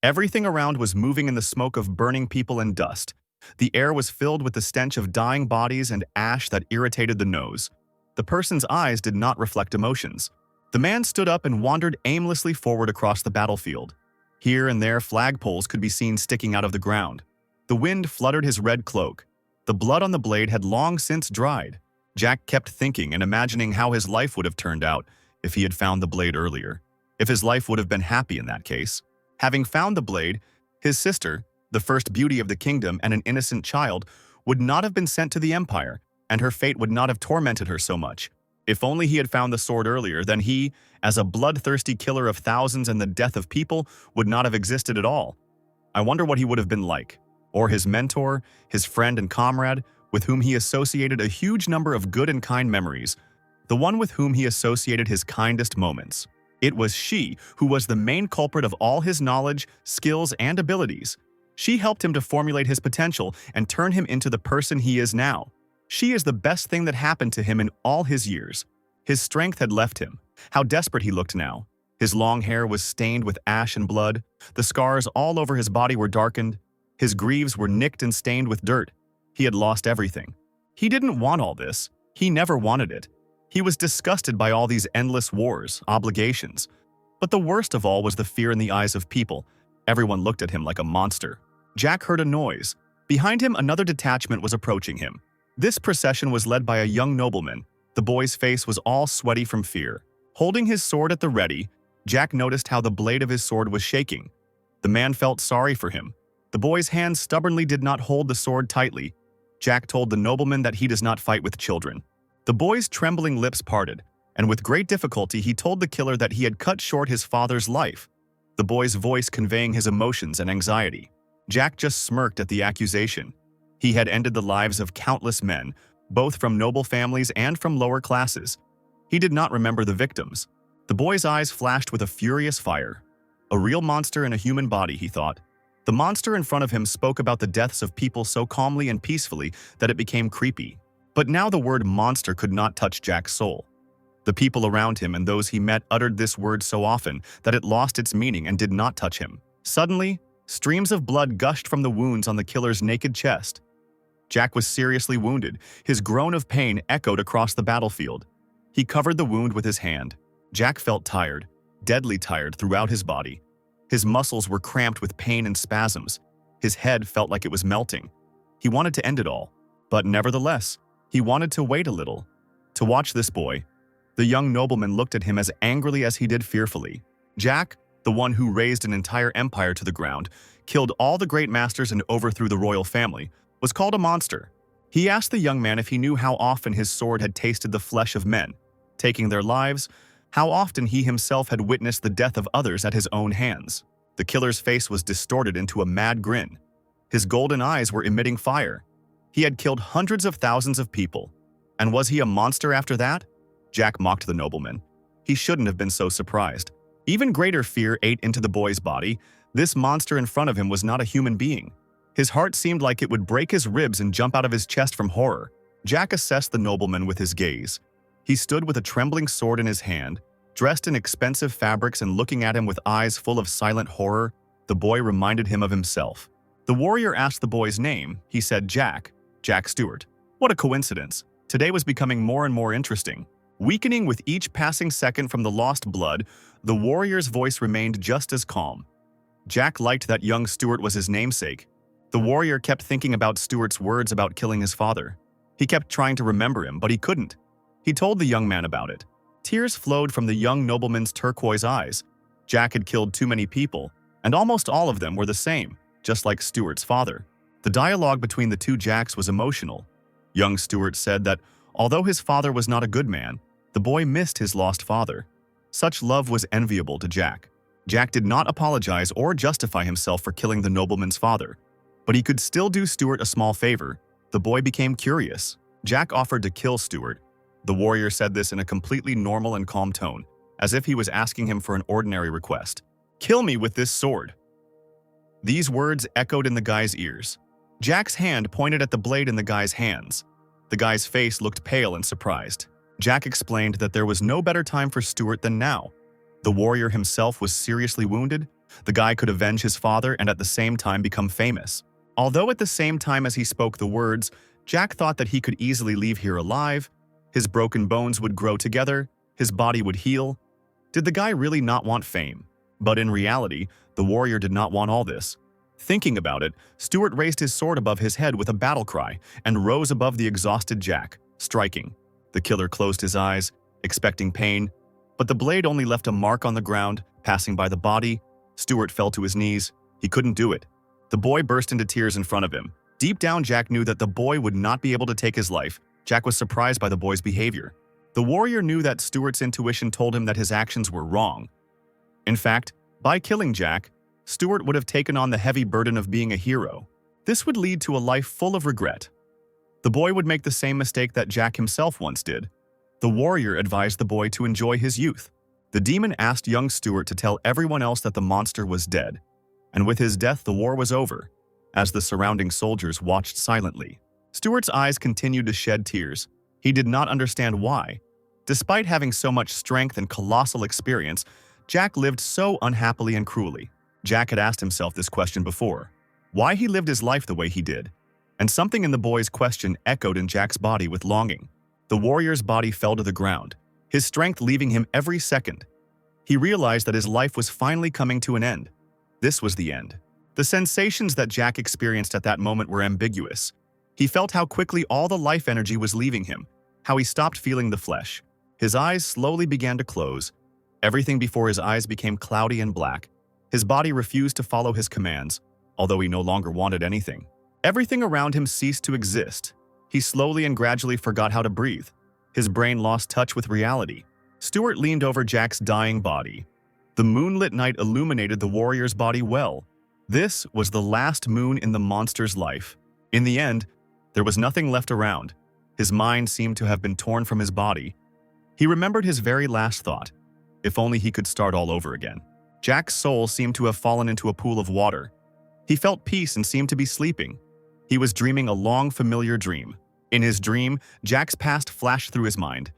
Everything around was moving in the smoke of burning people and dust. The air was filled with the stench of dying bodies and ash that irritated the nose. The person's eyes did not reflect emotions. The man stood up and wandered aimlessly forward across the battlefield. Here and there, flagpoles could be seen sticking out of the ground. The wind fluttered his red cloak. The blood on the blade had long since dried. Jack kept thinking and imagining how his life would have turned out if he had found the blade earlier. If his life would have been happy in that case. Having found the blade, his sister, the first beauty of the kingdom and an innocent child, would not have been sent to the Empire, and her fate would not have tormented her so much. If only he had found the sword earlier, then he, as a bloodthirsty killer of thousands and the death of people, would not have existed at all. I wonder what he would have been like. Or his mentor, his friend and comrade, with whom he associated a huge number of good and kind memories, the one with whom he associated his kindest moments. It was she who was the main culprit of all his knowledge, skills, and abilities. She helped him to formulate his potential and turn him into the person he is now. She is the best thing that happened to him in all his years. His strength had left him. How desperate he looked now. His long hair was stained with ash and blood. The scars all over his body were darkened. His greaves were nicked and stained with dirt. He had lost everything. He didn't want all this. He never wanted it. He was disgusted by all these endless wars, obligations. But the worst of all was the fear in the eyes of people. Everyone looked at him like a monster. Jack heard a noise. Behind him, another detachment was approaching him. This procession was led by a young nobleman. The boy's face was all sweaty from fear. Holding his sword at the ready, Jack noticed how the blade of his sword was shaking. The man felt sorry for him. The boy's hands stubbornly did not hold the sword tightly. Jack told the nobleman that he does not fight with children. The boy's trembling lips parted, and with great difficulty he told the killer that he had cut short his father's life, the boy's voice conveying his emotions and anxiety. Jack just smirked at the accusation. He had ended the lives of countless men, both from noble families and from lower classes. He did not remember the victims. The boy's eyes flashed with a furious fire. A real monster in a human body, he thought. The monster in front of him spoke about the deaths of people so calmly and peacefully that it became creepy. But now the word monster could not touch Jack's soul. The people around him and those he met uttered this word so often that it lost its meaning and did not touch him. Suddenly, streams of blood gushed from the wounds on the killer's naked chest. Jack was seriously wounded. His groan of pain echoed across the battlefield. He covered the wound with his hand. Jack felt tired, deadly tired throughout his body. His muscles were cramped with pain and spasms. His head felt like it was melting. He wanted to end it all, but nevertheless, he wanted to wait a little, to watch this boy. The young nobleman looked at him as angrily as he did fearfully. Jack, the one who razed an entire empire to the ground, killed all the great masters and overthrew the royal family, was called a monster. He asked the young man if he knew how often his sword had tasted the flesh of men, taking their lives, how often he himself had witnessed the death of others at his own hands. The killer's face was distorted into a mad grin. His golden eyes were emitting fire. He had killed hundreds of thousands of people. And was he a monster after that? Jack mocked the nobleman. He shouldn't have been so surprised. Even greater fear ate into the boy's body. This monster in front of him was not a human being. His heart seemed like it would break his ribs and jump out of his chest from horror. Jack assessed the nobleman with his gaze. He stood with a trembling sword in his hand, dressed in expensive fabrics and looking at him with eyes full of silent horror. The boy reminded him of himself. The warrior asked the boy's name. He said Jack Stewart. What a coincidence. Today was becoming more and more interesting. Weakening with each passing second from the lost blood, the warrior's voice remained just as calm. Jack liked that young Stewart was his namesake. The warrior kept thinking about Stewart's words about killing his father. He kept trying to remember him, but he couldn't. He told the young man about it. Tears flowed from the young nobleman's turquoise eyes. Jack had killed too many people, and almost all of them were the same, just like Stewart's father. The dialogue between the two Jacks was emotional. Young Stewart said that, although his father was not a good man, the boy missed his lost father. Such love was enviable to Jack. Jack did not apologize or justify himself for killing the nobleman's father, but he could still do Stewart a small favor. The boy became curious. Jack offered to kill Stewart. The warrior said this in a completely normal and calm tone, as if he was asking him for an ordinary request. "Kill me with this sword." These words echoed in the guy's ears. Jack's hand pointed at the blade in the guy's hands. The guy's face looked pale and surprised. Jack explained that there was no better time for Stewart than now. The warrior himself was seriously wounded. The guy could avenge his father and at the same time become famous. Although at the same time as he spoke the words, Jack thought that he could easily leave here alive. His broken bones would grow together, his body would heal. Did the guy really not want fame? But in reality, the warrior did not want all this. Thinking about it, Stuart raised his sword above his head with a battle cry and rose above the exhausted Jack, striking. The killer closed his eyes, expecting pain, but the blade only left a mark on the ground, passing by the body. Stuart fell to his knees. He couldn't do it. The boy burst into tears in front of him. Deep down, Jack knew that the boy would not be able to take his life. Jack was surprised by the boy's behavior. The warrior knew that Stuart's intuition told him that his actions were wrong. In fact, by killing Jack, Stuart would have taken on the heavy burden of being a hero. This would lead to a life full of regret. The boy would make the same mistake that Jack himself once did. The warrior advised the boy to enjoy his youth. The demon asked young Stuart to tell everyone else that the monster was dead. And with his death, the war was over, as the surrounding soldiers watched silently. Stuart's eyes continued to shed tears. He did not understand why. Despite having so much strength and colossal experience, Jack lived so unhappily and cruelly. Jack had asked himself this question before, why he lived his life the way he did. And something in the boy's question echoed in Jack's body with longing. The warrior's body fell to the ground, his strength leaving him every second. He realized that his life was finally coming to an end. This was the end. The sensations that Jack experienced at that moment were ambiguous. He felt how quickly all the life energy was leaving him, how he stopped feeling the flesh. His eyes slowly began to close. Everything before his eyes became cloudy and black. His body refused to follow his commands, although he no longer wanted anything. Everything around him ceased to exist. He slowly and gradually forgot how to breathe. His brain lost touch with reality. Stuart leaned over Jack's dying body. The moonlit night illuminated the warrior's body well. This was the last moon in the monster's life. In the end, there was nothing left around. His mind seemed to have been torn from his body. He remembered his very last thought. If only he could start all over again. Jack's soul seemed to have fallen into a pool of water. He felt peace and seemed to be sleeping. He was dreaming a long, familiar dream. In his dream, Jack's past flashed through his mind,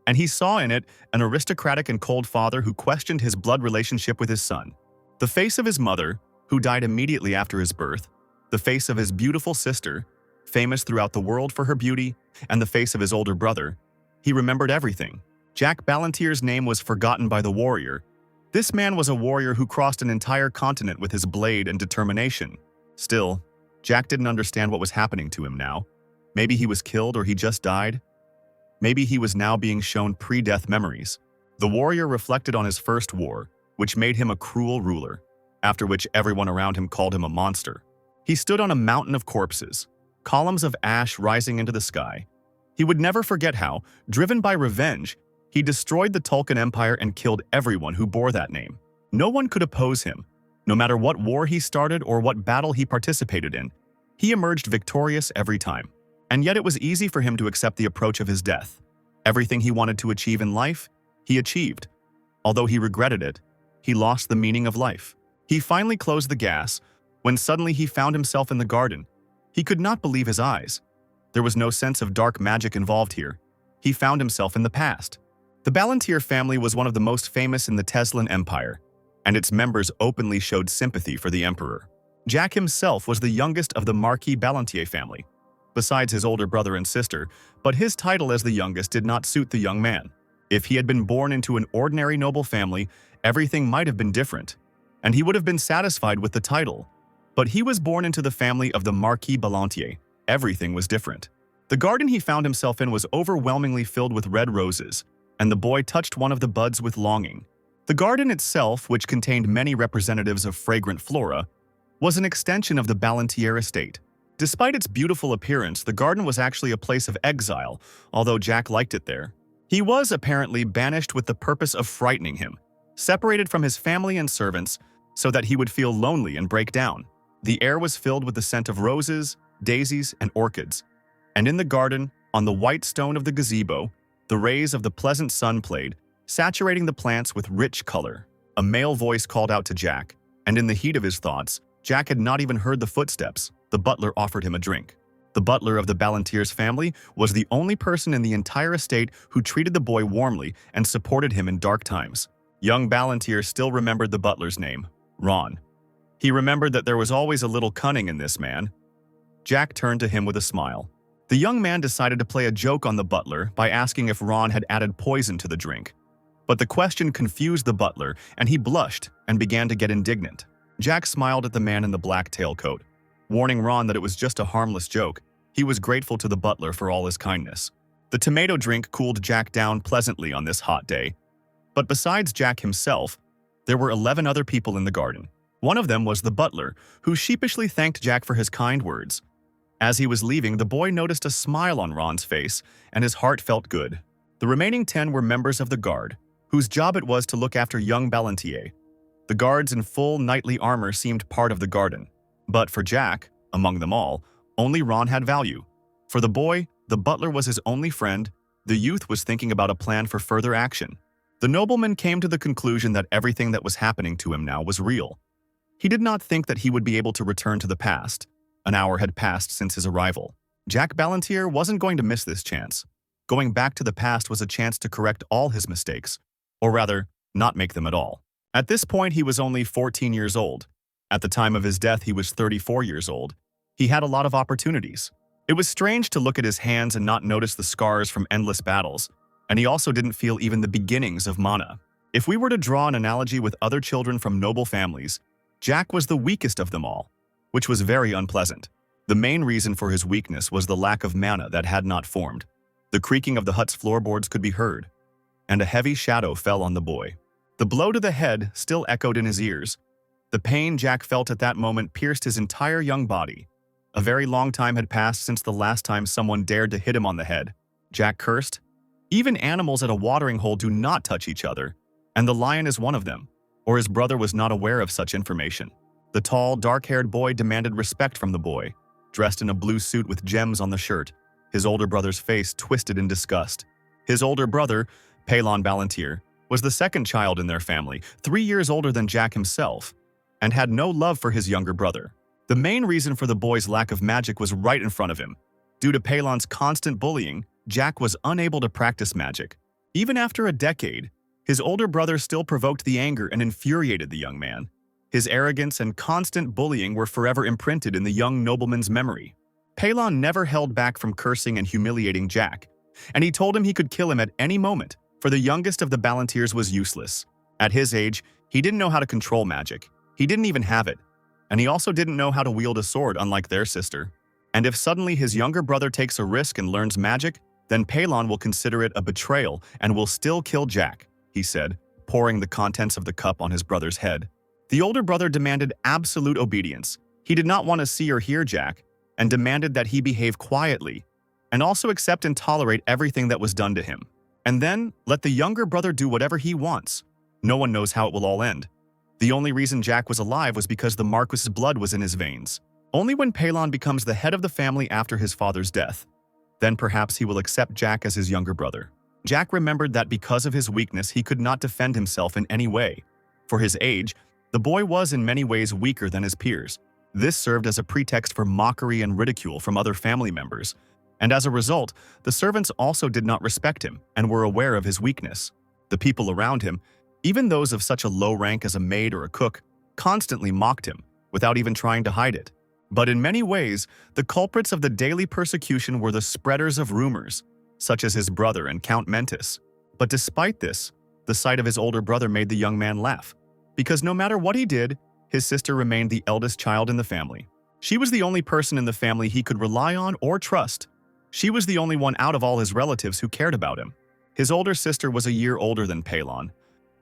and he saw in it an aristocratic and cold father who questioned his blood relationship with his son. The face of his mother, who died immediately after his birth, the face of his beautiful sister, famous throughout the world for her beauty, and the face of his older brother. He remembered everything. Jack Ballantyre's name was forgotten by the warrior. This man was a warrior who crossed an entire continent with his blade and determination. Still, Jack didn't understand what was happening to him now. Maybe he was killed or he just died. Maybe he was now being shown pre-death memories. The warrior reflected on his first war, which made him a cruel ruler, after which everyone around him called him a monster. He stood on a mountain of corpses, columns of ash rising into the sky. He would never forget how, driven by revenge, he destroyed the Tulkun Empire and killed everyone who bore that name. No one could oppose him. No matter what war he started or what battle he participated in, he emerged victorious every time. And yet it was easy for him to accept the approach of his death. Everything he wanted to achieve in life, he achieved. Although he regretted it, he lost the meaning of life. He finally closed the gas, when suddenly he found himself in the garden. He could not believe his eyes. There was no sense of dark magic involved here. He found himself in the past. The Ballantyre family was one of the most famous in the Teslan Empire, and its members openly showed sympathy for the emperor. Jack himself was the youngest of the Marquis Ballantyre family, besides his older brother and sister, but his title as the youngest did not suit the young man. If he had been born into an ordinary noble family, everything might have been different, and he would have been satisfied with the title. But he was born into the family of the Marquis Ballantyre. Everything was different. The garden he found himself in was overwhelmingly filled with red roses, and the boy touched one of the buds with longing. The garden itself, which contained many representatives of fragrant flora, was an extension of the Ballantyre estate. Despite its beautiful appearance, the garden was actually a place of exile, although Jack liked it there. He was apparently banished with the purpose of frightening him, separated from his family and servants so that he would feel lonely and break down. The air was filled with the scent of roses, daisies, and orchids, and in the garden, on the white stone of the gazebo, the rays of the pleasant sun played, saturating the plants with rich color. A male voice called out to Jack, and in the heat of his thoughts, Jack had not even heard the footsteps. The butler offered him a drink. The butler of the Ballantyre's family was the only person in the entire estate who treated the boy warmly and supported him in dark times. Young Ballantyre still remembered the butler's name, Ron. He remembered that there was always a little cunning in this man. Jack turned to him with a smile. The young man decided to play a joke on the butler by asking if Ron had added poison to the drink. But the question confused the butler, and he blushed and began to get indignant. Jack smiled at the man in the black tailcoat, warning Ron that it was just a harmless joke. He was grateful to the butler for all his kindness. The tomato drink cooled Jack down pleasantly on this hot day. But besides Jack himself, there were 11 other people in the garden. One of them was the butler, who sheepishly thanked Jack for his kind words. As he was leaving, the boy noticed a smile on Ron's face, and his heart felt good. The remaining 10 were members of the guard, whose job it was to look after young Ballantier. The guards in full knightly armor seemed part of the garden. But for Jack, among them all, only Ron had value. For the boy, the butler was his only friend. The youth was thinking about a plan for further action. The nobleman came to the conclusion that everything that was happening to him now was real. He did not think that he would be able to return to the past. An hour had passed since his arrival. Jack Ballantier wasn't going to miss this chance. Going back to the past was a chance to correct all his mistakes, or rather, not make them at all. At this point, he was only 14 years old. At the time of his death, he was 34 years old. He had a lot of opportunities. It was strange to look at his hands and not notice the scars from endless battles, and he also didn't feel even the beginnings of mana. If we were to draw an analogy with other children from noble families, Jack was the weakest of them all, which was very unpleasant. The main reason for his weakness was the lack of mana that had not formed. The creaking of the hut's floorboards could be heard, and a heavy shadow fell on the boy. The blow to the head still echoed in his ears. The pain Jack felt at that moment pierced his entire young body. A very long time had passed since the last time someone dared to hit him on the head. Jack cursed. Even animals at a watering hole do not touch each other, and the lion is one of them, or his brother was not aware of such information. The tall, dark-haired boy demanded respect from the boy, dressed in a blue suit with gems on the shirt. His older brother's face twisted in disgust. His older brother, Pelon Ballantier, was the second child in their family, 3 years older than Jack himself, and had no love for his younger brother. The main reason for the boy's lack of magic was right in front of him. Due to Pelon's constant bullying, Jack was unable to practice magic. Even after a decade, his older brother still provoked the anger and infuriated the young man. His arrogance and constant bullying were forever imprinted in the young nobleman's memory. Pelon never held back from cursing and humiliating Jack, and he told him he could kill him at any moment, for the youngest of the Ballantiers was useless. At his age, he didn't know how to control magic. He didn't even have it. And he also didn't know how to wield a sword, unlike their sister. And if suddenly his younger brother takes a risk and learns magic, then Pelon will consider it a betrayal and will still kill Jack, he said, pouring the contents of the cup on his brother's head. The older brother demanded absolute obedience. He did not want to see or hear Jack, and demanded that he behave quietly, and also accept and tolerate everything that was done to him. And then, let the younger brother do whatever he wants. No one knows how it will all end. The only reason Jack was alive was because the Marquis's blood was in his veins. Only when Pelon becomes the head of the family after his father's death, then perhaps he will accept Jack as his younger brother. Jack remembered that because of his weakness, he could not defend himself in any way. For his age, the boy was in many ways weaker than his peers. This served as a pretext for mockery and ridicule from other family members, and as a result, the servants also did not respect him and were aware of his weakness. The people around him, even those of such a low rank as a maid or a cook, constantly mocked him, without even trying to hide it. But in many ways, the culprits of the daily persecution were the spreaders of rumors, such as his brother and Count Mentis. But despite this, the sight of his older brother made the young man laugh, because no matter what he did, his sister remained the eldest child in the family. She was the only person in the family he could rely on or trust. She was the only one out of all his relatives who cared about him. His older sister was a year older than Pelon,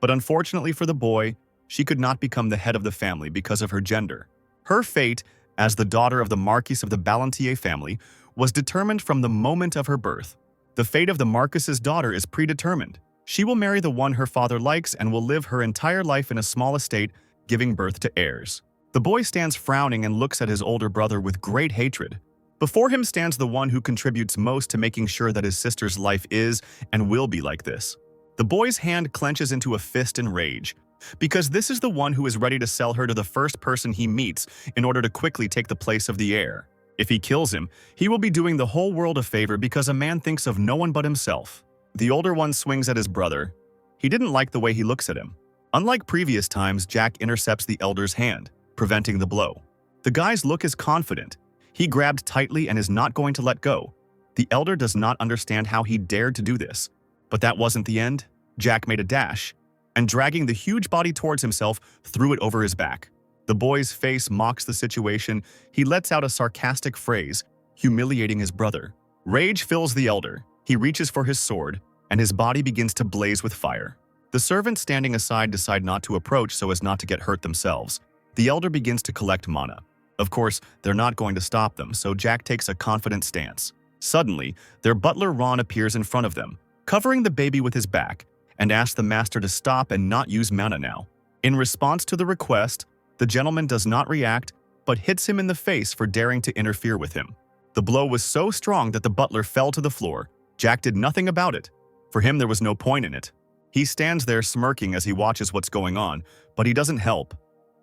but unfortunately for the boy, she could not become the head of the family because of her gender. Her fate, as the daughter of the Marquis of the Ballantier family, was determined from the moment of her birth. The fate of the Marquis's daughter is predetermined. She will marry the one her father likes and will live her entire life in a small estate, giving birth to heirs. The boy stands frowning and looks at his older brother with great hatred. Before him stands the one who contributes most to making sure that his sister's life is and will be like this. The boy's hand clenches into a fist in rage, because this is the one who is ready to sell her to the first person he meets in order to quickly take the place of the heir. If he kills him, he will be doing the whole world a favor because a man thinks of no one but himself. The older one swings at his brother. He didn't like the way he looks at him. Unlike previous times, Jack intercepts the elder's hand, preventing the blow. The guy's look is confident. He grabbed tightly and is not going to let go. The elder does not understand how he dared to do this. But that wasn't the end. Jack made a dash, and dragging the huge body towards himself, threw it over his back. The boy's face mocks the situation. He lets out a sarcastic phrase, humiliating his brother. Rage fills the elder. He reaches for his sword, and his body begins to blaze with fire. The servants standing aside decide not to approach so as not to get hurt themselves. The elder begins to collect mana. Of course, they're not going to stop them, so Jack takes a confident stance. Suddenly, their butler Ron appears in front of them, covering the baby with his back, and asks the master to stop and not use mana now. In response to the request, the gentleman does not react, but hits him in the face for daring to interfere with him. The blow was so strong that the butler fell to the floor. Jack did nothing about it. For him, there was no point in it. He stands there smirking as he watches what's going on, but he doesn't help.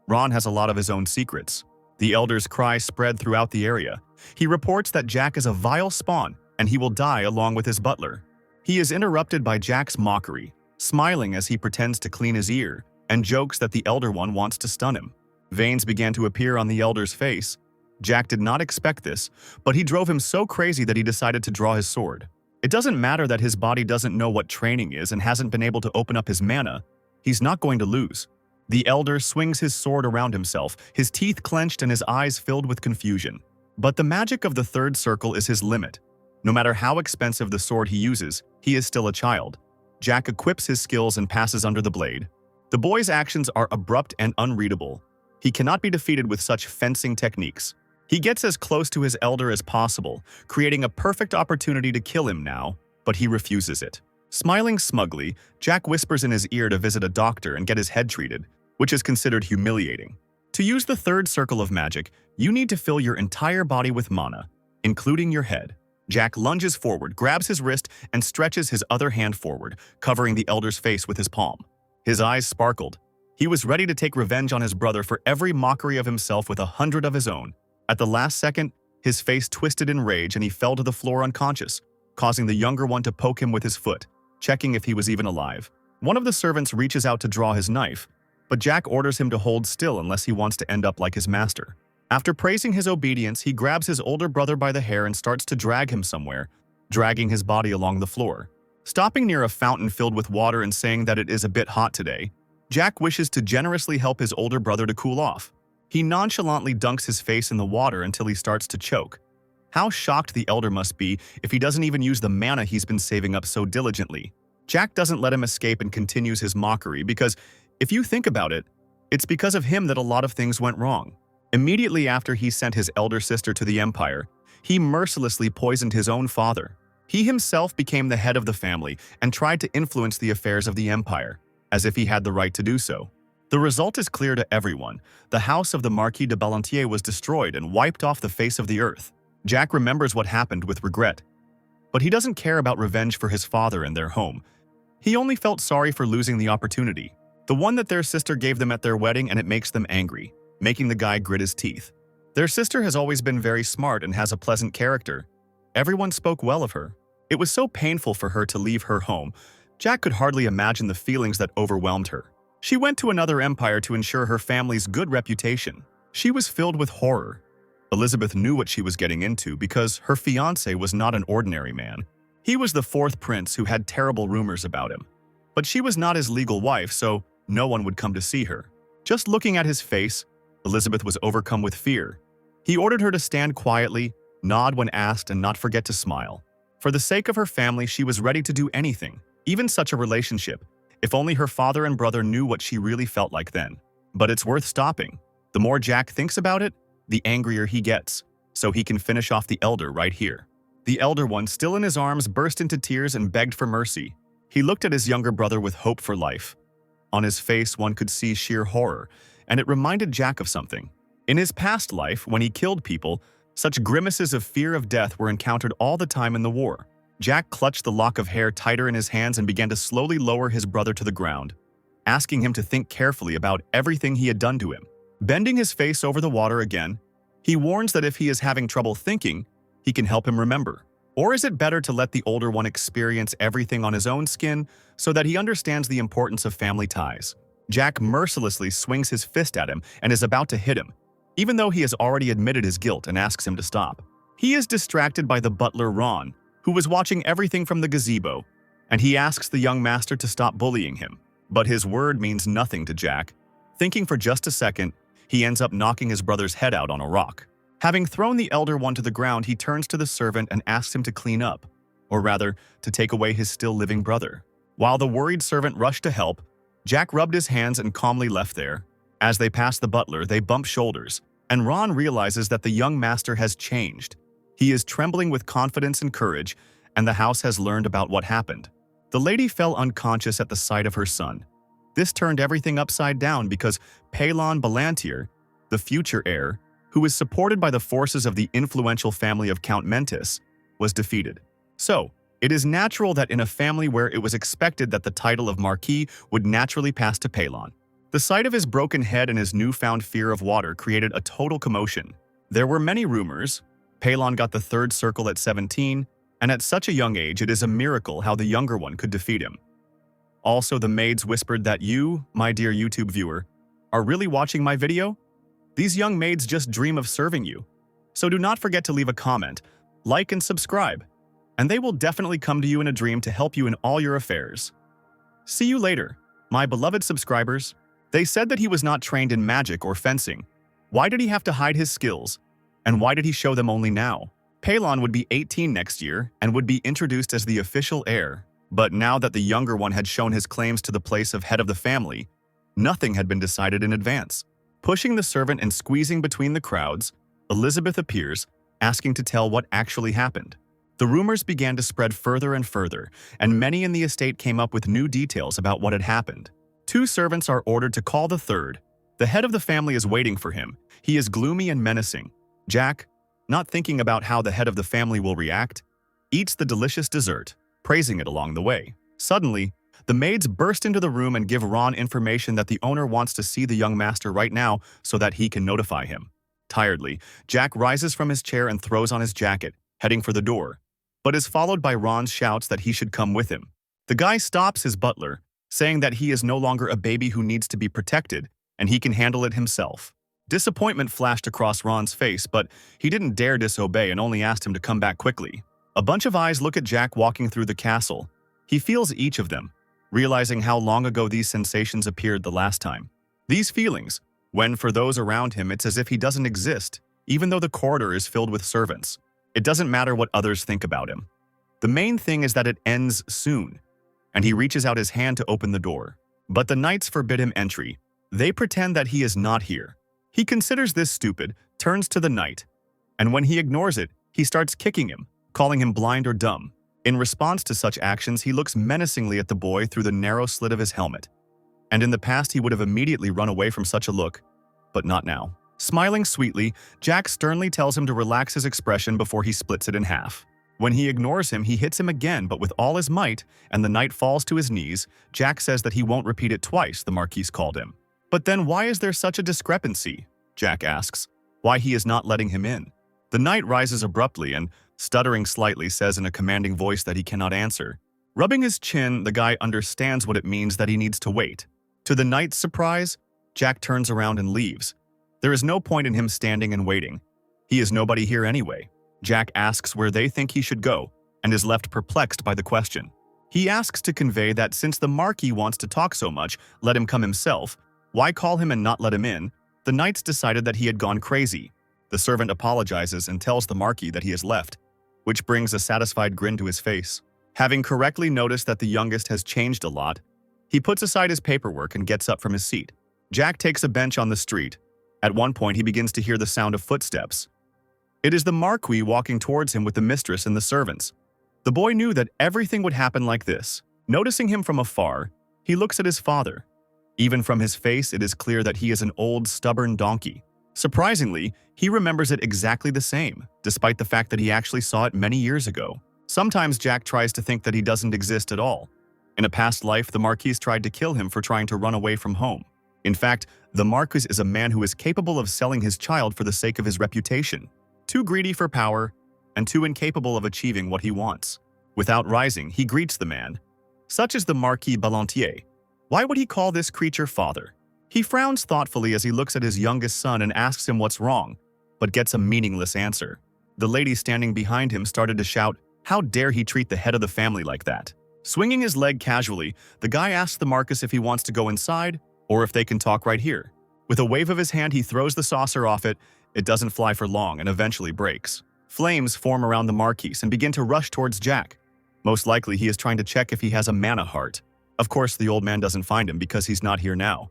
Ron has a lot of his own secrets. The elder's cry spread throughout the area. He reports that Jack is a vile spawn, and he will die along with his butler. He is interrupted by Jack's mockery, smiling as he pretends to clean his ear, and jokes that the elder one wants to stun him. Veins began to appear on the elder's face. Jack did not expect this, but he drove him so crazy that he decided to draw his sword. It doesn't matter that his body doesn't know what training is and hasn't been able to open up his mana. He's not going to lose. The elder swings his sword around himself, his teeth clenched and his eyes filled with confusion. But the magic of the third circle is his limit. No matter how expensive the sword he uses, he is still a child. Jack equips his skills and passes under the blade. The boy's actions are abrupt and unreadable. He cannot be defeated with such fencing techniques. He gets as close to his elder as possible, creating a perfect opportunity to kill him now, but he refuses it. Smiling smugly, Jack whispers in his ear to visit a doctor and get his head treated, which is considered humiliating. To use the third circle of magic, you need to fill your entire body with mana, including your head. Jack lunges forward, grabs his wrist, and stretches his other hand forward, covering the elder's face with his palm. His eyes sparkled. He was ready to take revenge on his brother for every mockery of himself with 100 of his own. At the last second, his face twisted in rage and he fell to the floor unconscious, causing the younger one to poke him with his foot, checking if he was even alive. One of the servants reaches out to draw his knife, but Jack orders him to hold still unless he wants to end up like his master. After praising his obedience, he grabs his older brother by the hair and starts to drag him somewhere, dragging his body along the floor. Stopping near a fountain filled with water and saying that it is a bit hot today, Jack wishes to generously help his older brother to cool off. He nonchalantly dunks his face in the water until he starts to choke. How shocked the elder must be if he doesn't even use the mana he's been saving up so diligently. Jack doesn't let him escape and continues his mockery because, if you think about it, it's because of him that a lot of things went wrong. Immediately after he sent his elder sister to the Empire, he mercilessly poisoned his own father. He himself became the head of the family and tried to influence the affairs of the Empire, as if he had the right to do so. The result is clear to everyone. The house of the Marquis de Ballantier was destroyed and wiped off the face of the earth. Jack remembers what happened with regret. But he doesn't care about revenge for his father and their home. He only felt sorry for losing the opportunity, the one that their sister gave them at their wedding, and it makes them angry, making the guy grit his teeth. Their sister has always been very smart and has a pleasant character. Everyone spoke well of her. It was so painful for her to leave her home. Jack could hardly imagine the feelings that overwhelmed her. She went to another empire to ensure her family's good reputation. She was filled with horror. Elizabeth knew what she was getting into because her fiancé was not an ordinary man. He was the fourth prince who had terrible rumors about him. But she was not his legal wife, so no one would come to see her. Just looking at his face, Elizabeth was overcome with fear. He ordered her to stand quietly, nod when asked, and not forget to smile. For the sake of her family, she was ready to do anything, even such a relationship. If only her father and brother knew what she really felt like then. But it's worth stopping. The more Jack thinks about it, the angrier he gets, so he can finish off the elder right here. The elder one, still in his arms, burst into tears and begged for mercy. He looked at his younger brother with hope for life. On his face, one could see sheer horror, and it reminded Jack of something. In his past life, when he killed people, such grimaces of fear of death were encountered all the time in the war. Jack clutched the lock of hair tighter in his hands and began to slowly lower his brother to the ground, asking him to think carefully about everything he had done to him. Bending his face over the water again, he warns that if he is having trouble thinking, he can help him remember. Or is it better to let the older one experience everything on his own skin so that he understands the importance of family ties? Jack mercilessly swings his fist at him and is about to hit him, even though he has already admitted his guilt and asks him to stop. He is distracted by the butler Ron, who was watching everything from the gazebo, and he asks the young master to stop bullying him. But his word means nothing to Jack. Thinking for just a second, he ends up knocking his brother's head out on a rock. Having thrown the elder one to the ground, he turns to the servant and asks him to clean up, or rather, to take away his still living brother. While the worried servant rushed to help, Jack rubbed his hands and calmly left there. As they pass the butler, they bump shoulders, and Ron realizes that the young master has changed. He is trembling with confidence and courage, and the house has learned about what happened. The lady fell unconscious at the sight of her son. This turned everything upside down because Pelon Balantier, the future heir, who is supported by the forces of the influential family of Count Mentis, was defeated. So, it is natural that in a family where it was expected that the title of Marquis would naturally pass to Pelon. The sight of his broken head and his newfound fear of water created a total commotion. There were many rumors. Pelon got the third circle at 17, and at such a young age it is a miracle how the younger one could defeat him. Also, the maids whispered that you, my dear YouTube viewer, are really watching my video? These young maids just dream of serving you. So do not forget to leave a comment, like and subscribe, and they will definitely come to you in a dream to help you in all your affairs. See you later, my beloved subscribers. They said that he was not trained in magic or fencing. Why did he have to hide his skills? And why did he show them only now? Pelon would be 18 next year and would be introduced as the official heir. But now that the younger one had shown his claims to the place of head of the family, nothing had been decided in advance. Pushing the servant and squeezing between the crowds, Elizabeth appears, asking to tell what actually happened. The rumors began to spread further and further, and many in the estate came up with new details about what had happened. 2 servants are ordered to call the third. The head of the family is waiting for him. He is gloomy and menacing. Jack, not thinking about how the head of the family will react, eats the delicious dessert, praising it along the way. Suddenly, the maids burst into the room and give Ron information that the owner wants to see the young master right now so that he can notify him. Tiredly, Jack rises from his chair and throws on his jacket, heading for the door, but is followed by Ron's shouts that he should come with him. The guy stops his butler, saying that he is no longer a baby who needs to be protected and he can handle it himself. Disappointment flashed across Ron's face, but he didn't dare disobey and only asked him to come back quickly. A bunch of eyes look at Jack walking through the castle. He feels each of them, realizing how long ago these sensations appeared the last time. These feelings, when for those around him it's as if he doesn't exist, even though the corridor is filled with servants. It doesn't matter what others think about him. The main thing is that it ends soon, and he reaches out his hand to open the door. But the knights forbid him entry. They pretend that he is not here. He considers this stupid, turns to the knight, and when he ignores it, he starts kicking him, calling him blind or dumb. In response to such actions, he looks menacingly at the boy through the narrow slit of his helmet. And in the past, he would have immediately run away from such a look, but not now. Smiling sweetly, Jack sternly tells him to relax his expression before he splits it in half. When he ignores him, he hits him again, but with all his might, and the knight falls to his knees. Jack says that he won't repeat it twice, the Marquis called him. But then why is there such a discrepancy? Jack asks. Why he is not letting him in? The knight rises abruptly and, stuttering slightly, says in a commanding voice that he cannot answer. Rubbing his chin, the guy understands what it means that he needs to wait. To the knight's surprise, Jack turns around and leaves. There is no point in him standing and waiting. He is nobody here anyway. Jack asks where they think he should go, and is left perplexed by the question. He asks to convey that since the Marquis wants to talk so much, let him come himself. Why call him and not let him in? The knights decided that he had gone crazy. The servant apologizes and tells the Marquis that he has left, which brings a satisfied grin to his face. Having correctly noticed that the youngest has changed a lot, he puts aside his paperwork and gets up from his seat. Jack takes a bench on the street. At one point, he begins to hear the sound of footsteps. It is the Marquis walking towards him with the mistress and the servants. The boy knew that everything would happen like this. Noticing him from afar, he looks at his father. Even from his face, it is clear that he is an old, stubborn donkey. Surprisingly, he remembers it exactly the same, despite the fact that he actually saw it many years ago. Sometimes Jack tries to think that he doesn't exist at all. In a past life, the Marquis tried to kill him for trying to run away from home. In fact, the Marquis is a man who is capable of selling his child for the sake of his reputation. Too greedy for power, and too incapable of achieving what he wants. Without rising, he greets the man. Such is the Marquis Balantier. Why would he call this creature father? He frowns thoughtfully as he looks at his youngest son and asks him what's wrong, but gets a meaningless answer. The lady standing behind him started to shout, "How dare he treat the head of the family like that?" Swinging his leg casually, the guy asks the Marquis if he wants to go inside or if they can talk right here. With a wave of his hand, he throws the saucer off it. It doesn't fly for long and eventually breaks. Flames form around the Marquis and begin to rush towards Jack. Most likely, he is trying to check if he has a mana heart. Of course, the old man doesn't find him because he's not here now.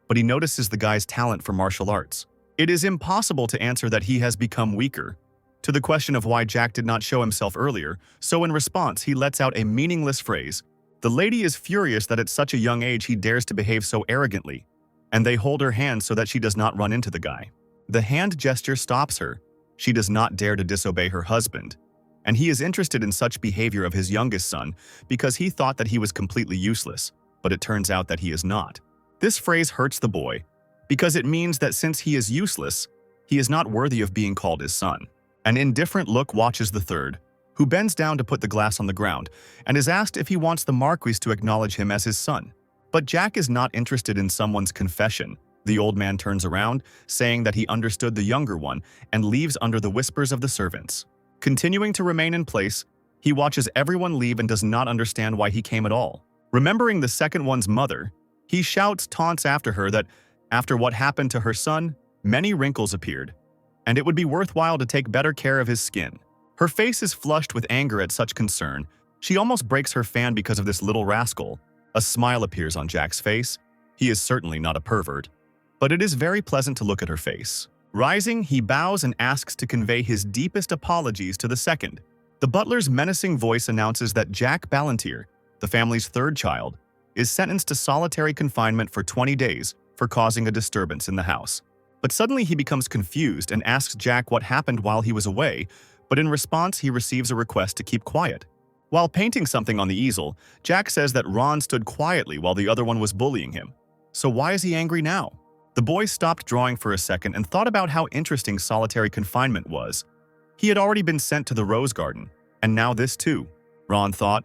But he notices the guy's talent for martial arts. It is impossible to answer that he has become weaker to the question of why Jack did not show himself earlier, so in response, he lets out a meaningless phrase. The lady is furious that at such a young age he dares to behave so arrogantly, and they hold her hand so that she does not run into the guy. The hand gesture stops her. She does not dare to disobey her husband, and he is interested in such behavior of his youngest son because he thought that he was completely useless, but it turns out that he is not. This phrase hurts the boy because it means that since he is useless, he is not worthy of being called his son. An indifferent look watches the third, who bends down to put the glass on the ground and is asked if he wants the Marquis to acknowledge him as his son. But Jack is not interested in someone's confession. The old man turns around, saying that he understood the younger one and leaves under the whispers of the servants. Continuing to remain in place, he watches everyone leave and does not understand why he came at all. Remembering the second one's mother, he shouts taunts after her that, after what happened to her son, many wrinkles appeared, and it would be worthwhile to take better care of his skin. Her face is flushed with anger at such concern. She almost breaks her fan because of this little rascal. A smile appears on Jack's face. He is certainly not a pervert, but it is very pleasant to look at her face. Rising, he bows and asks to convey his deepest apologies to the second. The butler's menacing voice announces that Jack Ballantyre, the family's third child, is sentenced to solitary confinement for 20 days for causing a disturbance in the house. But suddenly he becomes confused and asks Jack what happened while he was away, but in response he receives a request to keep quiet. While painting something on the easel, Jack says that Ron stood quietly while the other one was bullying him. So why is he angry now? The boy stopped drawing for a second and thought about how interesting solitary confinement was. He had already been sent to the Rose Garden, and now this too. Ron thought.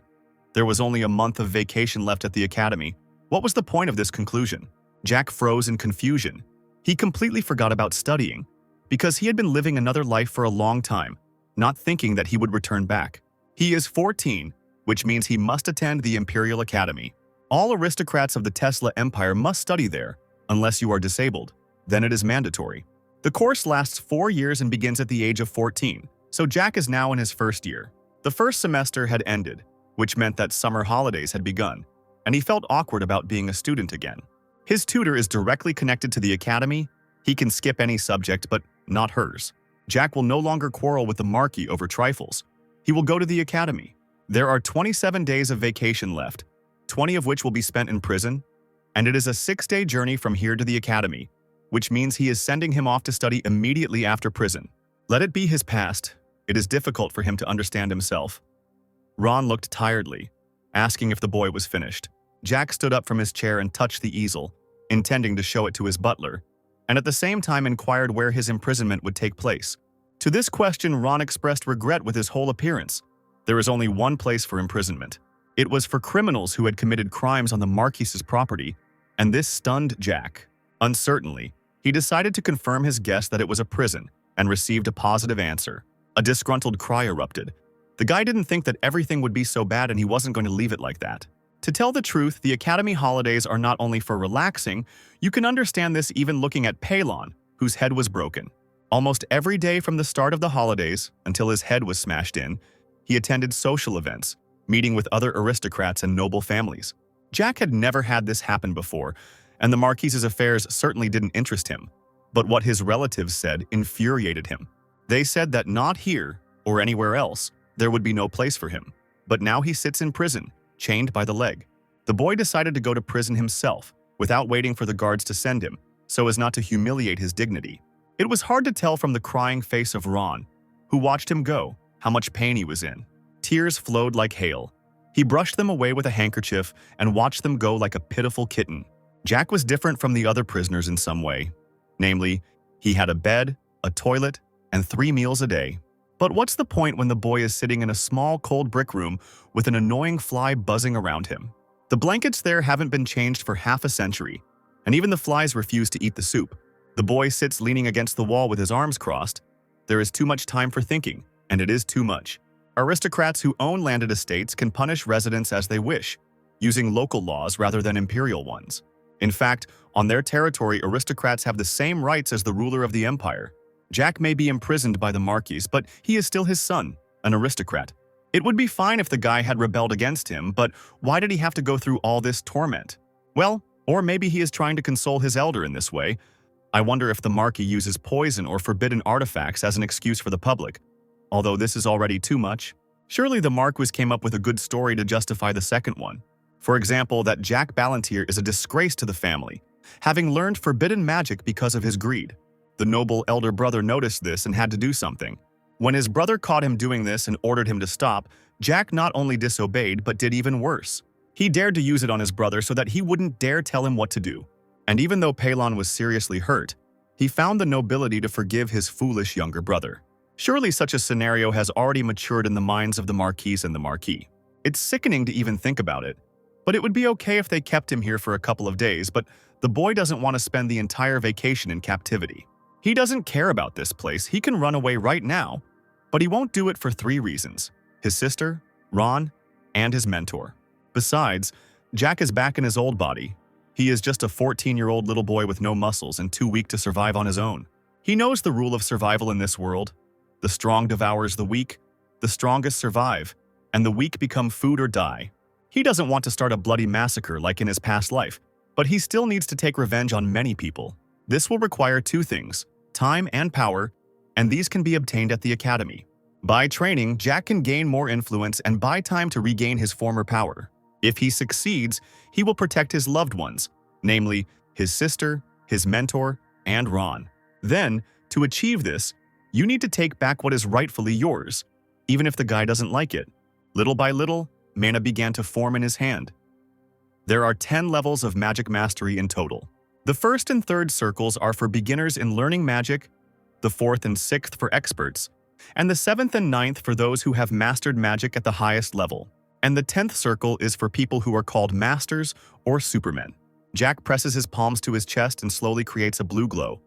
There was only a month of vacation left at the academy. What was the point of this conclusion? Jack froze in confusion. He completely forgot about studying, because he had been living another life for a long time, not thinking that he would return back. He is 14, which means he must attend the Imperial Academy. All aristocrats of the Tesla Empire must study there, unless you are disabled. Then it is mandatory. The course lasts 4 years and begins at the age of 14, so Jack is now in his first year. The first semester had ended, which meant that summer holidays had begun, and he felt awkward about being a student again. His tutor is directly connected to the academy. He can skip any subject, but not hers. Jack will no longer quarrel with the Marquis over trifles. He will go to the academy. There are 27 days of vacation left, 20 of which will be spent in prison, and it is a 6-day journey from here to the academy, which means he is sending him off to study immediately after prison. Let it be his past. It is difficult for him to understand himself. Ron looked tiredly, asking if the boy was finished. Jack stood up from his chair and touched the easel, intending to show it to his butler, and at the same time inquired where his imprisonment would take place. To this question, Ron expressed regret with his whole appearance. There is only one place for imprisonment. It was for criminals who had committed crimes on the Marquis's property, and this stunned Jack. Uncertainly, he decided to confirm his guess that it was a prison and received a positive answer. A disgruntled cry erupted. The guy didn't think that everything would be so bad and he wasn't going to leave it like that. To tell the truth, the academy holidays are not only for relaxing. You can understand this even looking at Palon, whose head was broken. Almost every day from the start of the holidays until his head was smashed in, he attended social events, meeting with other aristocrats and noble families. Jack had never had this happen before, and the Marquis's affairs certainly didn't interest him. But what his relatives said infuriated him. They said that not here, or anywhere else, there would be no place for him. But now he sits in prison, chained by the leg. The boy decided to go to prison himself, without waiting for the guards to send him, so as not to humiliate his dignity. It was hard to tell from the crying face of Ron, who watched him go, how much pain he was in. Tears flowed like hail. He brushed them away with a handkerchief and watched them go like a pitiful kitten. Jack was different from the other prisoners in some way. Namely, he had a bed, a toilet, and 3 meals a day. But what's the point when the boy is sitting in a small, cold brick room with an annoying fly buzzing around him? The blankets there haven't been changed for half a century, and even the flies refuse to eat the soup. The boy sits leaning against the wall with his arms crossed. There is too much time for thinking, and it is too much. Aristocrats who own landed estates can punish residents as they wish, using local laws rather than imperial ones. In fact, on their territory, aristocrats have the same rights as the ruler of the empire. Jack may be imprisoned by the Marquis, but he is still his son, an aristocrat. It would be fine if the guy had rebelled against him, but why did he have to go through all this torment? Well, or maybe he is trying to console his elder in this way. I wonder if the Marquis uses poison or forbidden artifacts as an excuse for the public. Although this is already too much. Surely the Marquis came up with a good story to justify the second one. For example, that Jack Ballantyre is a disgrace to the family, having learned forbidden magic because of his greed. The noble elder brother noticed this and had to do something. When his brother caught him doing this and ordered him to stop, Jack not only disobeyed but did even worse. He dared to use it on his brother so that he wouldn't dare tell him what to do. And even though Palon was seriously hurt, he found the nobility to forgive his foolish younger brother. Surely such a scenario has already matured in the minds of the Marquis and the Marquis. It's sickening to even think about it. But it would be okay if they kept him here for a couple of days, but the boy doesn't want to spend the entire vacation in captivity. He doesn't care about this place, he can run away right now, but he won't do it for 3 reasons: his sister, Ron, and his mentor. Besides, Jack is back in his old body. He is just a 14-year-old little boy with no muscles and too weak to survive on his own. He knows the rule of survival in this world. The strong devours the weak, the strongest survive, and the weak become food or die. He doesn't want to start a bloody massacre like in his past life, but he still needs to take revenge on many people. This will require 2 things: time and power, and these can be obtained at the academy. By training, Jack can gain more influence and buy time to regain his former power. If he succeeds, he will protect his loved ones, namely his sister, his mentor, and Ron. Then, to achieve this, you need to take back what is rightfully yours, even if the guy doesn't like it. Little by little, mana began to form in his hand. There are 10 levels of magic mastery in total. The 1st and 3rd circles are for beginners in learning magic, the 4th and 6th for experts, and the 7th and 9th for those who have mastered magic at the highest level. And the 10th circle is for people who are called masters or supermen. Jack presses his palms to his chest and slowly creates a blue glow.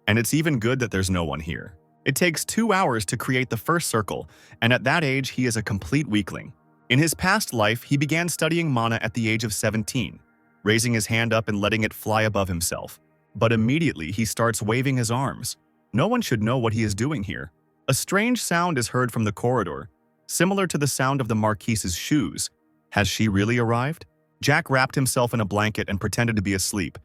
And it's even good that there's no one here. It takes 2 hours to create the 1st circle, and at that age he is a complete weakling. In his past life, he began studying mana at the age of 17, raising his hand up and letting it fly above himself. But immediately he starts waving his arms. No one should know what he is doing here. A strange sound is heard from the corridor, similar to the sound of the Marquis's shoes. Has she really arrived? Jack wrapped himself in a blanket and pretended to be asleep,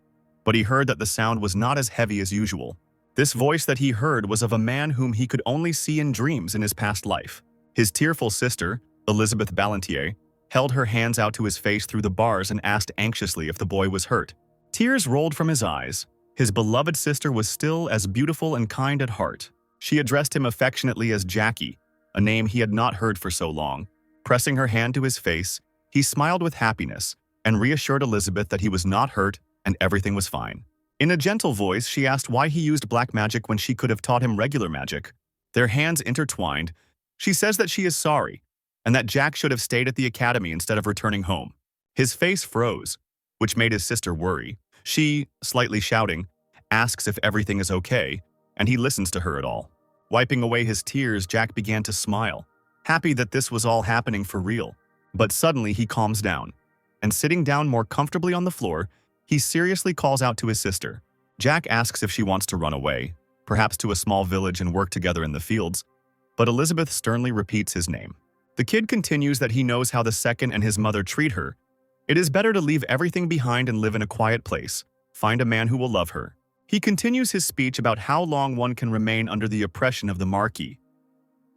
but he heard that the sound was not as heavy as usual. This voice that he heard was of a man whom he could only see in dreams in his past life. His tearful sister, Elizabeth Ballantyre, held her hands out to his face through the bars and asked anxiously if the boy was hurt. Tears rolled from his eyes. His beloved sister was still as beautiful and kind at heart. She addressed him affectionately as Jackie, a name he had not heard for so long. Pressing her hand to his face, he smiled with happiness and reassured Elizabeth that he was not hurt and everything was fine. In a gentle voice, she asked why he used black magic when she could have taught him regular magic. Their hands intertwined. She says that she is sorry, and that Jack should have stayed at the academy instead of returning home. His face froze, which made his sister worry. She, slightly shouting, asks if everything is okay, and he listens to her at all. Wiping away his tears, Jack began to smile, happy that this was all happening for real. But suddenly he calms down, and sitting down more comfortably on the floor, he seriously calls out to his sister. Jack asks if she wants to run away, perhaps to a small village and work together in the fields, but Elizabeth sternly repeats his name. The kid continues that he knows how the second and his mother treat her. It is better to leave everything behind and live in a quiet place, find a man who will love her. He continues his speech about how long one can remain under the oppression of the Marquis.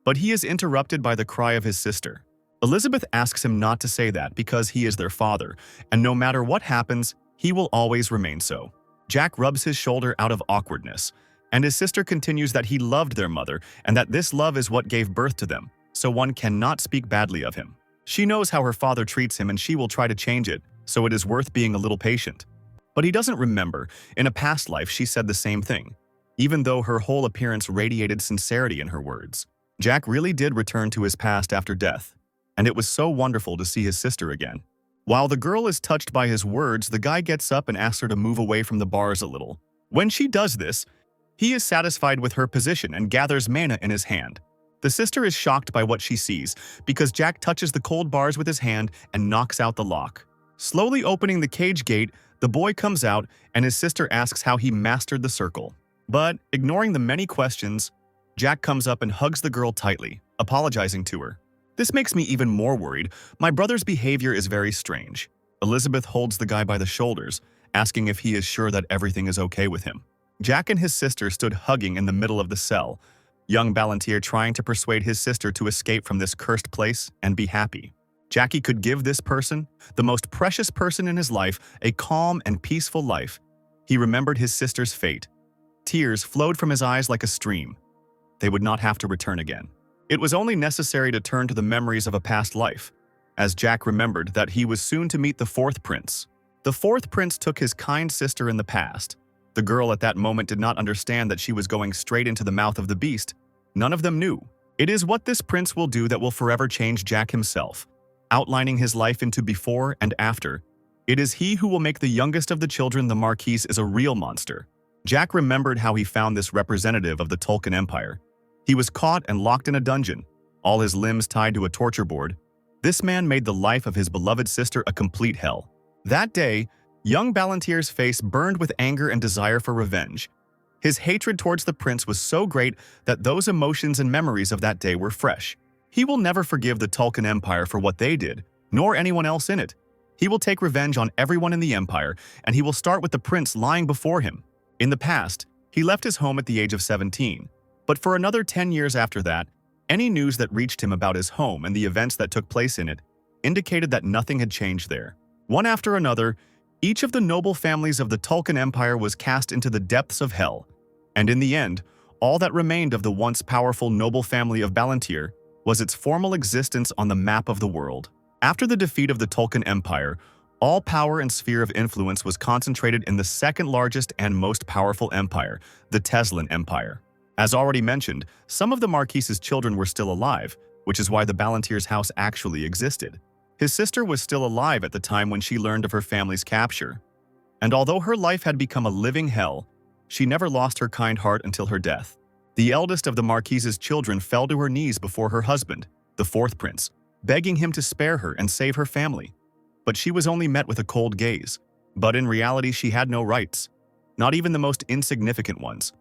But he is interrupted by the cry of his sister. Elizabeth asks him not to say that because he is their father, and no matter what happens, he will always remain so. Jack rubs his shoulder out of awkwardness, and his sister continues that he loved their mother and that this love is what gave birth to them, so one cannot speak badly of him. She knows how her father treats him and she will try to change it, so it is worth being a little patient. But he doesn't remember. In a past life, she said the same thing, even though her whole appearance radiated sincerity in her words. Jack really did return to his past after death, and it was so wonderful to see his sister again. While the girl is touched by his words, the guy gets up and asks her to move away from the bars a little. When she does this, he is satisfied with her position and gathers mana in his hand. The sister is shocked by what she sees because Jack touches the cold bars with his hand and knocks out the lock. Slowly opening the cage gate, the boy comes out and his sister asks how he mastered the circle. But, ignoring the many questions, Jack comes up and hugs the girl tightly, apologizing to her. This makes me even more worried. My brother's behavior is very strange. Elizabeth holds the guy by the shoulders, asking if he is sure that everything is okay with him. Jack and his sister stood hugging in the middle of the cell, young Ballantyre trying to persuade his sister to escape from this cursed place and be happy. Jackie could give this person, the most precious person in his life, a calm and peaceful life. He remembered his sister's fate. Tears flowed from his eyes like a stream. They would not have to return again. It was only necessary to turn to the memories of a past life, as Jack remembered that he was soon to meet the fourth prince. The fourth prince took his kind sister in the past. The girl at that moment did not understand that she was going straight into the mouth of the beast. None of them knew. It is what this prince will do that will forever change Jack himself, outlining his life into before and after. It is he who will make the youngest of the children. The Marquis is a real monster. Jack remembered how he found this representative of the Tolkien Empire. He was caught and locked in a dungeon, all his limbs tied to a torture board. This man made the life of his beloved sister a complete hell. That day, young Ballantyre's face burned with anger and desire for revenge. His hatred towards the prince was so great that those emotions and memories of that day were fresh. He will never forgive the Tolkien Empire for what they did, nor anyone else in it. He will take revenge on everyone in the Empire, and he will start with the prince lying before him. In the past, he left his home at the age of 17. But for another 10 years after that, any news that reached him about his home and the events that took place in it indicated that nothing had changed there. One after another, each of the noble families of the Tolkien Empire was cast into the depths of hell. And in the end, all that remained of the once powerful noble family of Ballantyre was its formal existence on the map of the world. After the defeat of the Tolkien Empire, all power and sphere of influence was concentrated in the second largest and most powerful empire, the Teslan Empire. As already mentioned, some of the Marquis's children were still alive, which is why the Ballantyre's house actually existed. His sister was still alive at the time when she learned of her family's capture. And although her life had become a living hell, she never lost her kind heart until her death. The eldest of the Marquis's children fell to her knees before her husband, the fourth prince, begging him to spare her and save her family. But she was only met with a cold gaze. But in reality, she had no rights, not even the most insignificant ones.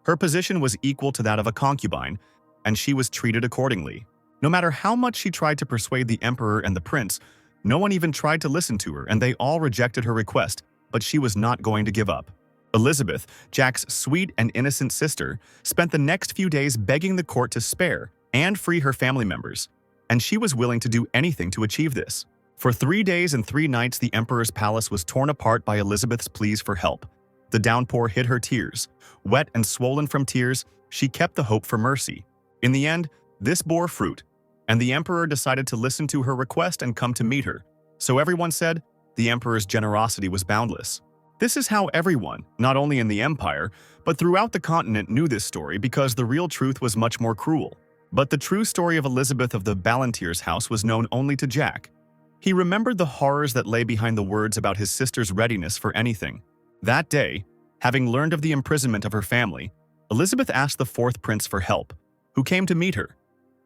Her position was equal to that of a concubine, and she was treated accordingly. No matter how much she tried to persuade the emperor and the prince, no one even tried to listen to her, and they all rejected her request, but she was not going to give up. Elizabeth, Jack's sweet and innocent sister, spent the next few days begging the court to spare and free her family members, and she was willing to do anything to achieve this. For 3 days and 3 nights, the emperor's palace was torn apart by Elizabeth's pleas for help. The downpour hid her tears. Wet and swollen from tears, she kept the hope for mercy. In the end, this bore fruit, and the emperor decided to listen to her request and come to meet her. So everyone said, the emperor's generosity was boundless. This is how everyone, not only in the empire, but throughout the continent knew this story because the real truth was much more cruel. But the true story of Elizabeth of the Ballantyre's house was known only to Jack. He remembered the horrors that lay behind the words about his sister's readiness for anything. That day, having learned of the imprisonment of her family, Elizabeth asked the fourth prince for help, who came to meet her.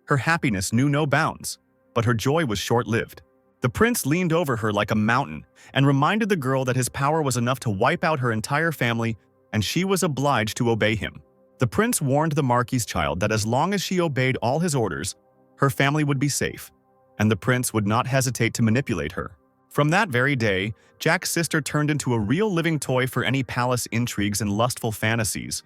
Her happiness knew no bounds, but her joy was short-lived. The prince leaned over her like a mountain and reminded the girl that his power was enough to wipe out her entire family, and she was obliged to obey him. The prince warned the Marquis' child that as long as she obeyed all his orders, her family would be safe, and the prince would not hesitate to manipulate her. From that very day, Jack's sister turned into a real living toy for any palace intrigues and lustful fantasies.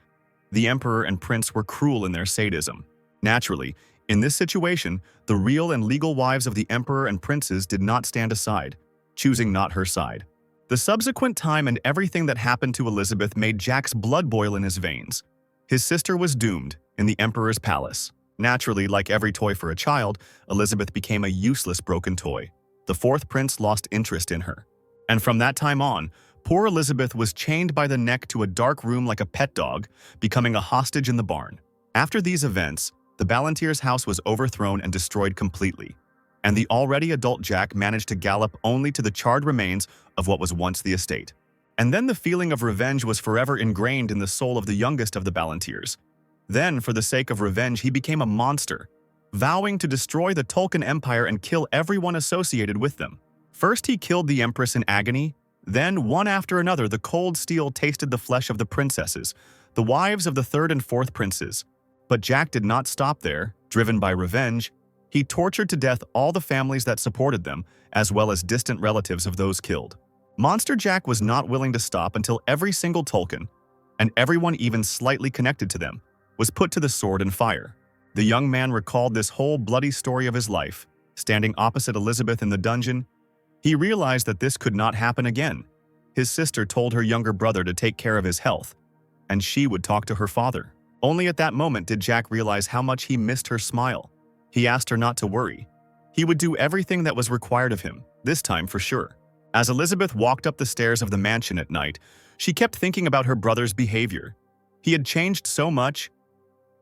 The emperor and prince were cruel in their sadism. Naturally, in this situation, the real and legal wives of the emperor and princes did not stand aside, choosing not her side. The subsequent time and everything that happened to Elizabeth made Jack's blood boil in his veins. His sister was doomed in the emperor's palace. Naturally, like every toy for a child, Elizabeth became a useless broken toy. The fourth prince lost interest in her. And from that time on, poor Elizabeth was chained by the neck to a dark room like a pet dog, becoming a hostage in the barn. After these events, the Ballantyre's house was overthrown and destroyed completely. and the already adult Jack managed to gallop only to the charred remains of what was once the estate. And then the feeling of revenge was forever ingrained in the soul of the youngest of the Ballantiers. Then, for the sake of revenge, he became a monster, vowing to destroy the Tolkien Empire and kill everyone associated with them. First he killed the Empress in agony, then one after another the cold steel tasted the flesh of the princesses, the wives of the third and fourth princes. But Jack did not stop there. Driven by revenge, he tortured to death all the families that supported them, as well as distant relatives of those killed. Monster Jack was not willing to stop until every single Tolkien, and everyone even slightly connected to them, was put to the sword and fire. The young man recalled this whole bloody story of his life. Standing opposite Elizabeth in the dungeon, he realized that this could not happen again. His sister told her younger brother to take care of his health, and she would talk to her father. Only at that moment did Jack realize how much he missed her smile. He asked her not to worry. He would do everything that was required of him, this time for sure. As Elizabeth walked up the stairs of the mansion at night, she kept thinking about her brother's behavior. He had changed so much.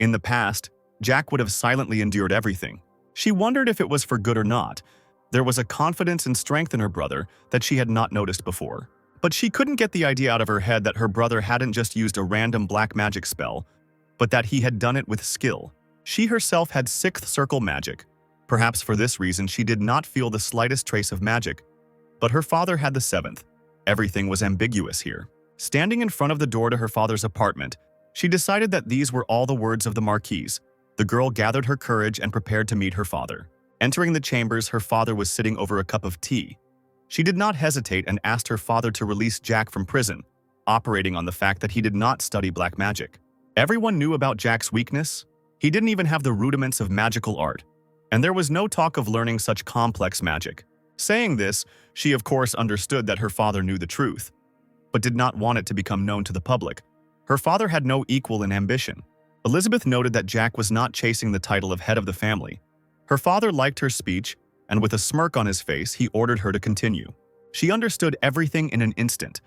In the past, Jack would have silently endured everything. She wondered if it was for good or not. There was a confidence and strength in her brother that she had not noticed before. But she couldn't get the idea out of her head that her brother hadn't just used a random black magic spell, but that he had done it with skill. She herself had sixth circle magic. Perhaps for this reason she did not feel the slightest trace of magic. But her father had the seventh. Everything was ambiguous here. Standing in front of the door to her father's apartment, she decided that these were all the words of the Marquis. The girl gathered her courage and prepared to meet her father. Entering the chambers, her father was sitting over a cup of tea. She did not hesitate and asked her father to release Jack from prison, operating on the fact that he did not study black magic. Everyone knew about Jack's weakness. He didn't even have the rudiments of magical art, and there was no talk of learning such complex magic. Saying this, she of course understood that her father knew the truth, but did not want it to become known to the public. Her father had no equal in ambition. Elizabeth noted that Jack was not chasing the title of head of the family. Her father liked her speech, and with a smirk on his face, he ordered her to continue. She understood everything in an instant.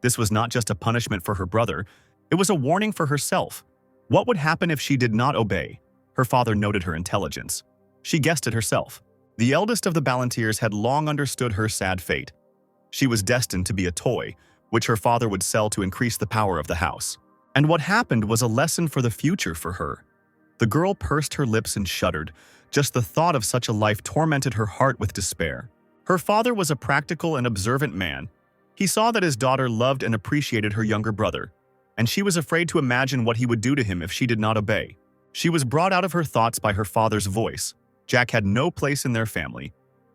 This was not just a punishment for her brother, it was a warning for herself. What would happen if she did not obey? Her father noted her intelligence. She guessed it herself. The eldest of the Ballantiers had long understood her sad fate. She was destined to be a toy, which her father would sell to increase the power of the house. And what happened was a lesson for the future for her. The girl pursed her lips and shuddered. Just the thought of such a life tormented her heart with despair. Her father was a practical and observant man. He saw that his daughter loved and appreciated her younger brother, and she was afraid to imagine what he would do to him if she did not obey. She was brought out of her thoughts by her father's voice. Jack had no place in their family,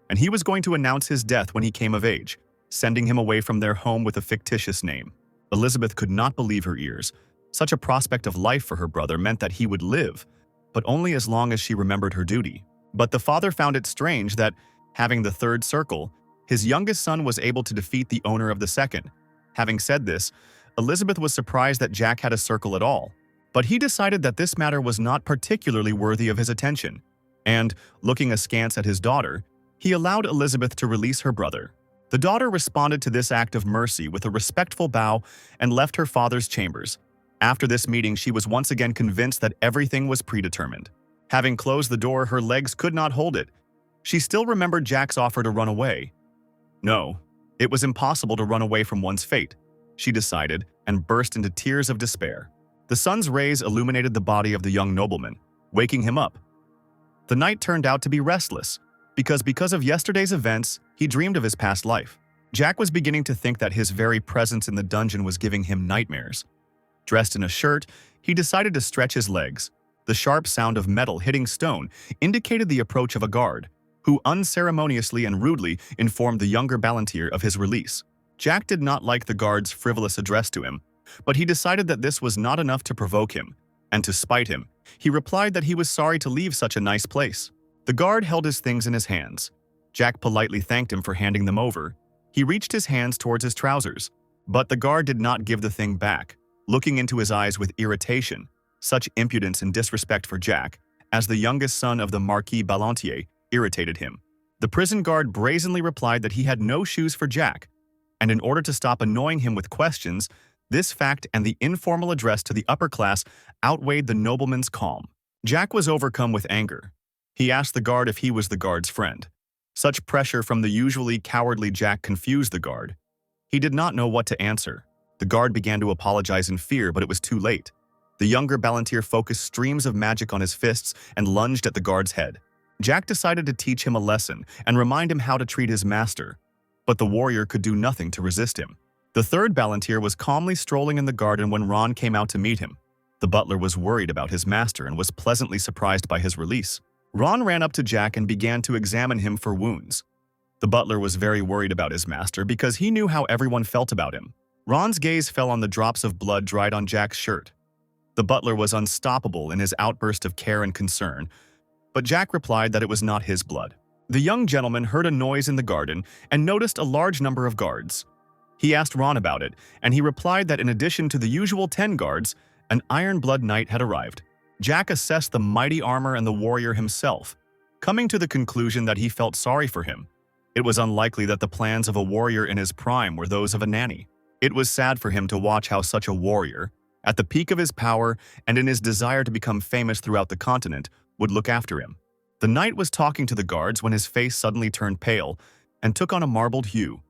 and he was going to announce his death when he came of age, sending him away from their home with a fictitious name. Elizabeth could not believe her ears. Such a prospect of life for her brother meant that he would live, but only as long as she remembered her duty. But the father found it strange that, having the third circle, his youngest son was able to defeat the owner of the second. Having said this, Elizabeth was surprised that Jack had a circle at all, but he decided that this matter was not particularly worthy of his attention, and, looking askance at his daughter, he allowed Elizabeth to release her brother. The daughter responded to this act of mercy with a respectful bow and left her father's chambers. After this meeting, she was once again convinced that everything was predetermined. Having closed the door, her legs could not hold it. She still remembered Jack's offer to run away. No, it was impossible to run away from one's fate, she decided, and burst into tears of despair. The sun's rays illuminated the body of the young nobleman, waking him up. The night turned out to be restless, because of yesterday's events, he dreamed of his past life. Jack was beginning to think that his very presence in the dungeon was giving him nightmares. Dressed in a shirt, he decided to stretch his legs. The sharp sound of metal hitting stone indicated the approach of a guard, who unceremoniously and rudely informed the younger Ballantier of his release. Jack did not like the guard's frivolous address to him, but he decided that this was not enough to provoke him, and to spite him, he replied that he was sorry to leave such a nice place. The guard held his things in his hands. Jack politely thanked him for handing them over. He reached his hands towards his trousers, but the guard did not give the thing back, looking into his eyes with irritation. Such impudence and disrespect for Jack, as the youngest son of the Marquis Ballantier, irritated him. The prison guard brazenly replied that he had no shoes for Jack, and in order to stop annoying him with questions, this fact and the informal address to the upper class outweighed the nobleman's calm. Jack was overcome with anger. He asked the guard if he was the guard's friend. Such pressure from the usually cowardly Jack confused the guard. He did not know what to answer. The guard began to apologize in fear, but it was too late. The younger Ballantyre focused streams of magic on his fists and lunged at the guard's head. Jack decided to teach him a lesson and remind him how to treat his master, but the warrior could do nothing to resist him. The third Ballantyre was calmly strolling in the garden when Ron came out to meet him. The butler was worried about his master and was pleasantly surprised by his release. Ron ran up to Jack and began to examine him for wounds. The butler was very worried about his master because he knew how everyone felt about him. Ron's gaze fell on the drops of blood dried on Jack's shirt. The butler was unstoppable in his outburst of care and concern, but Jack replied that it was not his blood. The young gentleman heard a noise in the garden and noticed a large number of guards. He asked Ron about it, and he replied that in addition to the usual 10 guards, an Iron Blood Knight had arrived. Jack assessed the mighty armor and the warrior himself, coming to the conclusion that he felt sorry for him. It was unlikely that the plans of a warrior in his prime were those of a nanny. It was sad for him to watch how such a warrior, at the peak of his power and in his desire to become famous throughout the continent, would look after him. The knight was talking to the guards when his face suddenly turned pale and took on a marbled hue.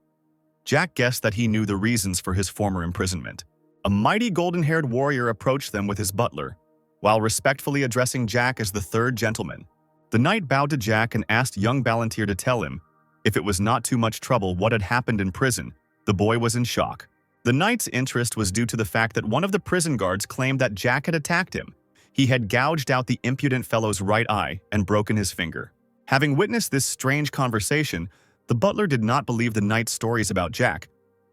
Jack guessed that he knew the reasons for his former imprisonment. A mighty golden-haired warrior approached them with his butler, while respectfully addressing Jack as the third gentleman. The knight bowed to Jack and asked young Ballantyre to tell him, if it was not too much trouble, what had happened in prison. The boy was in shock. The knight's interest was due to the fact that one of the prison guards claimed that Jack had attacked him. He had gouged out the impudent fellow's right eye and broken his finger. Having witnessed this strange conversation, the butler did not believe the knight's stories about Jack,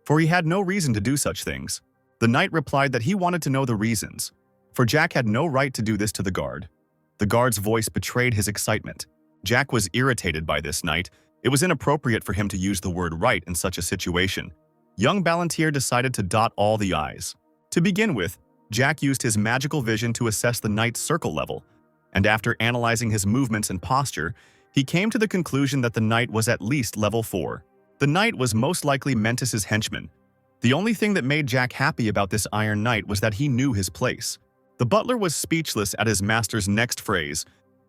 for he had no reason to do such things. The knight replied that he wanted to know the reasons, for Jack had no right to do this to the guard. The guard's voice betrayed his excitement. Jack was irritated by this knight. It was inappropriate for him to use the word right in such a situation. Young Ballantyre decided to dot all the I's. To begin with, Jack used his magical vision to assess the knight's circle level, and after analyzing his movements and posture, he came to the conclusion that the knight was at least level 4. The knight was most likely Mentis's henchman. The only thing that made Jack happy about this Iron Knight was that he knew his place. The butler was speechless at his master's next phrase.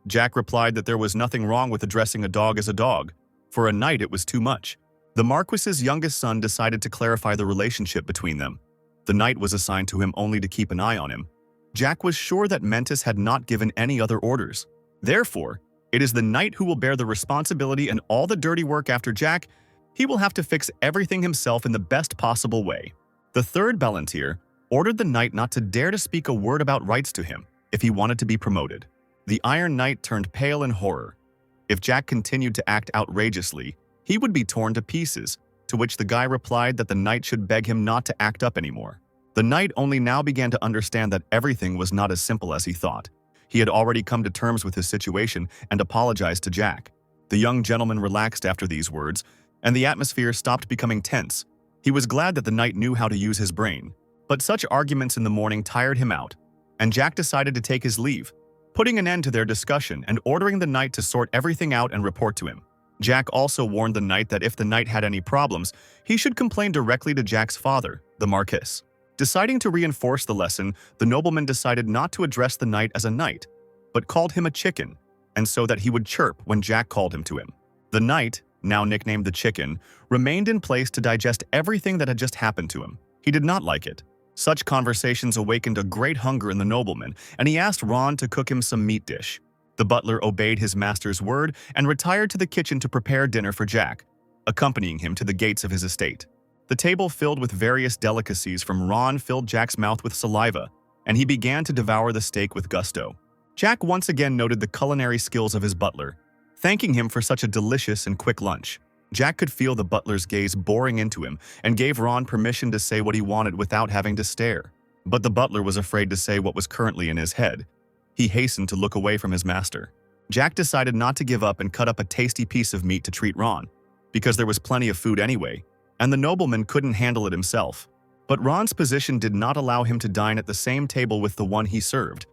Jack replied that there was nothing wrong with addressing a dog as a dog. For a knight, it was too much. The Marquis's youngest son decided to clarify the relationship between them. The knight was assigned to him only to keep an eye on him. Jack was sure that Mentis had not given any other orders. Therefore, it is the knight who will bear the responsibility and all the dirty work after Jack. He will have to fix everything himself in the best possible way. The third Ballantyre ordered the knight not to dare to speak a word about rights to him if he wanted to be promoted. The Iron Knight turned pale in horror. If Jack continued to act outrageously, he would be torn to pieces, to which the guy replied that the knight should beg him not to act up anymore. The knight only now began to understand that everything was not as simple as he thought. He had already come to terms with his situation and apologized to Jack. The young gentleman relaxed after these words, and the atmosphere stopped becoming tense. He was glad that the knight knew how to use his brain. But such arguments in the morning tired him out, and Jack decided to take his leave, putting an end to their discussion and ordering the knight to sort everything out and report to him. Jack also warned the knight that if the knight had any problems, he should complain directly to Jack's father, the Marquis. Deciding to reinforce the lesson, the nobleman decided not to address the knight as a knight, but called him a chicken, and so that he would chirp when Jack called him to him. The knight, now nicknamed the Chicken, remained in place to digest everything that had just happened to him. He did not like it. Such conversations awakened a great hunger in the nobleman, and he asked Ron to cook him some meat dish. The butler obeyed his master's word and retired to the kitchen to prepare dinner for Jack, accompanying him to the gates of his estate. The table filled with various delicacies from Ron filled Jack's mouth with saliva, and he began to devour the steak with gusto. Jack once again noted the culinary skills of his butler, thanking him for such a delicious and quick lunch. Jack could feel the butler's gaze boring into him and gave Ron permission to say what he wanted without having to stare. But the butler was afraid to say what was currently in his head. He hastened to look away from his master. Jack decided not to give up and cut up a tasty piece of meat to treat Ron, because there was plenty of food anyway, and the nobleman couldn't handle it himself. But Ron's position did not allow him to dine at the same table with the one he served.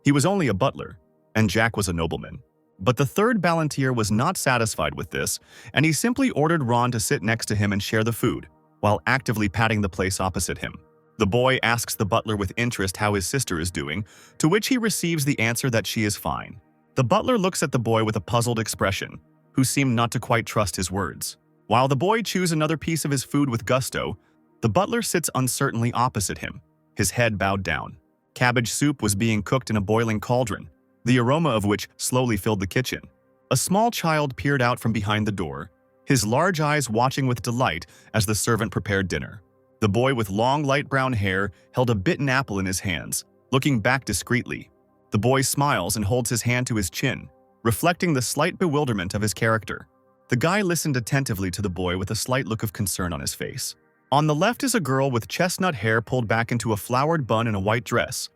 He was only a butler, and Jack was a nobleman. But the third Ballantyre was not satisfied with this, and he simply ordered Ron to sit next to him and share the food, while actively patting the place opposite him. The boy asks the butler with interest how his sister is doing, to which he receives the answer that she is fine. The butler looks at the boy with a puzzled expression, who seemed not to quite trust his words. While the boy chews another piece of his food with gusto, the butler sits uncertainly opposite him, his head bowed down. Cabbage soup was being cooked in a boiling cauldron, the aroma of which slowly filled the kitchen. A small child peered out from behind the door, his large eyes watching with delight as the servant prepared dinner. The boy with long light brown hair held a bitten apple in his hands, looking back discreetly. The boy smiles and holds his hand to his chin, reflecting the slight bewilderment of his character. The guy listened attentively to the boy with a slight look of concern on his face. On the left is a girl with chestnut hair pulled back into a flowered bun and a white dress,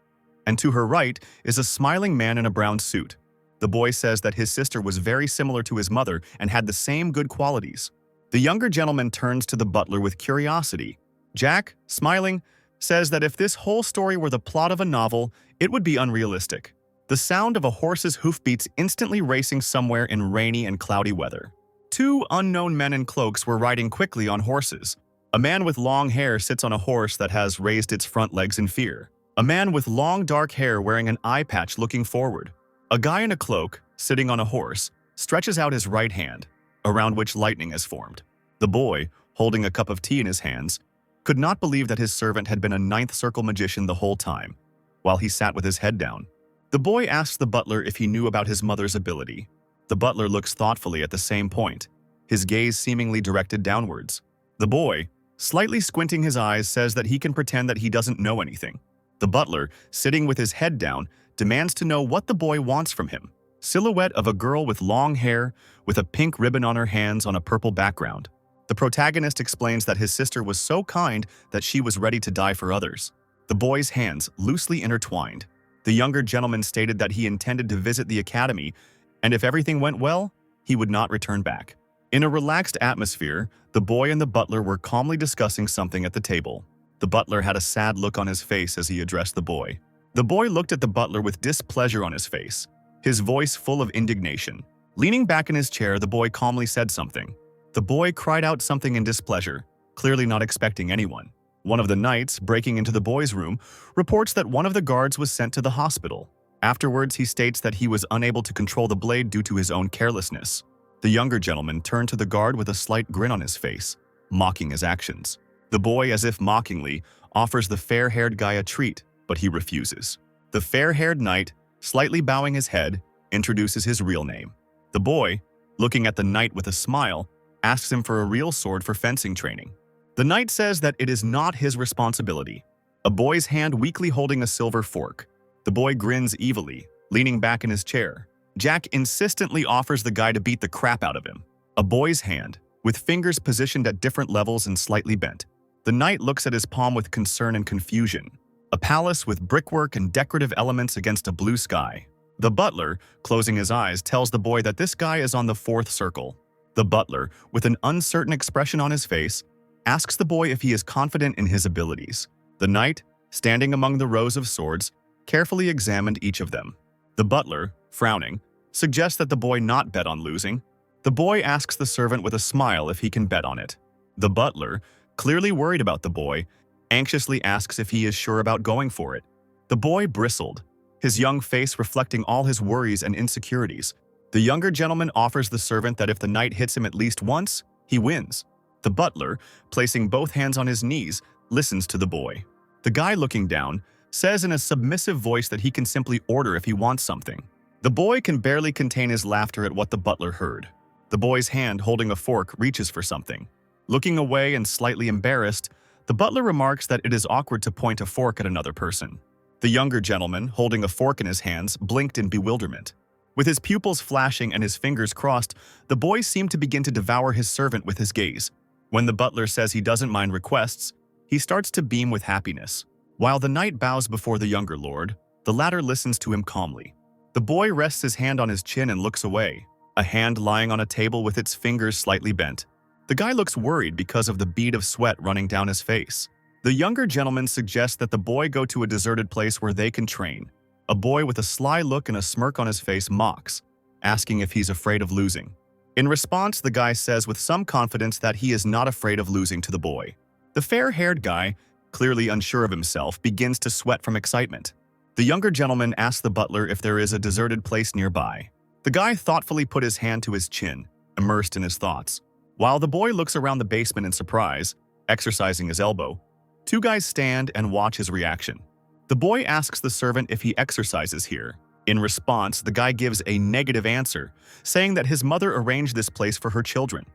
and to her right is a smiling man in a brown suit. The boy says that his sister was very similar to his mother and had the same good qualities. The younger gentleman turns to the butler with curiosity. Jack, smiling, says that if this whole story were the plot of a novel, it would be unrealistic. The sound of a horse's hoofbeats instantly racing somewhere in rainy and cloudy weather. Two unknown men in cloaks were riding quickly on horses. A man with long hair sits on a horse that has raised its front legs in fear. A man with long dark hair wearing an eye patch looking forward. A guy in a cloak, sitting on a horse, stretches out his right hand, around which lightning has formed. The boy, holding a cup of tea in his hands, could not believe that his servant had been a ninth circle magician the whole time, while he sat with his head down. The boy asks the butler if he knew about his mother's ability. The butler looks thoughtfully at the same point, his gaze seemingly directed downwards. The boy, slightly squinting his eyes, says that he can pretend that he doesn't know anything. The butler, sitting with his head down, demands to know what the boy wants from him. Silhouette of a girl with long hair, with a pink ribbon on her hands on a purple background. The protagonist explains that his sister was so kind that she was ready to die for others. The boy's hands loosely intertwined. The younger gentleman stated that he intended to visit the academy, and if everything went well, he would not return back. In a relaxed atmosphere, the boy and the butler were calmly discussing something at the table. The butler had a sad look on his face as he addressed the boy. The boy looked at the butler with displeasure on his face, his voice full of indignation. Leaning back in his chair, the boy calmly said something. The boy cried out something in displeasure, clearly not expecting anyone. One of the knights, breaking into the boy's room, reports that one of the guards was sent to the hospital. Afterwards, he states that he was unable to control the blade due to his own carelessness. The younger gentleman turned to the guard with a slight grin on his face, mocking his actions. The boy, as if mockingly, offers the fair-haired guy a treat, but he refuses. The fair-haired knight, slightly bowing his head, introduces his real name. The boy, looking at the knight with a smile, asks him for a real sword for fencing training. The knight says that it is not his responsibility. A boy's hand weakly holding a silver fork. The boy grins evilly, leaning back in his chair. Jack insistently offers the guy to beat the crap out of him. A boy's hand, with fingers positioned at different levels and slightly bent. The knight looks at his palm with concern and confusion. A palace with brickwork and decorative elements against a blue sky. The butler, closing his eyes, tells the boy that this guy is on the fourth circle. The butler, with an uncertain expression on his face, asks the boy if he is confident in his abilities. The knight, standing among the rows of swords, carefully examined each of them. The butler, frowning, suggests that the boy not bet on losing. The boy asks the servant with a smile if he can bet on it. The butler, clearly worried about the boy, anxiously asks if he is sure about going for it. The boy bristled, his young face reflecting all his worries and insecurities. The younger gentleman offers the servant that if the knight hits him at least once, he wins. The butler, placing both hands on his knees, listens to the boy. The guy, looking down, says in a submissive voice that he can simply order if he wants something. The boy can barely contain his laughter at what the butler heard. The boy's hand, holding a fork, reaches for something. Looking away and slightly embarrassed, the butler remarks that it is awkward to point a fork at another person. The younger gentleman, holding a fork in his hands, blinked in bewilderment. With his pupils flashing and his fingers crossed, the boy seemed to begin to devour his servant with his gaze. When the butler says he doesn't mind requests, he starts to beam with happiness. While the knight bows before the younger lord, the latter listens to him calmly. The boy rests his hand on his chin and looks away, a hand lying on a table with its fingers slightly bent. The guy looks worried because of the bead of sweat running down his face. The younger gentleman suggests that the boy go to a deserted place where they can train. A boy with a sly look and a smirk on his face mocks, asking if he's afraid of losing. In response, the guy says with some confidence that he is not afraid of losing to the boy. The fair-haired guy, clearly unsure of himself, begins to sweat from excitement. The younger gentleman asks the butler if there is a deserted place nearby. The guy thoughtfully put his hand to his chin, immersed in his thoughts. While the boy looks around the basement in surprise, exercising his elbow, two guys stand and watch his reaction. The boy asks the servant if he exercises here. In response, the guy gives a negative answer, saying that his mother arranged this place for her children.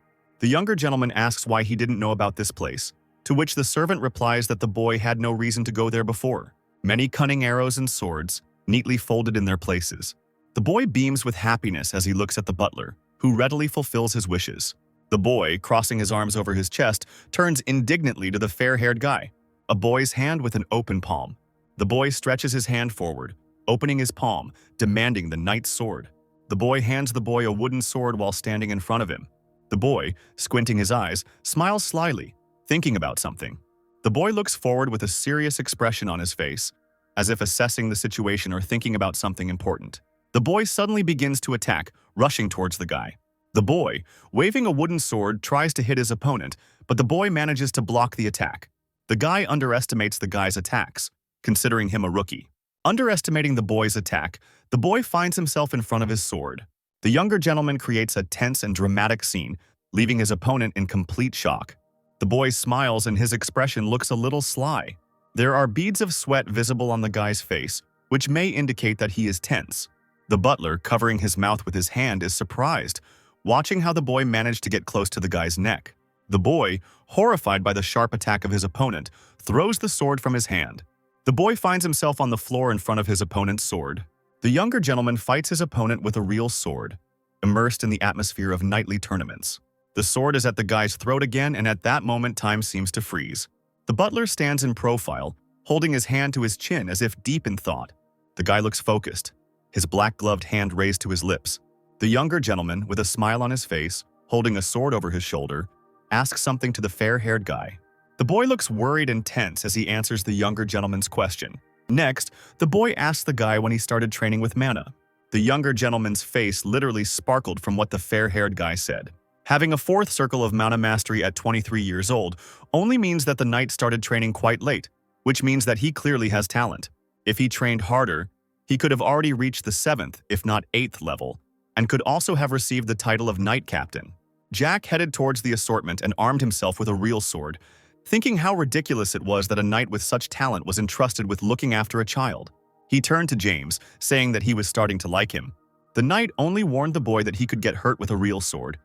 The younger gentleman asks why he didn't know about this place, to which the servant replies that the boy had no reason to go there before. Many cunning arrows and swords, neatly folded in their places. The boy beams with happiness as he looks at the butler, who readily fulfills his wishes. The boy, crossing his arms over his chest, turns indignantly to the fair-haired guy, a boy's hand with an open palm. The boy stretches his hand forward, opening his palm, demanding the knight's sword. The boy hands the boy a wooden sword while standing in front of him. The boy, squinting his eyes, smiles slyly, thinking about something. The boy looks forward with a serious expression on his face, as if assessing the situation or thinking about something important. The boy suddenly begins to attack, rushing towards the guy. The boy, waving a wooden sword, tries to hit his opponent, but the boy manages to block the attack. The guy underestimates the guy's attacks, considering him a rookie. Underestimating the boy's attack, the boy finds himself in front of his sword. The younger gentleman creates a tense and dramatic scene, leaving his opponent in complete shock. The boy smiles and his expression looks a little sly. There are beads of sweat visible on the guy's face, which may indicate that he is tense. The butler, covering his mouth with his hand, is surprised, watching how the boy managed to get close to the guy's neck. The boy, horrified by the sharp attack of his opponent, throws the sword from his hand. The boy finds himself on the floor in front of his opponent's sword. The younger gentleman fights his opponent with a real sword, immersed in the atmosphere of knightly tournaments. The sword is at the guy's throat again, and at that moment time seems to freeze. The butler stands in profile, holding his hand to his chin as if deep in thought. The guy looks focused, his black-gloved hand raised to his lips. The younger gentleman, with a smile on his face, holding a sword over his shoulder, asks something to the fair-haired guy. The boy looks worried and tense as he answers the younger gentleman's question. Next, the boy asks the guy when he started training with mana. The younger gentleman's face literally sparkled from what the fair-haired guy said. Having a fourth circle of mana mastery at 23 years old only means that the knight started training quite late, which means that he clearly has talent. If he trained harder, he could have already reached the 7th, if not 8th level, and could also have received the title of knight captain. Jack headed towards the assortment and armed himself with a real sword, thinking how ridiculous it was that a knight with such talent was entrusted with looking after a child. He turned to James, saying that he was starting to like him. The knight only warned the boy that he could get hurt with a real sword,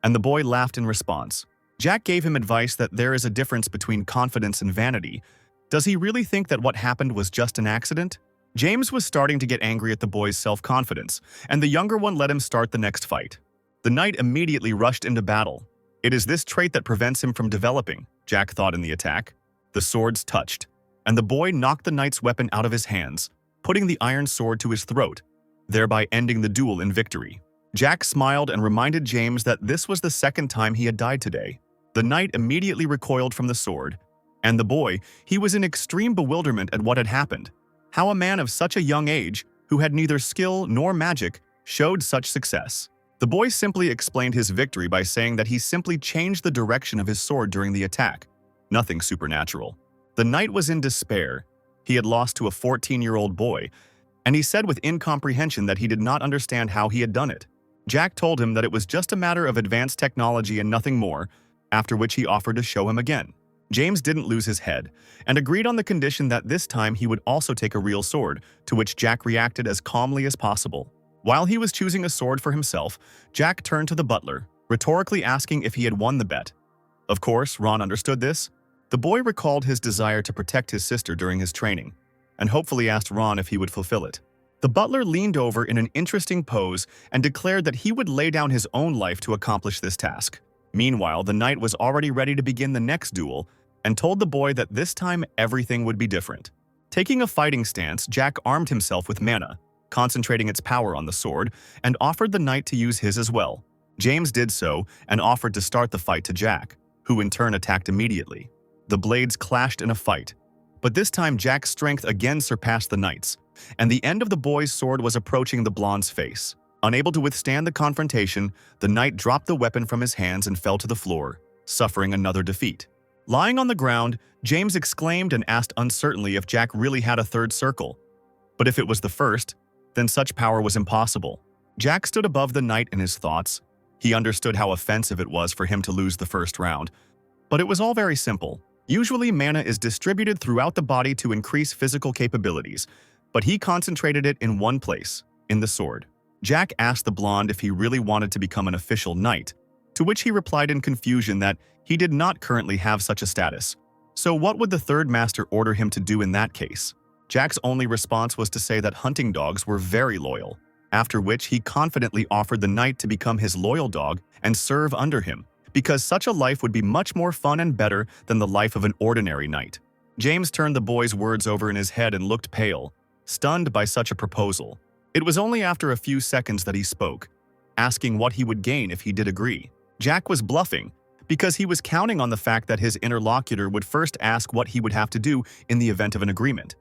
and the boy laughed in response. Jack gave him advice that there is a difference between confidence and vanity. Does he really think that what happened was just an accident? James was starting to get angry at the boy's self-confidence, and the younger one let him start the next fight. The knight immediately rushed into battle. It is this trait that prevents him from developing, Jack thought in the attack. The swords touched, and the boy knocked the knight's weapon out of his hands, putting the iron sword to his throat, thereby ending the duel in victory. Jack smiled and reminded James that this was the second time he had died today. The knight immediately recoiled from the sword, and the boy, he was in extreme bewilderment at what had happened. How a man of such a young age, who had neither skill nor magic, showed such success. The boy simply explained his victory by saying that he simply changed the direction of his sword during the attack. Nothing supernatural. The knight was in despair. He had lost to a 14-year-old boy, and he said with incomprehension that he did not understand how he had done it. Jack told him that it was just a matter of advanced technology and nothing more, after which he offered to show him again. James didn't lose his head, and agreed on the condition that this time he would also take a real sword, to which Jack reacted as calmly as possible. While he was choosing a sword for himself, Jack turned to the butler, rhetorically asking if he had won the bet. Of course, Ron understood this. The boy recalled his desire to protect his sister during his training, and hopefully asked Ron if he would fulfill it. The butler leaned over in an interesting pose and declared that he would lay down his own life to accomplish this task. Meanwhile, the knight was already ready to begin the next duel and told the boy that this time everything would be different. Taking a fighting stance, Jack armed himself with mana, concentrating its power on the sword, and offered the knight to use his as well. James did so and offered to start the fight to Jack, who in turn attacked immediately. The blades clashed in a fight, but this time Jack's strength again surpassed the knight's, and the end of the boy's sword was approaching the blonde's face. Unable to withstand the confrontation, the knight dropped the weapon from his hands and fell to the floor, suffering another defeat. Lying on the ground, James exclaimed and asked uncertainly if Jack really had a third circle. But if it was the first, then such power was impossible. Jack stood above the knight in his thoughts. He understood how offensive it was for him to lose the first round. But it was all very simple. Usually, mana is distributed throughout the body to increase physical capabilities, but he concentrated it in one place, in the sword. Jack asked the blonde if he really wanted to become an official knight, to which he replied in confusion that he did not currently have such a status. So what would the third master order him to do in that case? Jack's only response was to say that hunting dogs were very loyal, after which he confidently offered the knight to become his loyal dog and serve under him, because such a life would be much more fun and better than the life of an ordinary knight. James turned the boy's words over in his head and looked pale, stunned by such a proposal. It was only after a few seconds that he spoke, asking what he would gain if he did agree. Jack was bluffing, because he was counting on the fact that his interlocutor would first ask what he would have to do in the event of an agreement.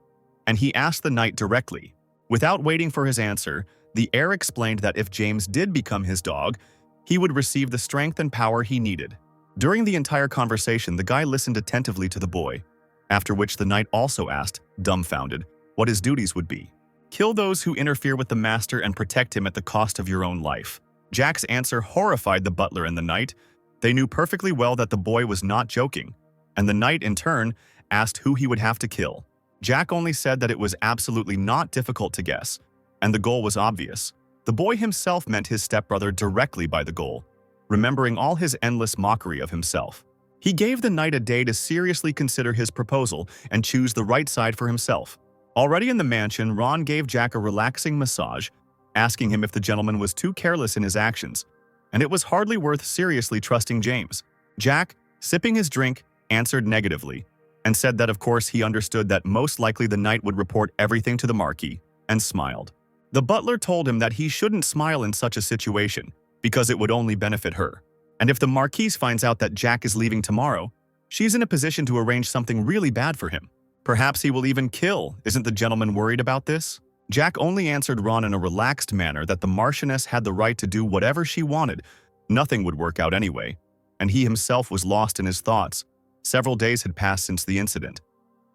And he asked the knight directly. Without waiting for his answer, the heir explained that if James did become his dog, he would receive the strength and power he needed. During the entire conversation, the guy listened attentively to the boy, after which the knight also asked, dumbfounded, what his duties would be. Kill those who interfere with the master and protect him at the cost of your own life. Jack's answer horrified the butler and the knight. They knew perfectly well that the boy was not joking, and the knight, in turn, asked who he would have to kill. Jack only said that it was absolutely not difficult to guess, and the goal was obvious. The boy himself meant his stepbrother directly by the goal, remembering all his endless mockery of himself. He gave the knight a day to seriously consider his proposal and choose the right side for himself. Already in the mansion, Ron gave Jack a relaxing massage, asking him if the gentleman was too careless in his actions, and it was hardly worth seriously trusting James. Jack, sipping his drink, answered negatively, and said that of course he understood that most likely the knight would report everything to the Marquis, and smiled. The butler told him that he shouldn't smile in such a situation, because it would only benefit her. And if the Marquise finds out that Jack is leaving tomorrow, she's in a position to arrange something really bad for him. Perhaps he will even kill. Isn't the gentleman worried about this? Jack only answered Ron in a relaxed manner that the Marchioness had the right to do whatever she wanted. Nothing would work out anyway, and he himself was lost in his thoughts. Several days had passed since the incident,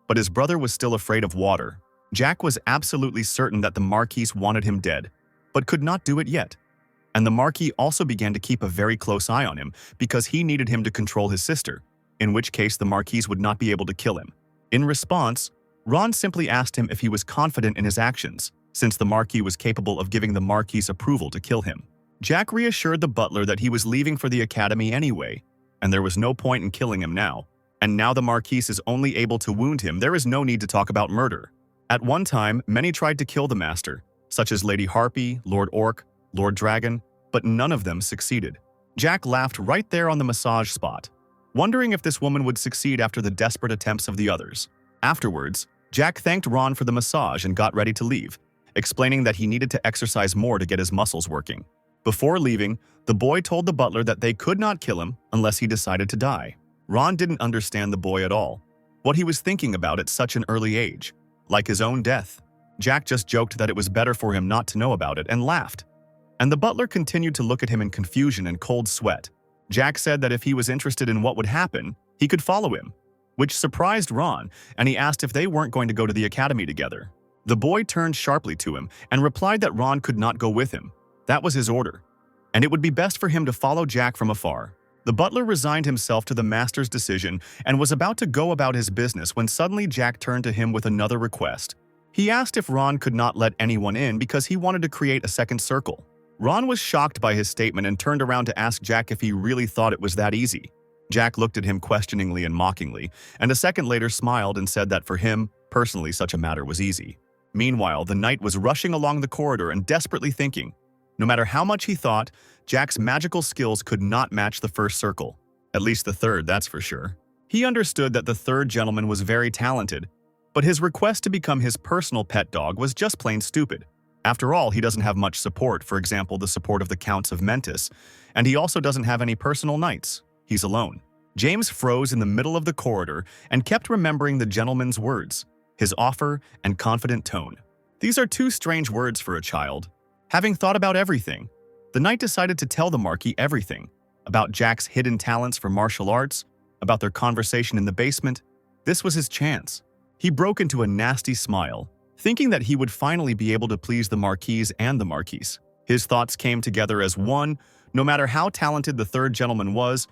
but his brother was still afraid of water. Jack was absolutely certain that the Marquis wanted him dead, but could not do it yet. And the Marquis also began to keep a very close eye on him because he needed him to control his sister, in which case the Marquis would not be able to kill him. In response, Ron simply asked him if he was confident in his actions, since the Marquis was capable of giving the Marquis approval to kill him. Jack reassured the butler that he was leaving for the academy anyway, and there was no point in killing him now. And now the Marquis is only able to wound him, there is no need to talk about murder. At one time, many tried to kill the master, such as Lady Harpy, Lord Orc, Lord Dragon, but none of them succeeded. Jack laughed right there on the massage spot, wondering if this woman would succeed after the desperate attempts of the others. Afterwards, Jack thanked Ron for the massage and got ready to leave, explaining that he needed to exercise more to get his muscles working. Before leaving, the boy told the butler that they could not kill him unless he decided to die. Ron didn't understand the boy at all, what he was thinking about at such an early age, like his own death. Jack just joked that it was better for him not to know about it and laughed. And the butler continued to look at him in confusion and cold sweat. Jack said that if he was interested in what would happen, he could follow him, which surprised Ron, and he asked if they weren't going to go to the academy together. The boy turned sharply to him and replied that Ron could not go with him. That was his order, and it would be best for him to follow Jack from afar. The butler resigned himself to the master's decision and was about to go about his business when suddenly Jack turned to him with another request. He asked if Ron could not let anyone in because he wanted to create a second circle. Ron was shocked by his statement and turned around to ask Jack if he really thought it was that easy. Jack looked at him questioningly and mockingly, and a second later smiled and said that for him, personally, such a matter was easy. Meanwhile, the knight was rushing along the corridor and desperately thinking. No matter how much he thought, Jack's magical skills could not match the first circle. At least the third, that's for sure. He understood that the third gentleman was very talented, but his request to become his personal pet dog was just plain stupid. After all, he doesn't have much support, for example, the support of the Counts of Mentis, and he also doesn't have any personal knights. He's alone. James froze in the middle of the corridor and kept remembering the gentleman's words, his offer and confident tone. These are two strange words for a child. Having thought about everything, the knight decided to tell the Marquis everything, about Jack's hidden talents for martial arts, about their conversation in the basement. This was his chance. He broke into a nasty smile, thinking that he would finally be able to please the Marquis and the Marquise. His thoughts came together as one. No matter how talented the third gentleman was,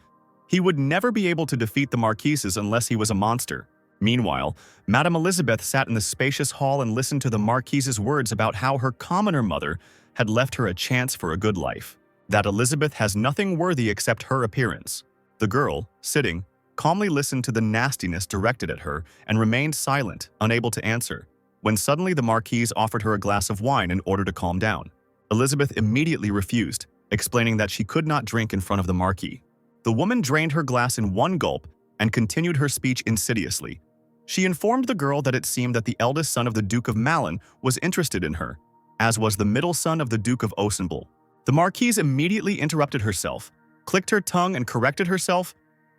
he would never be able to defeat the Marquises unless he was a monster. Meanwhile, Madame Elizabeth sat in the spacious hall and listened to the Marquise's words about how her commoner mother had left her a chance for a good life. That Elizabeth has nothing worthy except her appearance. The girl, sitting, calmly listened to the nastiness directed at her and remained silent, unable to answer, when suddenly the Marquise offered her a glass of wine in order to calm down. Elizabeth immediately refused, explaining that she could not drink in front of the Marquis. The woman drained her glass in one gulp and continued her speech insidiously. She informed the girl that it seemed that the eldest son of the Duke of Malin was interested in her, as was the middle son of the Duke of Osenbul. The Marquise immediately interrupted herself, clicked her tongue and corrected herself.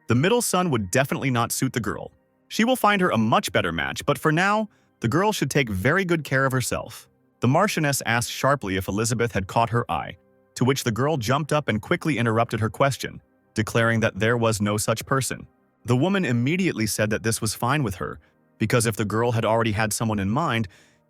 The middle son would definitely not suit the girl. She will find her a much better match, but for now, the girl should take very good care of herself. The Marchioness asked sharply if Elizabeth had caught her eye, to which the girl jumped up and quickly interrupted her question, declaring that there was no such person. The woman immediately said that this was fine with her, because if the girl had already had someone in mind,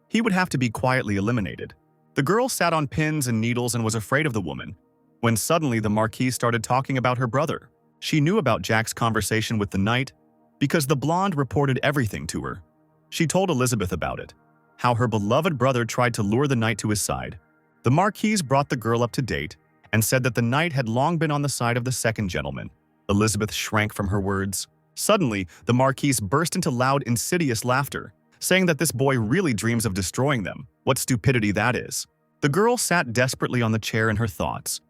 he would have to be quietly eliminated. The girl sat on pins and needles and was afraid of the woman, when suddenly the Marquise started talking about her brother. She knew about Jack's conversation with the knight, because the blonde reported everything to her. She told Elizabeth about it, how her beloved brother tried to lure the knight to his side. The Marquise brought the girl up to date and said that the knight had long been on the side of the second gentleman. Elizabeth shrank from her words. Suddenly, the Marquise burst into loud, insidious laughter, saying that this boy really dreams of destroying them. What stupidity that is. The girl sat desperately on the chair in her thoughts.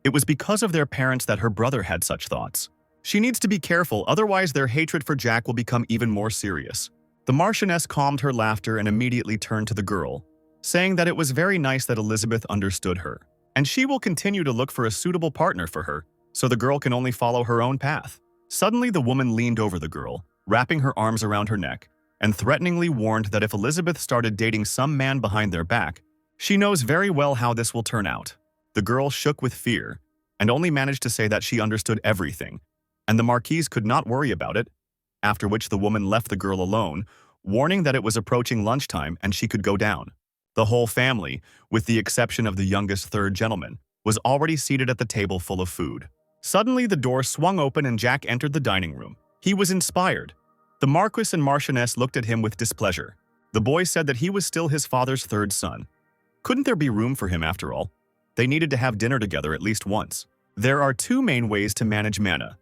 It was because of their parents that her brother had such thoughts. She needs to be careful, otherwise their hatred for Jack will become even more serious. The Marchioness calmed her laughter and immediately turned to the girl, saying that it was very nice that Elizabeth understood her, and she will continue to look for a suitable partner for her, so the girl can only follow her own path. Suddenly, the woman leaned over the girl, wrapping her arms around her neck, and threateningly warned that if Elizabeth started dating some man behind their back, she knows very well how this will turn out. The girl shook with fear, and only managed to say that she understood everything, and the Marquise could not worry about it, after which the woman left the girl alone, warning that it was approaching lunchtime and she could go down. The whole family, with the exception of the youngest third gentleman, was already seated at the table full of food. Suddenly, the door swung open and Jack entered the dining room. He was inspired. The Marquis and Marchioness looked at him with displeasure. The boy said that he was still his father's third son. Couldn't there be room for him after all? They needed to have dinner together at least once. There are two main ways to manage mana.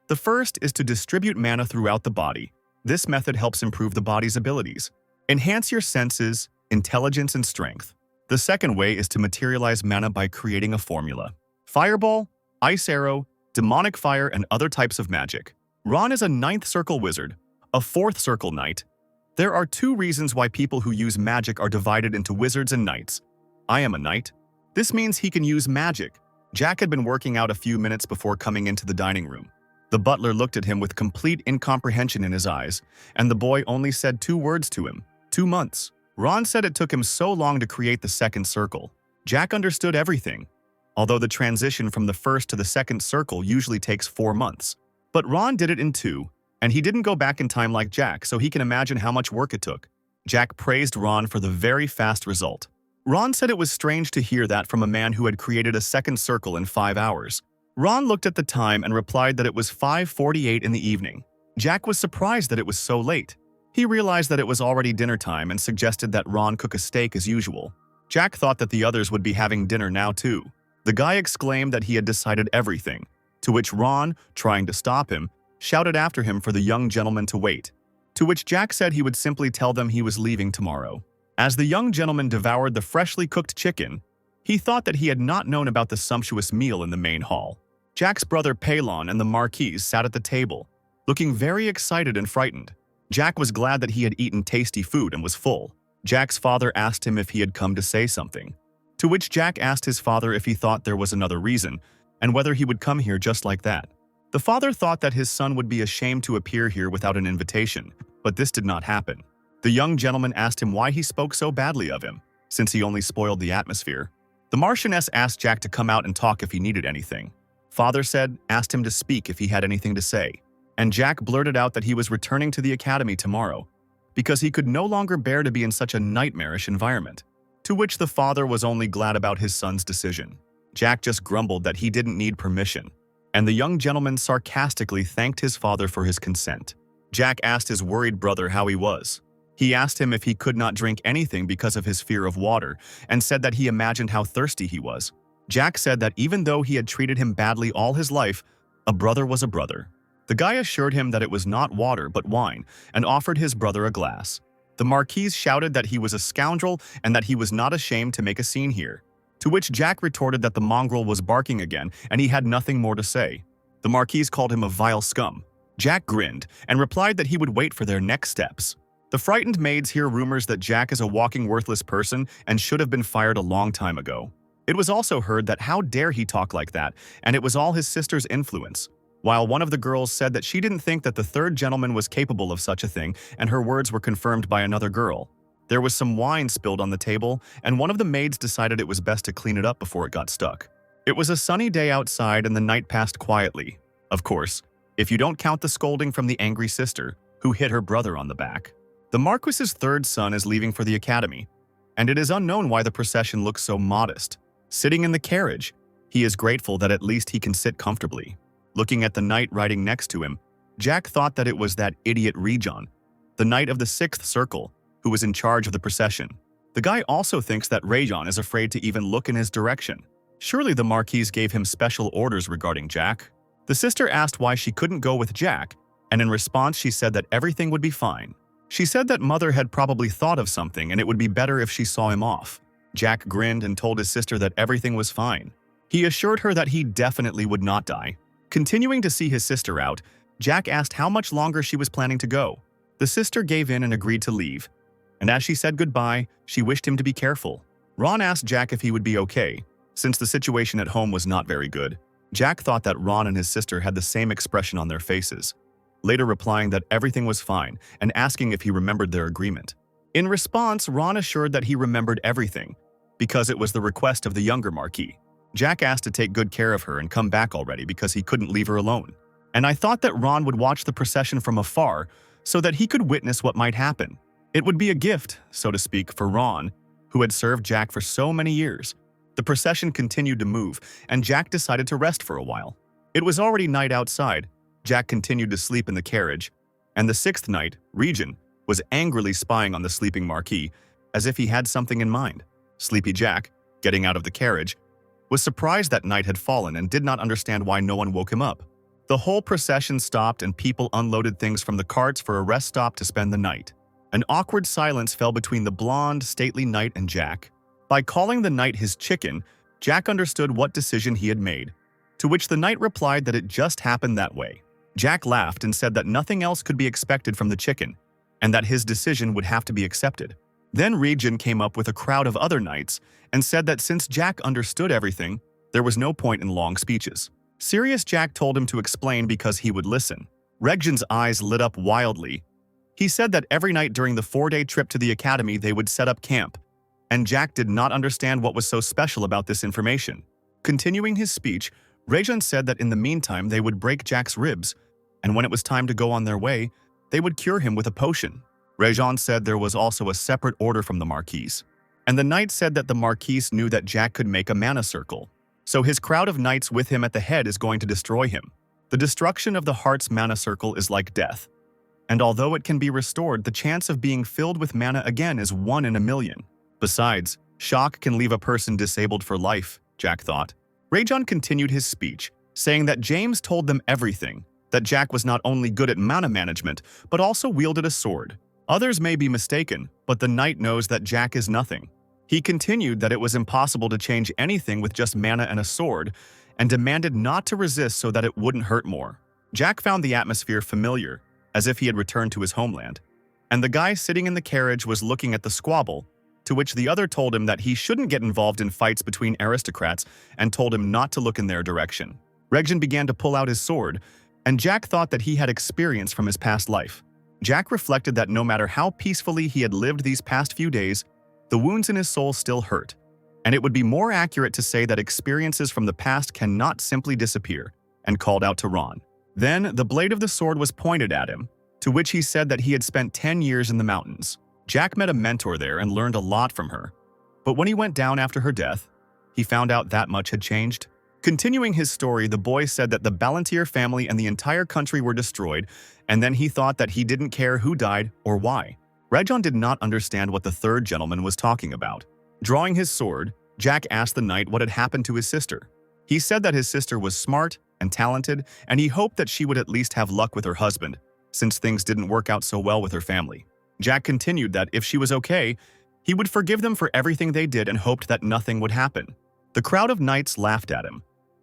The first is to distribute mana throughout the body. This method helps improve the body's abilities. Enhance your senses, intelligence, and strength. The second way is to materialize mana by creating a formula. Fireball, Ice Arrow, Demonic Fire, and other types of magic. Ron is a 9th Circle Wizard, a 4th Circle Knight. There are two reasons why people who use magic are divided into wizards and knights. I am a knight. This means he can use magic. Jack had been working out a few minutes before coming into the dining room. The butler looked at him with complete incomprehension in his eyes, and the boy only said 2 words to him. 2 months. Ron said it took him so long to create the second circle. Jack understood everything, although the transition from the first to the second circle usually takes 4 months. But Ron did it in 2, and he didn't go back in time like Jack, so he can imagine how much work it took. Jack praised Ron for the very fast result. Ron said it was strange to hear that from a man who had created a second circle in 5 hours. Ron looked at the time and replied that it was 5:48 in the evening. Jack was surprised that it was so late. He realized that it was already dinner time and suggested that Ron cook a steak as usual. Jack thought that the others would be having dinner now too. The guy exclaimed that he had decided everything, to which Ron, trying to stop him, shouted after him for the young gentleman to wait, to which Jack said he would simply tell them he was leaving tomorrow. As the young gentleman devoured the freshly cooked chicken, he thought that he had not known about the sumptuous meal in the main hall. Jack's brother Palon and the Marquis sat at the table, looking very excited and frightened. Jack was glad that he had eaten tasty food and was full. Jack's father asked him if he had come to say something, to which Jack asked his father if he thought there was another reason, and whether he would come here just like that. The father thought that his son would be ashamed to appear here without an invitation, but this did not happen. The young gentleman asked him why he spoke so badly of him, since he only spoiled the atmosphere. The Marchioness asked Jack to come out and talk if he needed anything. Father asked him to speak if he had anything to say, and Jack blurted out that he was returning to the academy tomorrow because he could no longer bear to be in such a nightmarish environment. to which the father was only glad about his son's decision. Jack just grumbled that he didn't need permission, and the young gentleman sarcastically thanked his father for his consent. Jack asked his worried brother how he was. He asked him if he could not drink anything because of his fear of water, and said that he imagined how thirsty he was. Jack said that even though he had treated him badly all his life, a brother was a brother. The guy assured him that it was not water but wine, and offered his brother a glass. The Marquis shouted that he was a scoundrel and that he was not ashamed to make a scene here, to which Jack retorted that the mongrel was barking again and he had nothing more to say. The Marquis called him a vile scum. Jack grinned and replied that he would wait for their next steps. The frightened maids hear rumors that Jack is a walking worthless person and should have been fired a long time ago. It was also heard that how dare he talk like that, and it was all his sister's influence, while one of the girls said that she didn't think that the third gentleman was capable of such a thing, and her words were confirmed by another girl. There was some wine spilled on the table, and one of the maids decided it was best to clean it up before it got stuck. It was a sunny day outside and the night passed quietly. Of course, if you don't count the scolding from the angry sister, who hit her brother on the back. The Marquis's third son is leaving for the academy, and it is unknown why the procession looks so modest. Sitting in the carriage, he is grateful that at least he can sit comfortably. Looking at the knight riding next to him, Jack thought that it was that idiot Rejon, the knight of the sixth circle, who was in charge of the procession. The guy also thinks that Rejon is afraid to even look in his direction. Surely the Marquis gave him special orders regarding Jack. The sister asked why she couldn't go with Jack, and in response she said that everything would be fine. She said that Mother had probably thought of something and it would be better if she saw him off. Jack grinned and told his sister that everything was fine. He assured her that he definitely would not die. Continuing to see his sister out, Jack asked how much longer she was planning to go. The sister gave in and agreed to leave, and as she said goodbye, she wished him to be careful. Ron asked Jack if he would be okay, since the situation at home was not very good. Jack thought that Ron and his sister had the same expression on their faces, later replying that everything was fine and asking if he remembered their agreement. In response, Ron assured that he remembered everything, because it was the request of the younger Marquis. Jack asked to take good care of her and come back already because he couldn't leave her alone. And I thought that Ron would watch the procession from afar so that he could witness what might happen. It would be a gift, so to speak, for Ron, who had served Jack for so many years. The procession continued to move, and Jack decided to rest for a while. It was already night outside. Jack continued to sleep in the carriage, and the sixth knight, Rejon, was angrily spying on the sleeping Marquis, as if he had something in mind. Sleepy Jack, getting out of the carriage, was surprised that night had fallen and did not understand why no one woke him up. The whole procession stopped and people unloaded things from the carts for a rest stop to spend the night. An awkward silence fell between the blonde, stately knight and Jack. By calling the knight his chicken, Jack understood what decision he had made, to which the knight replied that it just happened that way. Jack laughed and said that nothing else could be expected from the chicken, and that his decision would have to be accepted. Then Rejon came up with a crowd of other knights and said that since Jack understood everything, there was no point in long speeches. Serious Jack told him to explain because he would listen. Rejon's eyes lit up wildly. He said that every night during the 4-day trip to the academy they would set up camp, and Jack did not understand what was so special about this information. Continuing his speech, Rejon said that in the meantime they would break Jack's ribs, and when it was time to go on their way, they would cure him with a potion. Rejon said there was also a separate order from the Marquis, and the knight said that the Marquis knew that Jack could make a mana circle, so his crowd of knights with him at the head is going to destroy him. The destruction of the heart's mana circle is like death, and although it can be restored, the chance of being filled with mana again is 1 in a million. Besides, shock can leave a person disabled for life, Jack thought. Rejon continued his speech, saying that James told them everything, that Jack was not only good at mana management, but also wielded a sword. Others may be mistaken, but the knight knows that Jack is nothing. He continued that it was impossible to change anything with just mana and a sword, and demanded not to resist so that it wouldn't hurt more. Jack found the atmosphere familiar, as if he had returned to his homeland, and the guy sitting in the carriage was looking at the squabble, to which the other told him that he shouldn't get involved in fights between aristocrats and told him not to look in their direction. Rejon began to pull out his sword, and Jack thought that he had experience from his past life. Jack reflected that no matter how peacefully he had lived these past few days, the wounds in his soul still hurt, and it would be more accurate to say that experiences from the past cannot simply disappear, and called out to Ron. Then the blade of the sword was pointed at him, to which he said that he had spent 10 years in the mountains. Jack met a mentor there and learned a lot from her. But when he went down after her death, he found out that much had changed. Continuing his story, the boy said that the Ballantyre family and the entire country were destroyed, and then he thought that he didn't care who died or why. Rejon did not understand what the third gentleman was talking about. Drawing his sword, Jack asked the knight what had happened to his sister. He said that his sister was smart and talented, and he hoped that she would at least have luck with her husband, since things didn't work out so well with her family. Jack continued that if she was okay, he would forgive them for everything they did and hoped that nothing would happen. The crowd of knights laughed at him.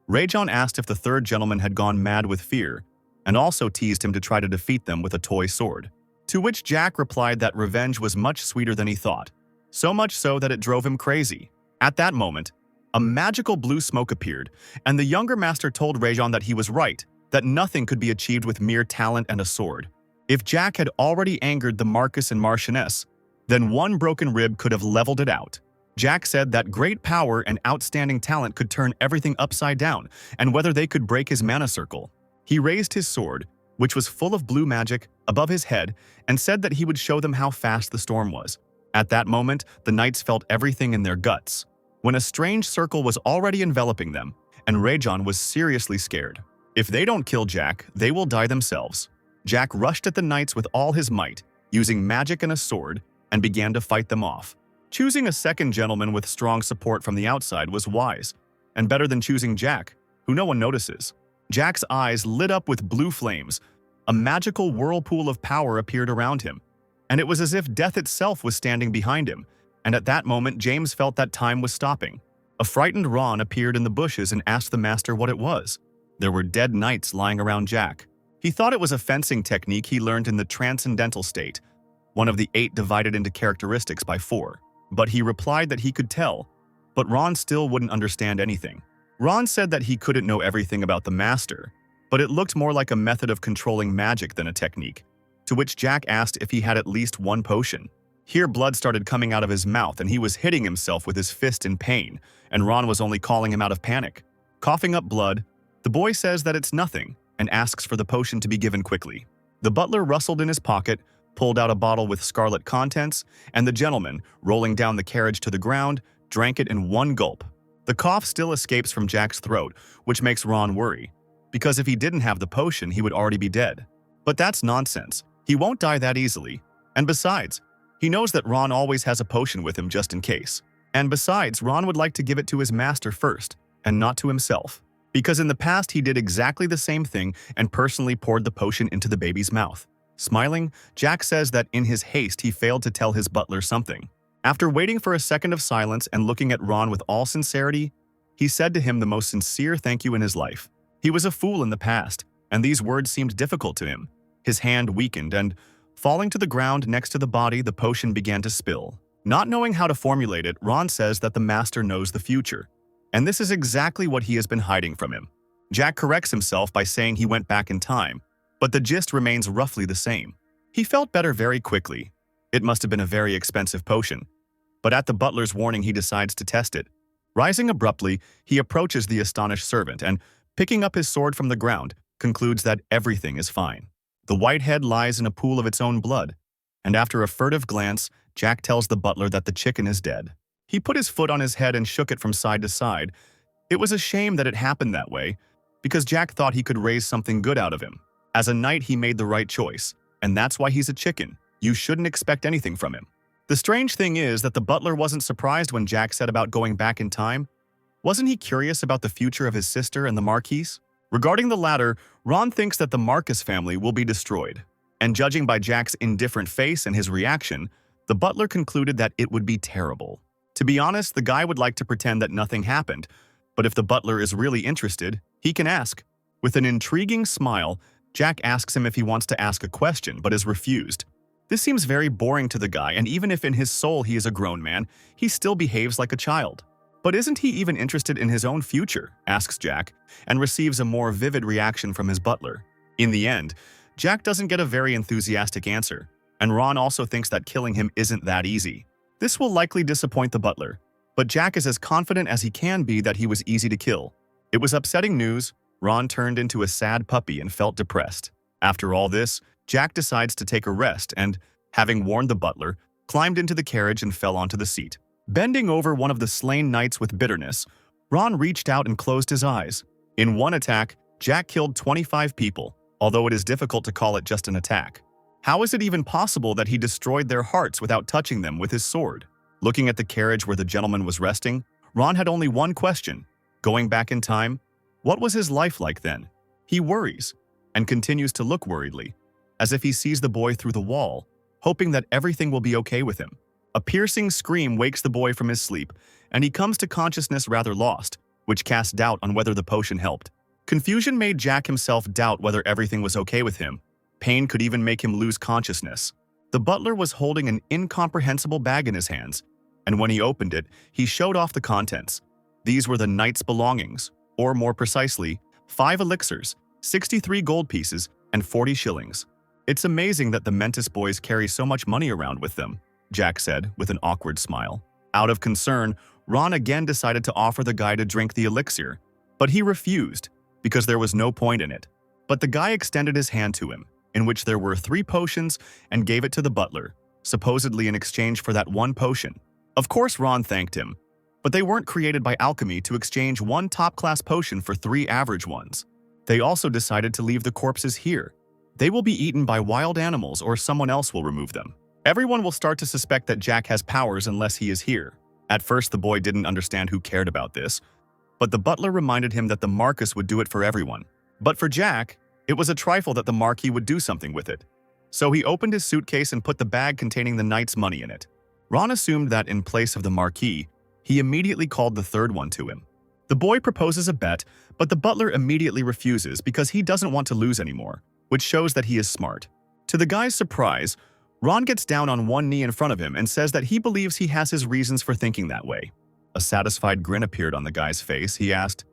Rejon asked if the third gentleman had gone mad with fear, and also teased him to try to defeat them with a toy sword. To which Jack replied that revenge was much sweeter than he thought, so much so that it drove him crazy. At that moment, a magical blue smoke appeared, and the younger master told Rejon that he was right, that nothing could be achieved with mere talent and a sword. If Jack had already angered the Marquis and Marchioness, then one broken rib could have leveled it out. Jack said that great power and outstanding talent could turn everything upside down, and whether they could break his mana circle. He raised his sword, which was full of blue magic, above his head, and said that he would show them how fast the storm was. At that moment, the knights felt everything in their guts, when a strange circle was already enveloping them, and Rejon was seriously scared. If they don't kill Jack, they will die themselves. Jack rushed at the knights with all his might, using magic and a sword, and began to fight them off. Choosing a second gentleman with strong support from the outside was wise, and better than choosing Jack, who no one notices. Jack's eyes lit up with blue flames. A magical whirlpool of power appeared around him, and it was as if death itself was standing behind him. And at that moment, James felt that time was stopping. A frightened Ron appeared in the bushes and asked the master what it was. There were dead knights lying around Jack. He thought it was a fencing technique he learned in the transcendental state, one of the 8 divided into characteristics by 4. But he replied that he could tell, but Ron still wouldn't understand anything. Ron said that he couldn't know everything about the master, but it looked more like a method of controlling magic than a technique, to which Jack asked if he had at least one potion. Here blood started coming out of his mouth and he was hitting himself with his fist in pain, and Ron was only calling him out of panic. Coughing up blood, the boy says that it's nothing and asks for the potion to be given quickly. The butler rustled in his pocket, pulled out a bottle with scarlet contents, and the gentleman, rolling down the carriage to the ground, drank it in one gulp. The cough still escapes from Jack's throat, which makes Ron worry, because if he didn't have the potion, he would already be dead. But that's nonsense. He won't die that easily. And besides, he knows that Ron always has a potion with him just in case. And besides, Ron would like to give it to his master first, and not to himself. Because in the past he did exactly the same thing and personally poured the potion into the baby's mouth. Smiling, Jack says that in his haste he failed to tell his butler something. After waiting for a second of silence and looking at Ron with all sincerity, he said to him the most sincere thank you in his life. He was a fool in the past, and these words seemed difficult to him. His hand weakened and, falling to the ground next to the body, the potion began to spill. Not knowing how to formulate it, Ron says that the master knows the future, and this is exactly what he has been hiding from him. Jack corrects himself by saying he went back in time, but the gist remains roughly the same. He felt better very quickly. It must have been a very expensive potion, but at the butler's warning he decides to test it. Rising abruptly, he approaches the astonished servant and, picking up his sword from the ground, concludes that everything is fine. The white head lies in a pool of its own blood, and after a furtive glance, Jack tells the butler that the chicken is dead. He put his foot on his head and shook it from side to side. It was a shame that it happened that way, because Jack thought he could raise something good out of him. As a knight, he made the right choice, and that's why he's a chicken. You shouldn't expect anything from him. The strange thing is that the butler wasn't surprised when Jack said about going back in time. Wasn't he curious about the future of his sister and the Marquis? Regarding the latter, Ron thinks that the Marquis family will be destroyed, and judging by Jack's indifferent face and his reaction, the butler concluded that it would be terrible. To be honest, the guy would like to pretend that nothing happened, but if the butler is really interested, he can ask. With an intriguing smile, Jack asks him if he wants to ask a question, but is refused. This seems very boring to the guy, and even if in his soul he is a grown man, he still behaves like a child. But isn't he even interested in his own future, asks Jack, and receives a more vivid reaction from his butler. In the end, Jack doesn't get a very enthusiastic answer, and Ron also thinks that killing him isn't that easy. This will likely disappoint the butler, but Jack is as confident as he can be that he was easy to kill. It was upsetting news. Ron turned into a sad puppy and felt depressed. After all this, Jack decides to take a rest and, having warned the butler, climbed into the carriage and fell onto the seat. Bending over one of the slain knights with bitterness, Ron reached out and closed his eyes. In one attack, Jack killed 25 people, although it is difficult to call it just an attack. How is it even possible that he destroyed their hearts without touching them with his sword? Looking at the carriage where the gentleman was resting, Ron had only one question. Going back in time, what was his life like then? He worries, and continues to look worriedly, as if he sees the boy through the wall, hoping that everything will be okay with him. A piercing scream wakes the boy from his sleep, and he comes to consciousness rather lost, which casts doubt on whether the potion helped. Confusion made Jack himself doubt whether everything was okay with him. Pain could even make him lose consciousness. The butler was holding an incomprehensible bag in his hands, and when he opened it, he showed off the contents. These were the knight's belongings, or more precisely, 5 elixirs, 63 gold pieces, and 40 shillings. It's amazing that the Mentis boys carry so much money around with them, Jack said with an awkward smile. Out of concern, Ron again decided to offer the guy to drink the elixir, but he refused because there was no point in it. But the guy extended his hand to him, in which there were 3 potions, and gave it to the butler, supposedly in exchange for that one potion. Of course Ron thanked him, but they weren't created by alchemy to exchange one top-class potion for 3 average ones. They also decided to leave the corpses here. They will be eaten by wild animals or someone else will remove them. Everyone will start to suspect that Jack has powers unless he is here. At first, the boy didn't understand who cared about this, but the butler reminded him that the Marquis would do it for everyone. But for Jack, it was a trifle that the Marquis would do something with it. So he opened his suitcase and put the bag containing the knight's money in it. Ron assumed that in place of the Marquis, he immediately called the third one to him. The boy proposes a bet, but the butler immediately refuses because he doesn't want to lose anymore, which shows that he is smart. To the guy's surprise, Ron gets down on one knee in front of him and says that he believes he has his reasons for thinking that way. A satisfied grin appeared on the guy's face. He asked,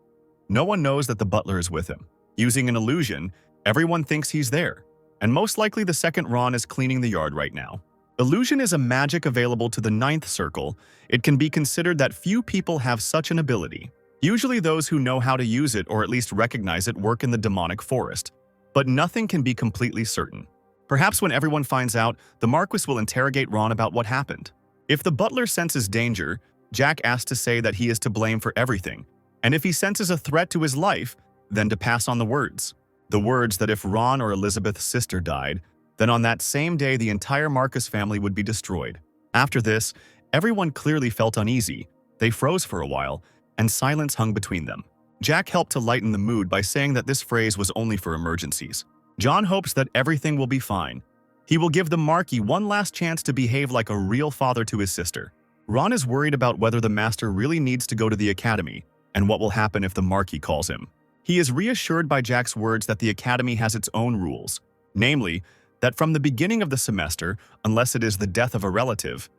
"No one knows that the butler is with him. Using an illusion, everyone thinks he's there, and most likely the second Ron is cleaning the yard right now." Illusion is a magic available to the 9th circle. It can be considered that few people have such an ability. Usually those who know how to use it or at least recognize it work in the demonic forest. But nothing can be completely certain. Perhaps when everyone finds out, the Marquis will interrogate Ron about what happened. If the butler senses danger, Jack asks to say that he is to blame for everything, and if he senses a threat to his life, then to pass on the words. The words that if Ron or Elizabeth's sister died, then on that same day the entire Marquis family would be destroyed. After this, everyone clearly felt uneasy. They froze for a while, and silence hung between them. Jack helped to lighten the mood by saying that this phrase was only for emergencies. John hopes that everything will be fine. He will give the Marquis one last chance to behave like a real father to his sister. Ron is worried about whether the master really needs to go to the academy and what will happen if the Marquis calls him. He is reassured by Jack's words that the academy has its own rules, namely, that from the beginning of the semester, unless it is the death of a relative,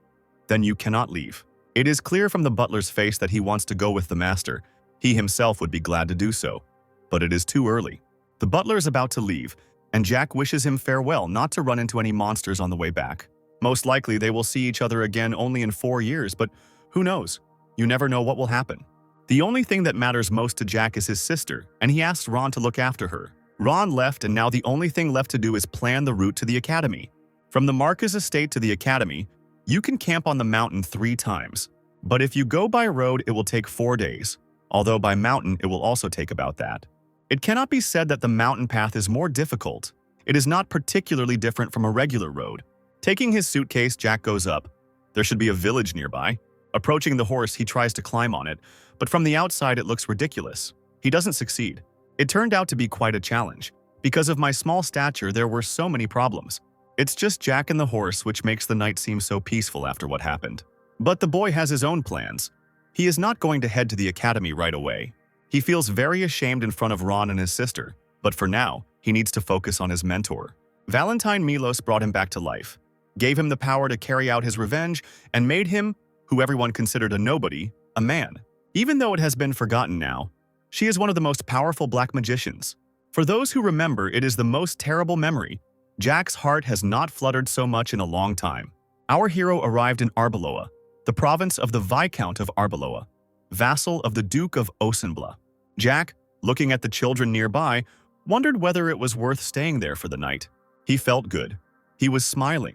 then you cannot leave. It is clear from the butler's face that he wants to go with the master. He himself would be glad to do so, but it is too early. The butler is about to leave, and Jack wishes him farewell not to run into any monsters on the way back. Most likely they will see each other again only in 4 years, but who knows? You never know what will happen. The only thing that matters most to Jack is his sister, and he asks Ron to look after her. Ron left, and now the only thing left to do is plan the route to the academy. From the Marquis estate to the academy, you can camp on the mountain 3 times. But if you go by road, it will take 4 days, although by mountain it will also take about that. It cannot be said that the mountain path is more difficult. It is not particularly different from a regular road. Taking his suitcase, Jack goes up. There should be a village nearby. Approaching the horse, he tries to climb on it, but from the outside it looks ridiculous. He doesn't succeed. It turned out to be quite a challenge. Because of my small stature, there were so many problems. It's just Jack and the horse which makes the night seem so peaceful after what happened. But the boy has his own plans. He is not going to head to the academy right away. He feels very ashamed in front of Ron and his sister, but for now, he needs to focus on his mentor. Valentine Milos brought him back to life, gave him the power to carry out his revenge, and made him, who everyone considered a nobody, a man. Even though it has been forgotten now, she is one of the most powerful black magicians. For those who remember, it is the most terrible memory. Jack's heart has not fluttered so much in a long time. Our hero arrived in Arbaloa, the province of the Viscount of Arbaloa, vassal of the Duke of Osenbla. Jack, looking at the children nearby, wondered whether it was worth staying there for the night. He felt good. He was smiling.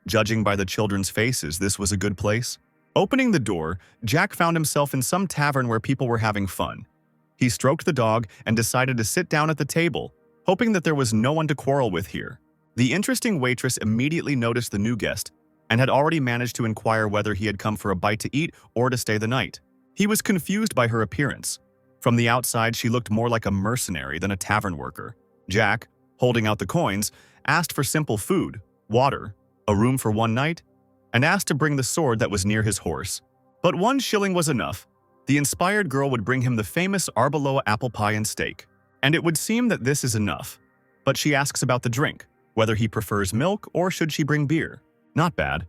Judging by the children's faces, this was a good place. Opening the door, Jack found himself in some tavern where people were having fun. He stroked the dog and decided to sit down at the table, hoping that there was no one to quarrel with here. The interesting waitress immediately noticed the new guest and had already managed to inquire whether he had come for a bite to eat or to stay the night. He was confused by her appearance. From the outside, she looked more like a mercenary than a tavern worker. Jack, holding out the coins, asked for simple food, water, a room for one night, and asked to bring the sword that was near his horse. But 1 shilling was enough. The inspired girl would bring him the famous Arbaloa apple pie and steak. And it would seem that this is enough. But she asks about the drink, whether he prefers milk or should she bring beer. Not bad.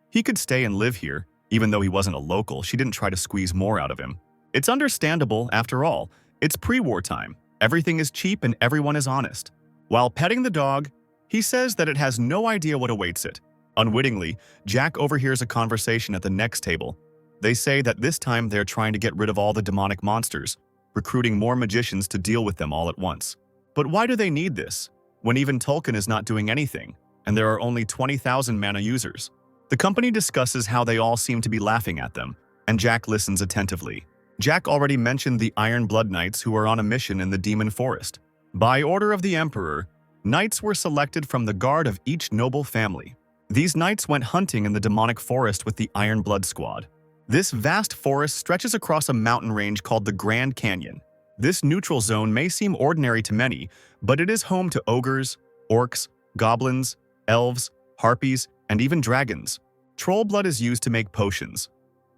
He could stay and live here. Even though he wasn't a local, she didn't try to squeeze more out of him. It's understandable, after all. It's pre-war time. Everything is cheap and everyone is honest. While petting the dog, he says that it has no idea what awaits it. Unwittingly, Jack overhears a conversation at the next table. They say that this time they're trying to get rid of all the demonic monsters, recruiting more magicians to deal with them all at once. But why do they need this, when even Tolkien is not doing anything, and there are only 20,000 mana users? The company discusses how they all seem to be laughing at them, and Jack listens attentively. Jack already mentioned the Iron Blood Knights who are on a mission in the Demon Forest. By order of the Emperor, knights were selected from the guard of each noble family. These knights went hunting in the demonic forest with the Iron Blood Squad. This vast forest stretches across a mountain range called the Grand Canyon. This neutral zone may seem ordinary to many, but it is home to ogres, orcs, goblins, elves, harpies, and even dragons. Troll blood is used to make potions.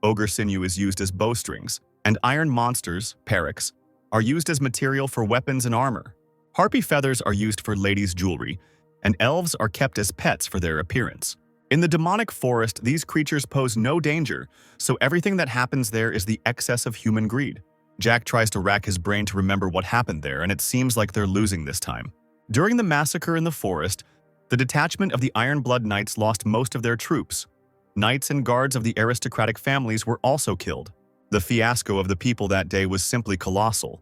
Ogre sinew is used as bowstrings, and iron monsters, parrots, are used as material for weapons and armor. Harpy feathers are used for ladies' jewelry, and elves are kept as pets for their appearance. In the demonic forest, these creatures pose no danger, so everything that happens there is the excess of human greed. Jack tries to rack his brain to remember what happened there, and it seems like they're losing this time. During the massacre in the forest, the detachment of the Iron Blood Knights lost most of their troops. Knights and guards of the aristocratic families were also killed. The fiasco of the people that day was simply colossal.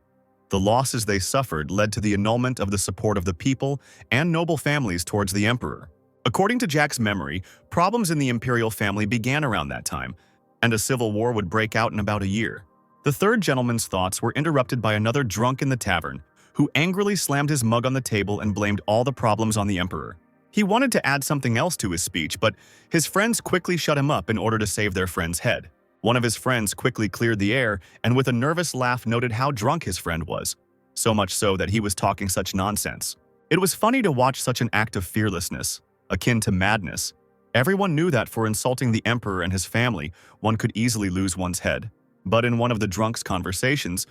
The losses they suffered led to the annulment of the support of the people and noble families towards the emperor. According to Jack's memory, problems in the imperial family began around that time, and a civil war would break out in about a year. The third gentleman's thoughts were interrupted by another drunk in the tavern, who angrily slammed his mug on the table and blamed all the problems on the emperor. He wanted to add something else to his speech, but his friends quickly shut him up in order to save their friend's head. One of his friends quickly cleared the air and with a nervous laugh noted how drunk his friend was, so much so that he was talking such nonsense. It was funny to watch such an act of fearlessness, akin to madness. Everyone knew that for insulting the emperor and his family, one could easily lose one's head. But in one of the drunks' conversations,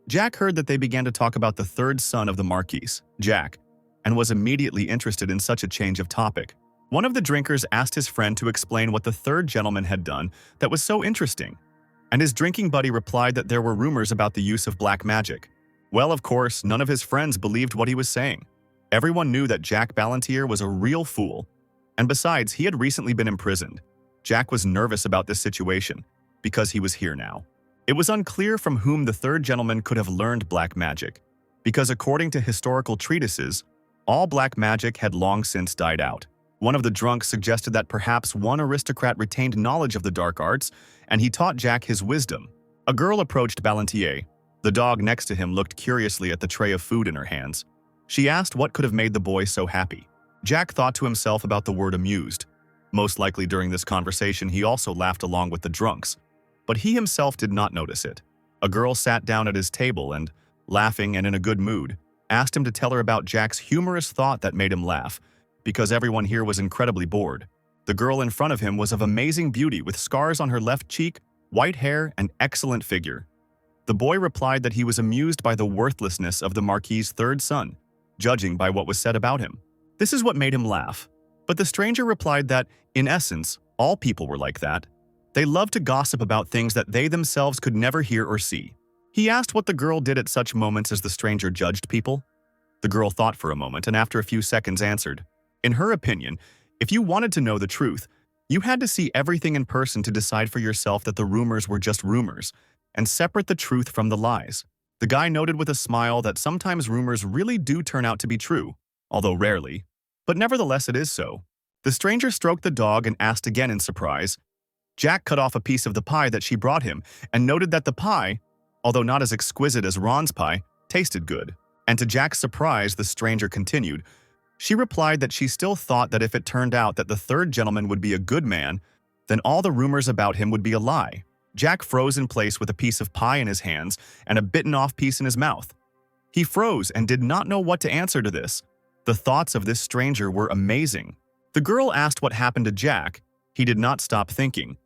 Jack heard that they began to talk about the third son of the Marquis, Jack, and was immediately interested in such a change of topic. One of the drinkers asked his friend to explain what the third gentleman had done that was so interesting, and his drinking buddy replied that there were rumors about the use of black magic. Well, of course, none of his friends believed what he was saying. Everyone knew that Jack Ballantier was a real fool, and besides, he had recently been imprisoned. Jack was nervous about this situation, because he was here now. It was unclear from whom the third gentleman could have learned black magic, because according to historical treatises, all black magic had long since died out. One of the drunks suggested that perhaps one aristocrat retained knowledge of the dark arts, and he taught Jack his wisdom. A girl approached Ballantier. The dog next to him looked curiously at the tray of food in her hands. She asked what could have made the boy so happy. Jack thought to himself about the word amused. Most likely during this conversation he also laughed along with the drunks, but he himself did not notice it. A girl sat down at his table and, laughing and in a good mood, asked him to tell her about Jack's humorous thought that made him laugh, because everyone here was incredibly bored. The girl in front of him was of amazing beauty with scars on her left cheek, white hair, and excellent figure. The boy replied that he was amused by the worthlessness of the Marquis' third son, judging by what was said about him. This is what made him laugh. But the stranger replied that, in essence, all people were like that. They loved to gossip about things that they themselves could never hear or see. He asked what the girl did at such moments as the stranger judged people. The girl thought for a moment and after a few seconds answered. In her opinion, if you wanted to know the truth, you had to see everything in person to decide for yourself that the rumors were just rumors, and separate the truth from the lies. The guy noted with a smile that sometimes rumors really do turn out to be true, although rarely, but nevertheless it is so. The stranger stroked the dog and asked again in surprise, Jack cut off a piece of the pie that she brought him and noted that the pie, although not as exquisite as Ron's pie, tasted good. And to Jack's surprise, the stranger continued. She replied that she still thought that if it turned out that the third gentleman would be a good man, then all the rumors about him would be a lie. Jack froze in place with a piece of pie in his hands and a bitten-off piece in his mouth. He froze and did not know what to answer to this. The thoughts of this stranger were amazing. The girl asked what happened to Jack. He did not stop thinking.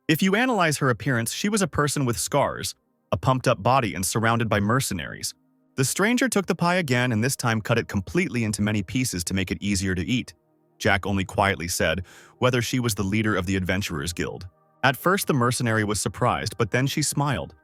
If you analyze her appearance, she was a person with scars, a pumped-up body, and surrounded by mercenaries. The stranger took the pie again and this time cut it completely into many pieces to make it easier to eat. Jack only quietly said whether she was the leader of the Adventurers Guild. At first, the mercenary was surprised, but then she smiled.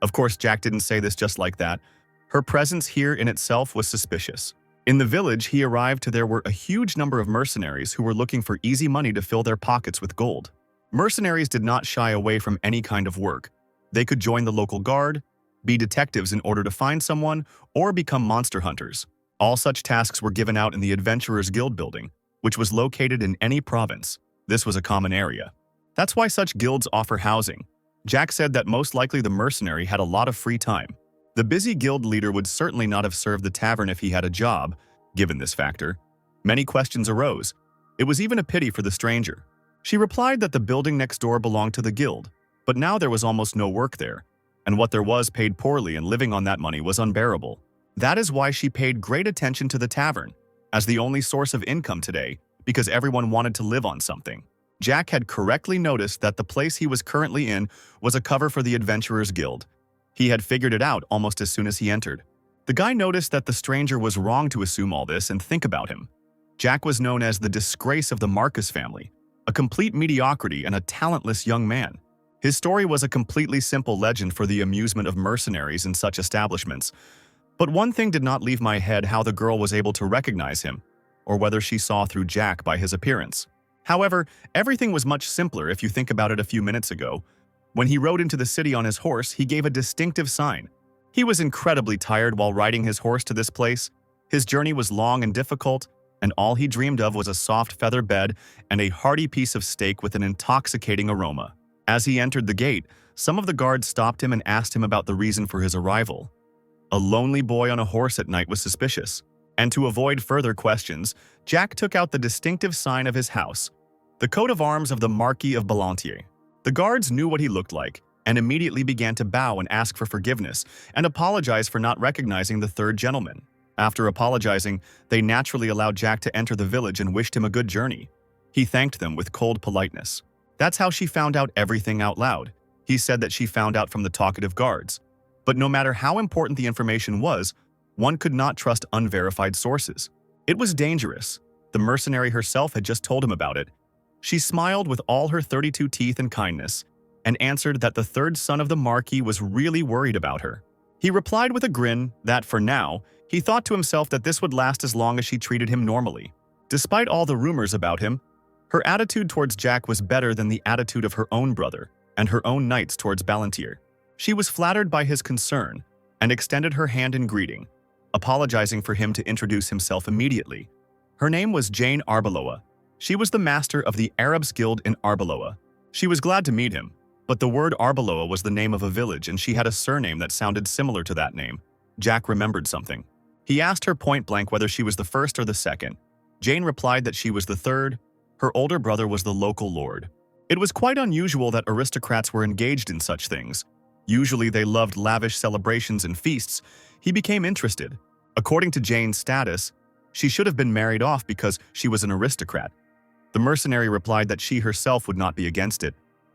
Of course, Jack didn't say this just like that. Her presence here in itself was suspicious. In the village he arrived to, there were a huge number of mercenaries who were looking for easy money to fill their pockets with gold. Mercenaries did not shy away from any kind of work. They could join the local guard, be detectives in order to find someone, or become monster hunters. All such tasks were given out in the Adventurers Guild building, which was located in any province. This was a common area. That's why such guilds offer housing. Jack said that most likely the mercenary had a lot of free time. The busy guild leader would certainly not have served the tavern if he had a job, given this factor. Many questions arose. It was even a pity for the stranger. She replied that the building next door belonged to the guild, but now there was almost no work there, and what there was paid poorly, and living on that money was unbearable. That is why she paid great attention to the tavern, as the only source of income today, because everyone wanted to live on something. Jack had correctly noticed that the place he was currently in was a cover for the Adventurers Guild. He had figured it out almost as soon as he entered. The guy noticed that the stranger was wrong to assume all this and think about him. Jack was known as the disgrace of the Marquis family, a complete mediocrity and a talentless young man. His story was a completely simple legend for the amusement of mercenaries in such establishments. But one thing did not leave my head: how the girl was able to recognize him, or whether she saw through Jack by his appearance. However, everything was much simpler if you think about it. A few minutes ago, when he rode into the city on his horse, he gave a distinctive sign. He was incredibly tired while riding his horse to this place. His journey was long and difficult, and all he dreamed of was a soft feather bed and a hearty piece of steak with an intoxicating aroma. As he entered the gate, some of the guards stopped him and asked him about the reason for his arrival. A lonely boy on a horse at night was suspicious, and to avoid further questions, Jack took out the distinctive sign of his house, the coat of arms of the Marquis of Balantier. The guards knew what he looked like and immediately began to bow and ask for forgiveness and apologize for not recognizing the third gentleman. After apologizing, they naturally allowed Jack to enter the village and wished him a good journey. He thanked them with cold politeness. That's how she found out everything out loud. He said that she found out from the talkative guards. But no matter how important the information was, one could not trust unverified sources. It was dangerous. The mercenary herself had just told him about it. She smiled with all her 32 teeth and kindness, and answered that the third son of the Marquis was really worried about her. He replied with a grin that, for now, he thought to himself that this would last as long as she treated him normally. Despite all the rumors about him, her attitude towards Jack was better than the attitude of her own brother and her own knights towards Balantier. She was flattered by his concern and extended her hand in greeting, apologizing for him to introduce himself immediately. Her name was Jane Arbaloa. She was the master of the Arabs Guild in Arbaloa. She was glad to meet him, but the word Arbaloa was the name of a village and she had a surname that sounded similar to that name. Jack remembered something. He asked her point blank whether she was the first or the second. Jane replied that she was the third. Her older brother was the local lord. It was quite unusual that aristocrats were engaged in such things. Usually they loved lavish celebrations and feasts. He became interested. According to Jane's status, she should have been married off because she was an aristocrat. The mercenary replied that she herself would not be against it,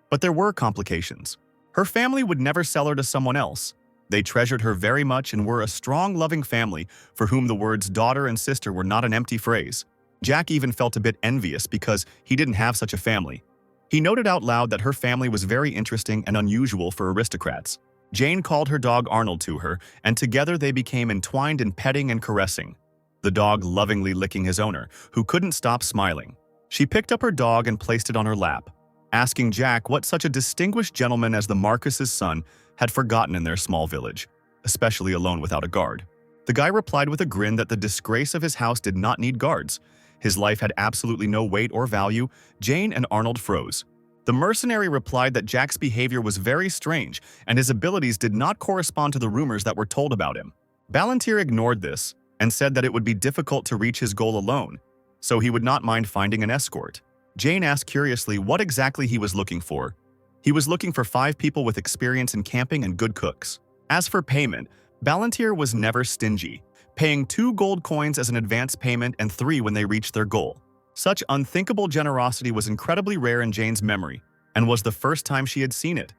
but there were complications. Her family would never sell her to someone else. They treasured her very much and were a strong, loving family for whom the words daughter and sister were not an empty phrase. Jack even felt a bit envious because he didn't have such a family. He noted out loud that her family was very interesting and unusual for aristocrats. Jane called her dog Arnold to her, and together they became entwined in petting and caressing, the dog lovingly licking his owner, who couldn't stop smiling. She picked up her dog and placed it on her lap, asking Jack what such a distinguished gentleman as the Marquis's son had forgotten in their small village, especially alone without a guard. The guy replied with a grin that the disgrace of his house did not need guards. His life had absolutely no weight or value. Jane and Arnold froze. The mercenary replied that Jack's behavior was very strange and his abilities did not correspond to the rumors that were told about him. Ballantyre ignored this and said that it would be difficult to reach his goal alone, so he would not mind finding an escort. Jane asked curiously what exactly he was looking for. He was looking for 5 people with experience in camping and good cooks. As for payment, Ballantyre was never stingy, paying 2 gold coins as an advance payment and 3 when they reached their goal. Such unthinkable generosity was incredibly rare in Jane's memory, and was the first time she had seen it.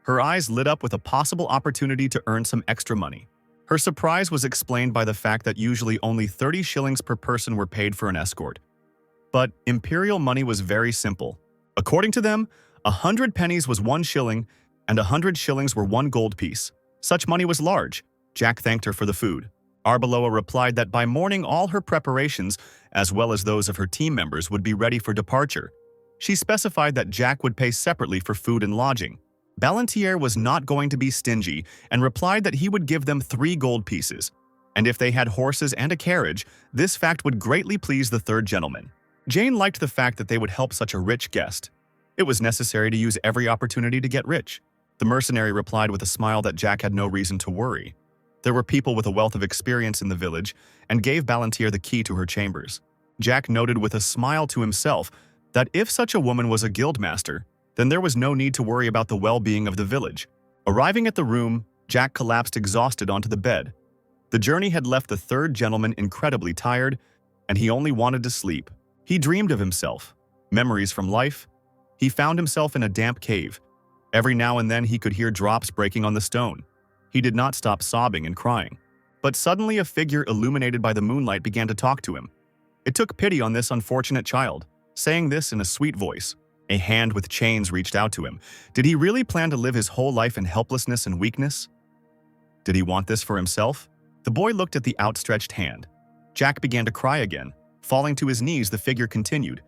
Her eyes lit up with a possible opportunity to earn some extra money. Her surprise was explained by the fact that usually only 30 shillings per person were paid for an escort. But imperial money was very simple. According to them, 100 pennies was 1 shilling, and 100 shillings were 1 gold piece. Such money was large. Jack thanked her for the food. Arbaloa replied that by morning all her preparations, as well as those of her team members, would be ready for departure. She specified that Jack would pay separately for food and lodging. Ballantyre was not going to be stingy and replied that he would give them 3 gold pieces. And if they had horses and a carriage, this fact would greatly please the third gentleman. Jane liked the fact that they would help such a rich guest. It was necessary to use every opportunity to get rich. The mercenary replied with a smile that Jack had no reason to worry. There were people with a wealth of experience in the village and gave Ballantyre the key to her chambers. Jack noted with a smile to himself that if such a woman was a guildmaster, then there was no need to worry about the well-being of the village. Arriving at the room, Jack collapsed exhausted onto the bed. The journey had left the third gentleman incredibly tired, and he only wanted to sleep. He dreamed of himself, memories from life. He found himself in a damp cave. Every now and then he could hear drops breaking on the stone. He did not stop sobbing and crying. But suddenly a figure illuminated by the moonlight began to talk to him. It took pity on this unfortunate child, saying this in a sweet voice. A hand with chains reached out to him. Did he really plan to live his whole life in helplessness and weakness? Did he want this for himself? The boy looked at the outstretched hand. Jack began to cry again. Falling to his knees, the figure continued.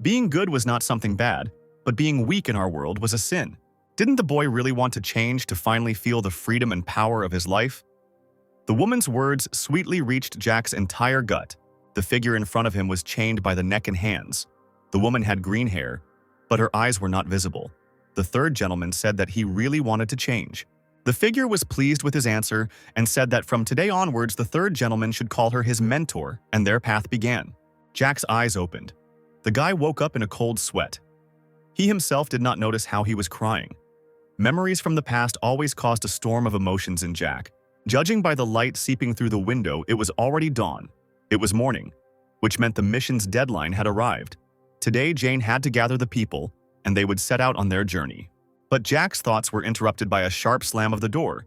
Being good was not something bad, but being weak in our world was a sin. Didn't the boy really want to change to finally feel the freedom and power of his life? The woman's words sweetly reached Jack's entire gut. The figure in front of him was chained by the neck and hands. The woman had green hair, but her eyes were not visible. The third gentleman said that he really wanted to change. The figure was pleased with his answer and said that from today onwards the third gentleman should call her his mentor, and their path began. Jack's eyes opened. The guy woke up in a cold sweat. He himself did not notice how he was crying. Memories from the past always caused a storm of emotions in Jack. Judging by the light seeping through the window, it was already dawn. It was morning, which meant the mission's deadline had arrived. Today, Jane had to gather the people, and they would set out on their journey. But Jack's thoughts were interrupted by a sharp slam of the door.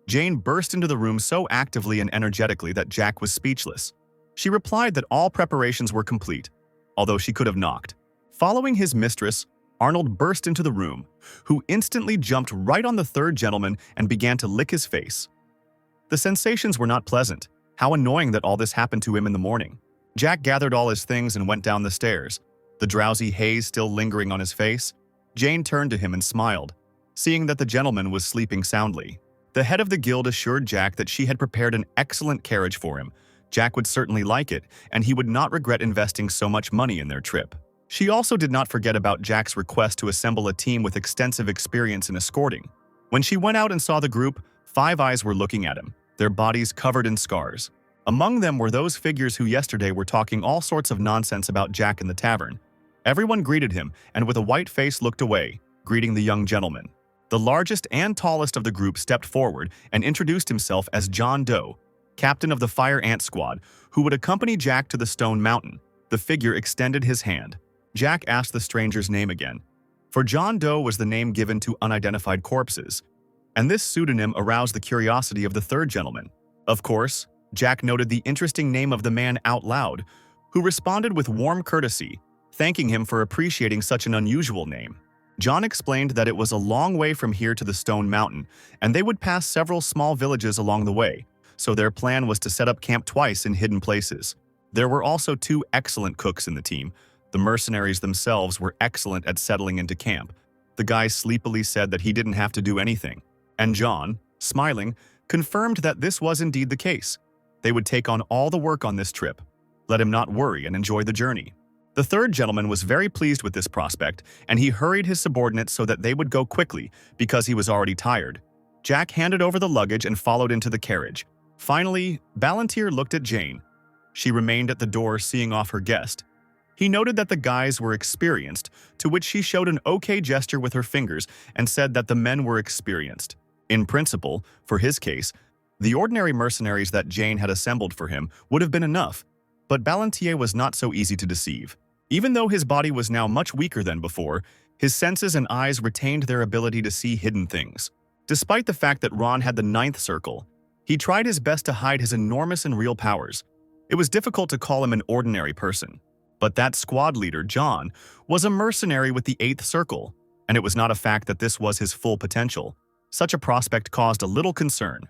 Jane burst into the room so actively and energetically that Jack was speechless. She replied that all preparations were complete, although she could have knocked. Following his mistress, Arnold burst into the room, who instantly jumped right on the third gentleman and began to lick his face. The sensations were not pleasant. How annoying that all this happened to him in the morning. Jack gathered all his things and went down the stairs, the drowsy haze still lingering on his face. Jane turned to him and smiled, seeing that the gentleman was sleeping soundly. The head of the guild assured Jack that she had prepared an excellent carriage for him. Jack would certainly like it, and he would not regret investing so much money in their trip. She also did not forget about Jack's request to assemble a team with extensive experience in escorting. When she went out and saw the group, 5 eyes were looking at him, their bodies covered in scars. Among them were those figures who yesterday were talking all sorts of nonsense about Jack in the tavern. Everyone greeted him and with a white face looked away, greeting the young gentleman. The largest and tallest of the group stepped forward and introduced himself as John Doe, captain of the Fire Ant Squad, who would accompany Jack to the Stone Mountain. The figure extended his hand. Jack asked the stranger's name again, for John Doe was the name given to unidentified corpses, and this pseudonym aroused the curiosity of the third gentleman. Of course, Jack noted the interesting name of the man out loud, who responded with warm courtesy, thanking him for appreciating such an unusual name. John explained that it was a long way from here to the Stone Mountain, and they would pass several small villages along the way, so their plan was to set up camp twice in hidden places. There were also 2 excellent cooks in the team. The mercenaries themselves were excellent at settling into camp. The guy sleepily said that he didn't have to do anything, and John, smiling, confirmed that this was indeed the case. They would take on all the work on this trip. Let him not worry and enjoy the journey. The third gentleman was very pleased with this prospect, and he hurried his subordinates so that they would go quickly because he was already tired. Jack handed over the luggage and followed into the carriage. Finally, Ballantyre looked at Jane. She remained at the door, seeing off her guest. He noted that the guys were experienced, to which she showed an okay gesture with her fingers and said that the men were experienced. In principle, for his case, the ordinary mercenaries that Jane had assembled for him would have been enough, but Ballantyre was not so easy to deceive. Even though his body was now much weaker than before, his senses and eyes retained their ability to see hidden things. Despite the fact that Ron had the 9th circle, he tried his best to hide his enormous and real powers. It was difficult to call him an ordinary person. But that squad leader, John, was a mercenary with the 8th circle, and it was not a fact that this was his full potential. Such a prospect caused a little concern.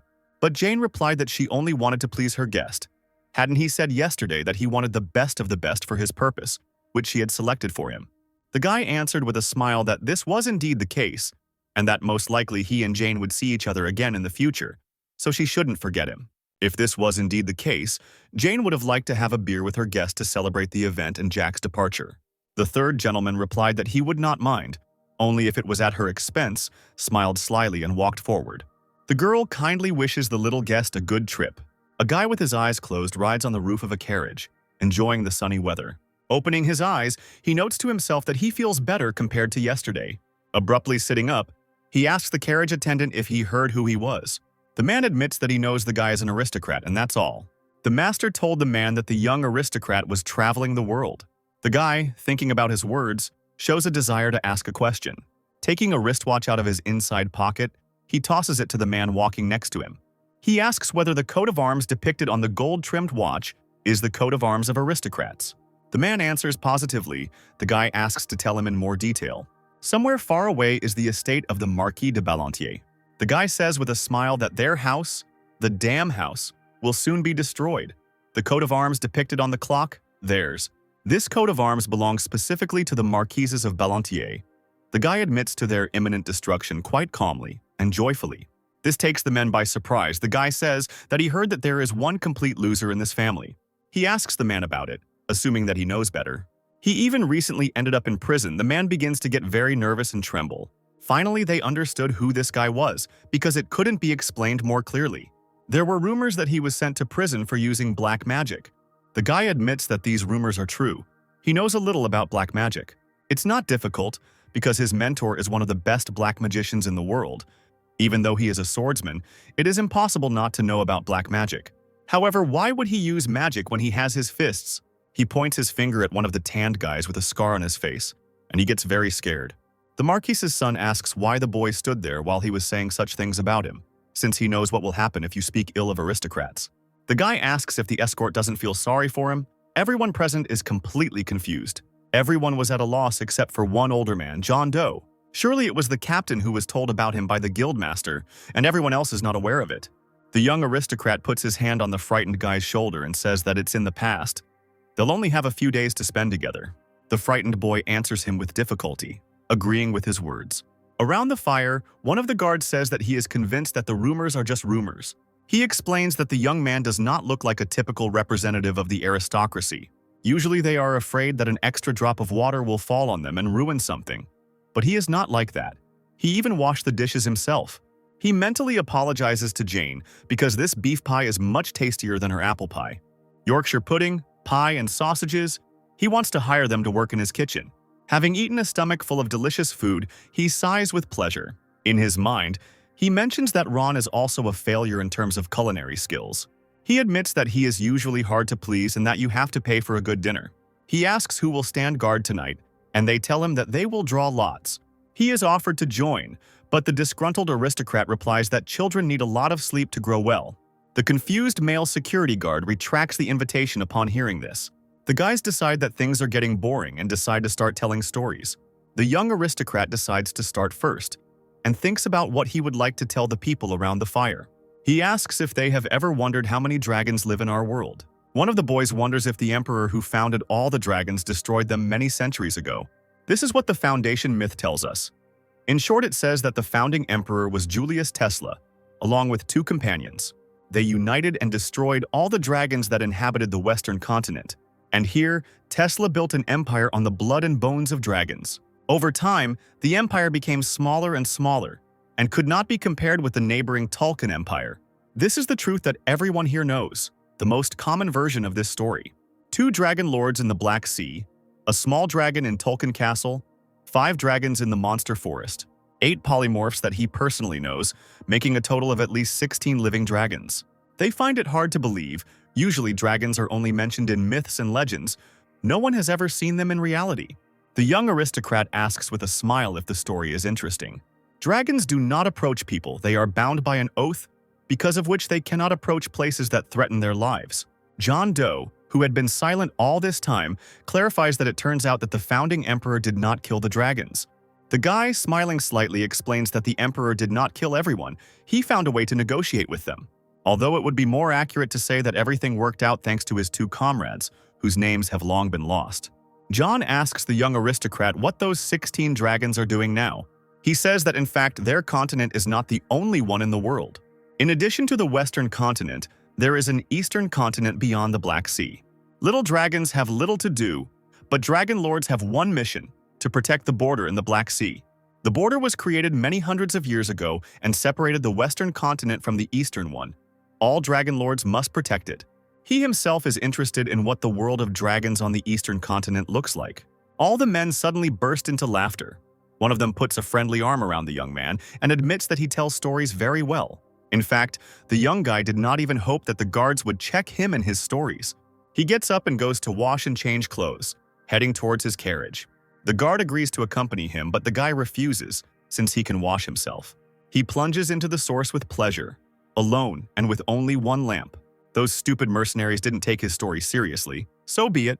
But Jane replied that she only wanted to please her guest. Hadn't he said yesterday that he wanted the best of the best for his purpose, which she had selected for him? The guy answered with a smile that this was indeed the case, and that most likely he and Jane would see each other again in the future, so she shouldn't forget him. If this was indeed the case, Jane would have liked to have a beer with her guest to celebrate the event and Jack's departure. The third gentleman replied that he would not mind, only if it was at her expense, smiled slyly and walked forward. The girl kindly wishes the little guest a good trip. A guy with his eyes closed rides on the roof of a carriage, enjoying the sunny weather. Opening his eyes, he notes to himself that he feels better compared to yesterday. Abruptly sitting up, he asks the carriage attendant if he heard who he was. The man admits that he knows the guy is an aristocrat, and that's all. The master told the man that the young aristocrat was traveling the world. The guy, thinking about his words, shows a desire to ask a question. Taking a wristwatch out of his inside pocket, he tosses it to the man walking next to him. He asks whether the coat of arms depicted on the gold-trimmed watch is the coat of arms of aristocrats. The man answers positively. The guy asks to tell him in more detail. Somewhere far away is the estate of the Marquis de Ballantyre. The guy says with a smile that their house, the damn house, will soon be destroyed. The coat of arms depicted on the clock, theirs. This coat of arms belongs specifically to the Marquises of Ballantyre. The guy admits to their imminent destruction quite calmly and joyfully. This takes the men by surprise. The guy says that he heard that there is one complete loser in this family. He asks the man about it, assuming that he knows better. He even recently ended up in prison. The man begins to get very nervous and tremble. Finally, they understood who this guy was, because it couldn't be explained more clearly. There were rumors that he was sent to prison for using black magic. The guy admits that these rumors are true. He knows a little about black magic. It's not difficult, because his mentor is one of the best black magicians in the world. Even though he is a swordsman, it is impossible not to know about black magic. However, why would he use magic when he has his fists? He points his finger at one of the tanned guys with a scar on his face, and he gets very scared. The Marquis's son asks why the boy stood there while he was saying such things about him, since he knows what will happen if you speak ill of aristocrats. The guy asks if the escort doesn't feel sorry for him. Everyone present is completely confused. Everyone was at a loss except for one older man, John Doe. Surely it was the captain who was told about him by the guildmaster, and everyone else is not aware of it. The young aristocrat puts his hand on the frightened guy's shoulder and says that it's in the past. They'll only have a few days to spend together. The frightened boy answers him with difficulty, agreeing with his words. Around the fire, one of the guards says that he is convinced that the rumors are just rumors. He explains that the young man does not look like a typical representative of the aristocracy. Usually they are afraid that an extra drop of water will fall on them and ruin something. But he is not like that. He even washed the dishes himself. He mentally apologizes to Jane because this beef pie is much tastier than her apple pie. Yorkshire pudding, pie, and sausages, he wants to hire them to work in his kitchen. Having eaten a stomach full of delicious food, he sighs with pleasure. In his mind, he mentions that Ron is also a failure in terms of culinary skills. He admits that he is usually hard to please and that you have to pay for a good dinner. He asks who will stand guard tonight, and they tell him that they will draw lots. He is offered to join, but the disgruntled aristocrat replies that children need a lot of sleep to grow well. The confused male security guard retracts the invitation upon hearing this. The guys decide that things are getting boring and decide to start telling stories. The young aristocrat decides to start first and thinks about what he would like to tell the people around the fire. He asks if they have ever wondered how many dragons live in our world. One of the boys wonders if the emperor who founded all the dragons destroyed them many centuries ago. This is what the Foundation myth tells us. In short, it says that the founding emperor was Julius Tesla, along with 2 companions. They united and destroyed all the dragons that inhabited the Western continent, And here, Tesla built an empire on the blood and bones of dragons. Over time, the empire became smaller and smaller, and could not be compared with the neighboring Tulkun Empire. This is the truth that everyone here knows, the most common version of this story. 2 dragon lords in the Black Sea, a small dragon in Tulkun Castle, 5 dragons in the Monster Forest, 8 polymorphs that he personally knows, making a total of at least 16 living dragons. They find it hard to believe. Usually dragons are only mentioned in myths and legends. No one has ever seen them in reality. The young aristocrat asks with a smile if the story is interesting. Dragons do not approach people. They are bound by an oath, because of which they cannot approach places that threaten their lives. John Doe, who had been silent all this time, clarifies that it turns out that the founding emperor did not kill the dragons. The guy, smiling slightly, explains that the emperor did not kill everyone. He found a way to negotiate with them. Although it would be more accurate to say that everything worked out thanks to his 2 comrades, whose names have long been lost. John asks the young aristocrat what those 16 dragons are doing now. He says that in fact their continent is not the only one in the world. In addition to the Western continent, there is an Eastern continent beyond the Black Sea. Little dragons have little to do, but dragon lords have one mission: to protect the border in the Black Sea. The border was created many hundreds of years ago and separated the Western continent from the Eastern one. All dragon lords must protect it. He himself is interested in what the world of dragons on the Eastern continent looks like. All the men suddenly burst into laughter. One of them puts a friendly arm around the young man and admits that he tells stories very well. In fact, the young guy did not even hope that the guards would check him and his stories. He gets up and goes to wash and change clothes, heading towards his carriage. The guard agrees to accompany him, but the guy refuses, since he can wash himself. He plunges into the source with pleasure, alone and with only one lamp. Those stupid mercenaries didn't take his story seriously, so be it.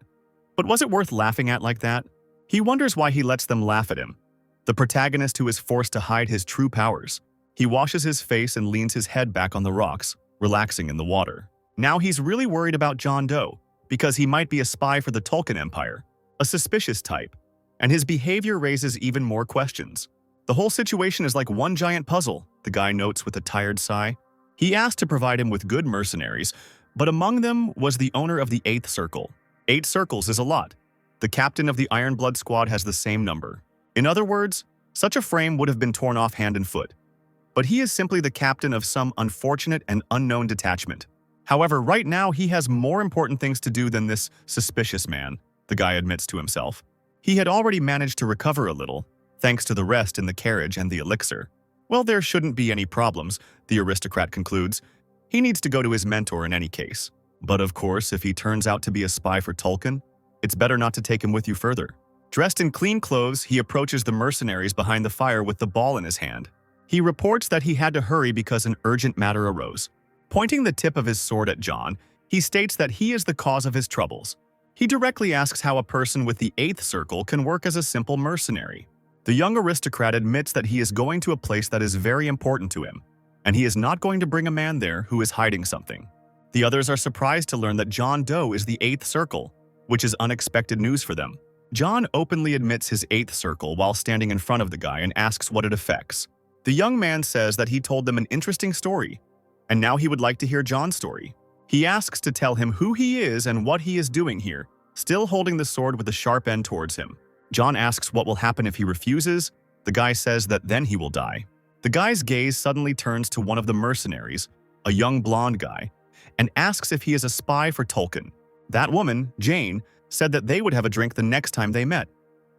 But was it worth laughing at like that? He wonders why he lets them laugh at him. The protagonist who is forced to hide his true powers. He washes his face and leans his head back on the rocks, relaxing in the water. Now he's really worried about John Doe, because he might be a spy for the Tulkun Empire, a suspicious type, and his behavior raises even more questions. The whole situation is like one giant puzzle, the guy notes with a tired sigh. He asked to provide him with good mercenaries, but among them was the owner of the 8th Circle. 8 circles is a lot. The captain of the Ironblood squad has the same number. In other words, such a frame would have been torn off hand and foot. But he is simply the captain of some unfortunate and unknown detachment. However, right now he has more important things to do than this suspicious man, the guy admits to himself. He had already managed to recover a little, thanks to the rest in the carriage and the elixir. Well, there shouldn't be any problems, the aristocrat concludes. He needs to go to his mentor in any case. But of course, if he turns out to be a spy for Tulkun, it's better not to take him with you further. Dressed in clean clothes, he approaches the mercenaries behind the fire with the ball in his hand. He reports that he had to hurry because an urgent matter arose. Pointing the tip of his sword at John, he states that he is the cause of his troubles. He directly asks how a person with the 8th Circle can work as a simple mercenary. The young aristocrat admits that he is going to a place that is very important to him, and he is not going to bring a man there who is hiding something. The others are surprised to learn that John Doe is the 8th Circle, which is unexpected news for them. John openly admits his 8th Circle while standing in front of the guy and asks what it affects. The young man says that he told them an interesting story, and now he would like to hear John's story. He asks to tell him who he is and what he is doing here, still holding the sword with the sharp end towards him. John asks what will happen if he refuses. The guy says that then he will die. The guy's gaze suddenly turns to one of the mercenaries, a young blonde guy, and asks if he is a spy for Tulkun. That woman, Jane, said that they would have a drink the next time they met.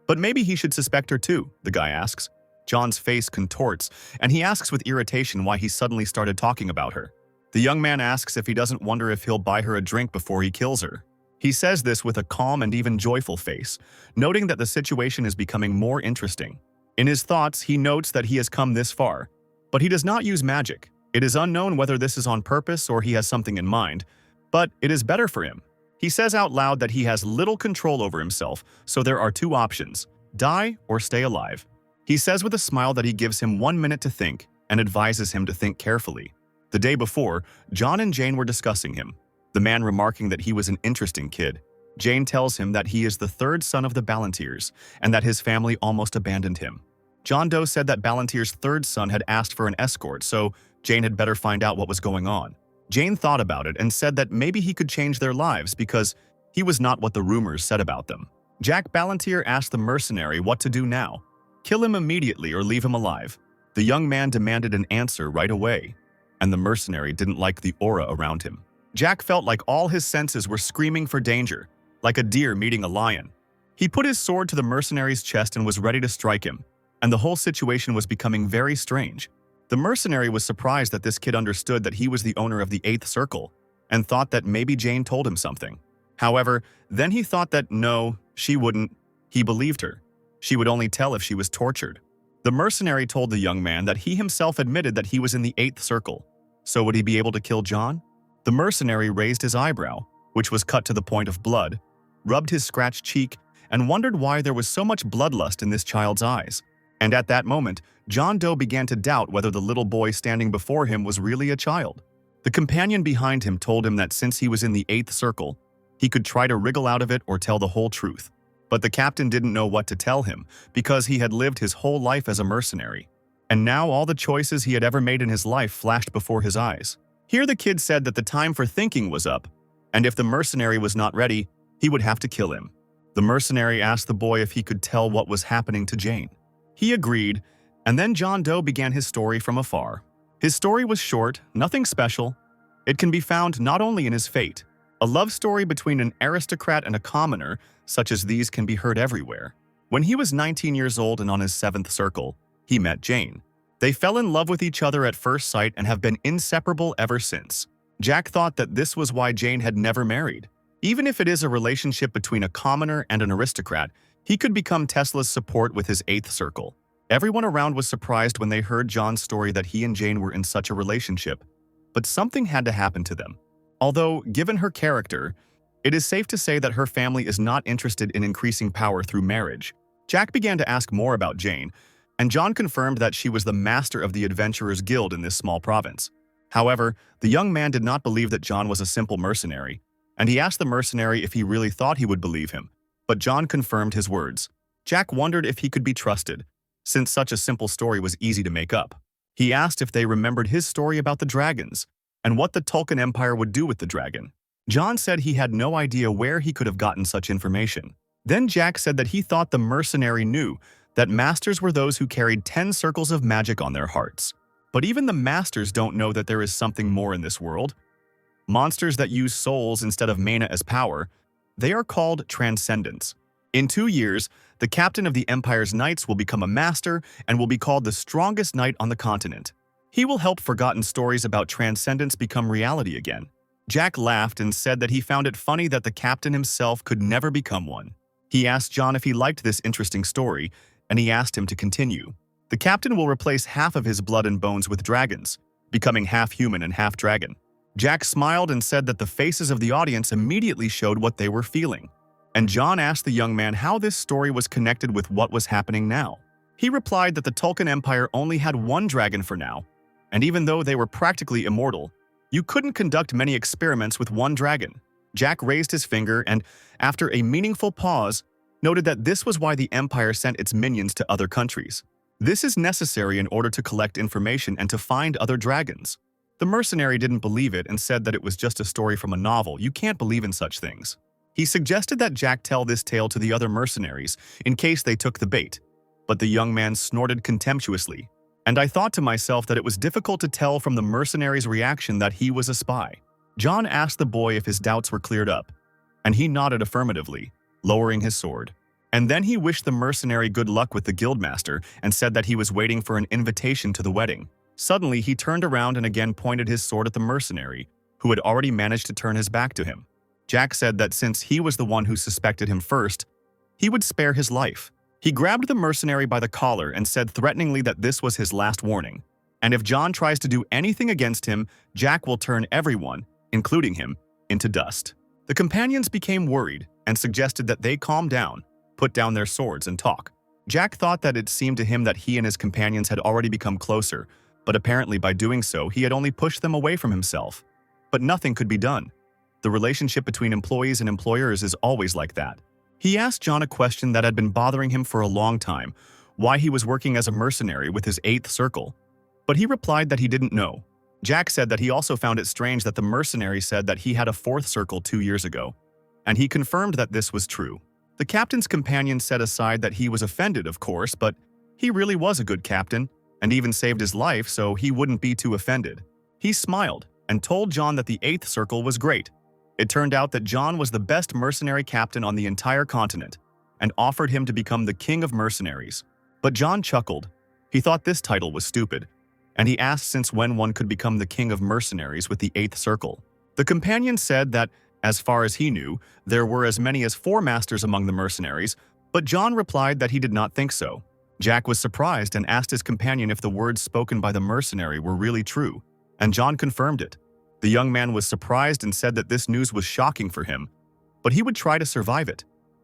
But maybe he should suspect her too, the guy asks. John's face contorts, and he asks with irritation why he suddenly started talking about her. The young man asks if he doesn't wonder if he'll buy her a drink before he kills her. He says this with a calm and even joyful face, noting that the situation is becoming more interesting. In his thoughts, he notes that he has come this far, but he does not use magic. It is unknown whether this is on purpose or he has something in mind, but it is better for him. He says out loud that he has little control over himself, so there are 2 options: die or stay alive. He says with a smile that he gives him 1 minute to think and advises him to think carefully. The day before, John and Jane were discussing him, the man remarking that he was an interesting kid. Jane tells him that he is the 3rd son of the Ballantiers and that his family almost abandoned him. John Doe said that Ballantier's 3rd son had asked for an escort, so Jane had better find out what was going on. Jane thought about it and said that maybe he could change their lives because He was not what the rumors said about them. Jack Ballantyre asked the mercenary what to do now. Kill him immediately or leave him alive. The young man demanded an answer right away, and the mercenary didn't like the aura around him. Jack felt like all his senses were screaming for danger, like a deer meeting a lion. He put his sword to the mercenary's chest and was ready to strike him, and the whole situation was becoming very strange. The mercenary was surprised that this kid understood that he was the owner of the 8th Circle, and thought that maybe Jane told him something. However, then he thought that no, she wouldn't. He believed her. She would only tell if she was tortured. The mercenary told the young man that he himself admitted that he was in the 8th Circle. So would he be able to kill John? The mercenary raised his eyebrow, which was cut to the point of blood, rubbed his scratched cheek, and wondered why there was so much bloodlust in this child's eyes. And at that moment, John Doe began to doubt whether the little boy standing before him was really a child. The companion behind him told him that since he was in the 8th Circle, he could try to wriggle out of it or tell the whole truth. But the captain didn't know what to tell him because he had lived his whole life as a mercenary. And now all the choices he had ever made in his life flashed before his eyes. Here the kid said that the time for thinking was up, and if the mercenary was not ready, he would have to kill him. The mercenary asked the boy if he could tell what was happening to Jane. He agreed, and then John Doe began his story from afar. His story was short, nothing special. It can be found not only in his fate. A love story between an aristocrat and a commoner, such as these, can be heard everywhere. When he was 19 years old and on his 7th circle, he met Jane. They fell in love with each other at first sight and have been inseparable ever since. Jack thought that this was why Jane had never married. Even if it is a relationship between a commoner and an aristocrat, he could become Tesla's support with his 8th circle. Everyone around was surprised when they heard John's story that he and Jane were in such a relationship, but something had to happen to them. Although, given her character, it is safe to say that her family is not interested in increasing power through marriage. Jack began to ask more about Jane, and John confirmed that she was the master of the Adventurers Guild in this small province. However, the young man did not believe that John was a simple mercenary, and he asked the mercenary if he really thought he would believe him, but John confirmed his words. Jack wondered if he could be trusted, since such a simple story was easy to make up. He asked if they remembered his story about the dragons, and what the Tulkun Empire would do with the dragon. John said he had no idea where he could have gotten such information. Then Jack said that he thought the mercenary knew that masters were those who carried 10 circles of magic on their hearts. But even the masters don't know that there is something more in this world. Monsters that use souls instead of mana as power, they are called transcendents. In 2 years, the captain of the Empire's knights will become a master and will be called the strongest knight on the continent. He will help forgotten stories about transcendence become reality again. Jack laughed and said that he found it funny that the captain himself could never become one. He asked John if he liked this interesting story, and he asked him to continue. The captain will replace half of his blood and bones with dragons, becoming half human and half dragon. Jack smiled and said that the faces of the audience immediately showed what they were feeling. And John asked the young man how this story was connected with what was happening now. He replied that the Tulkun Empire only had one dragon for now, and even though they were practically immortal, you couldn't conduct many experiments with one dragon. Jack raised his finger and, after a meaningful pause, noted that this was why the Empire sent its minions to other countries. This is necessary in order to collect information and to find other dragons. The mercenary didn't believe it and said that it was just a story from a novel. You can't believe in such things. He suggested that Jack tell this tale to the other mercenaries in case they took the bait, but the young man snorted contemptuously. And I thought to myself that it was difficult to tell from the mercenary's reaction that he was a spy. John asked the boy if his doubts were cleared up, and he nodded affirmatively, lowering his sword. And then he wished the mercenary good luck with the guildmaster and said that he was waiting for an invitation to the wedding. Suddenly, he turned around and again pointed his sword at the mercenary, who had already managed to turn his back to him. Jack said that since he was the one who suspected him first, he would spare his life. He grabbed the mercenary by the collar and said threateningly that this was his last warning, and if John tries to do anything against him, Jack will turn everyone, including him, into dust. The companions became worried and suggested that they calm down, put down their swords, and talk. Jack thought that it seemed to him that he and his companions had already become closer, but apparently by doing so, he had only pushed them away from himself. But nothing could be done. The relationship between employees and employers is always like that. He asked John a question that had been bothering him for a long time, why he was working as a mercenary with his 8th circle. But he replied that he didn't know. Jack said that he also found it strange that the mercenary said that he had a 4th circle 2 years ago. and he confirmed that this was true. The captain's companion set aside that he was offended, of course, but he really was a good captain, and even saved his life so he wouldn't be too offended. He smiled and told John that the 8th circle was great. It turned out that John was the best mercenary captain on the entire continent, and offered him to become the king of mercenaries. But John chuckled. He thought this title was stupid, and he asked since when one could become the king of mercenaries with the 8th circle. The companion said that, as far as he knew, there were as many as 4 masters among the mercenaries, but John replied that he did not think so. Jack was surprised and asked his companion if the words spoken by the mercenary were really true, and John confirmed it. The young man was surprised and said that this news was shocking for him, but he would try to survive it.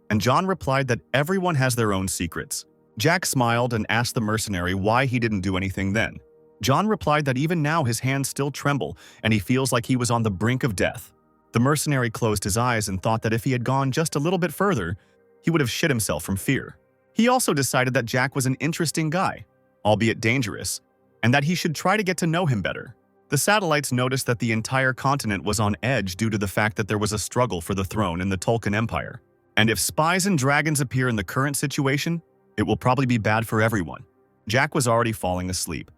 And John replied that everyone has their own secrets. Jack smiled and asked the mercenary why he didn't do anything then. John replied that even now his hands still tremble and he feels like he was on the brink of death. The mercenary closed his eyes and thought that if he had gone just a little bit further, he would have shit himself from fear. He also decided that Jack was an interesting guy, albeit dangerous, and that he should try to get to know him better. The satellites noticed that the entire continent was on edge due to the fact that there was a struggle for the throne in the Tolkien Empire. And if spies and dragons appear in the current situation, it will probably be bad for everyone. Jack was already falling asleep,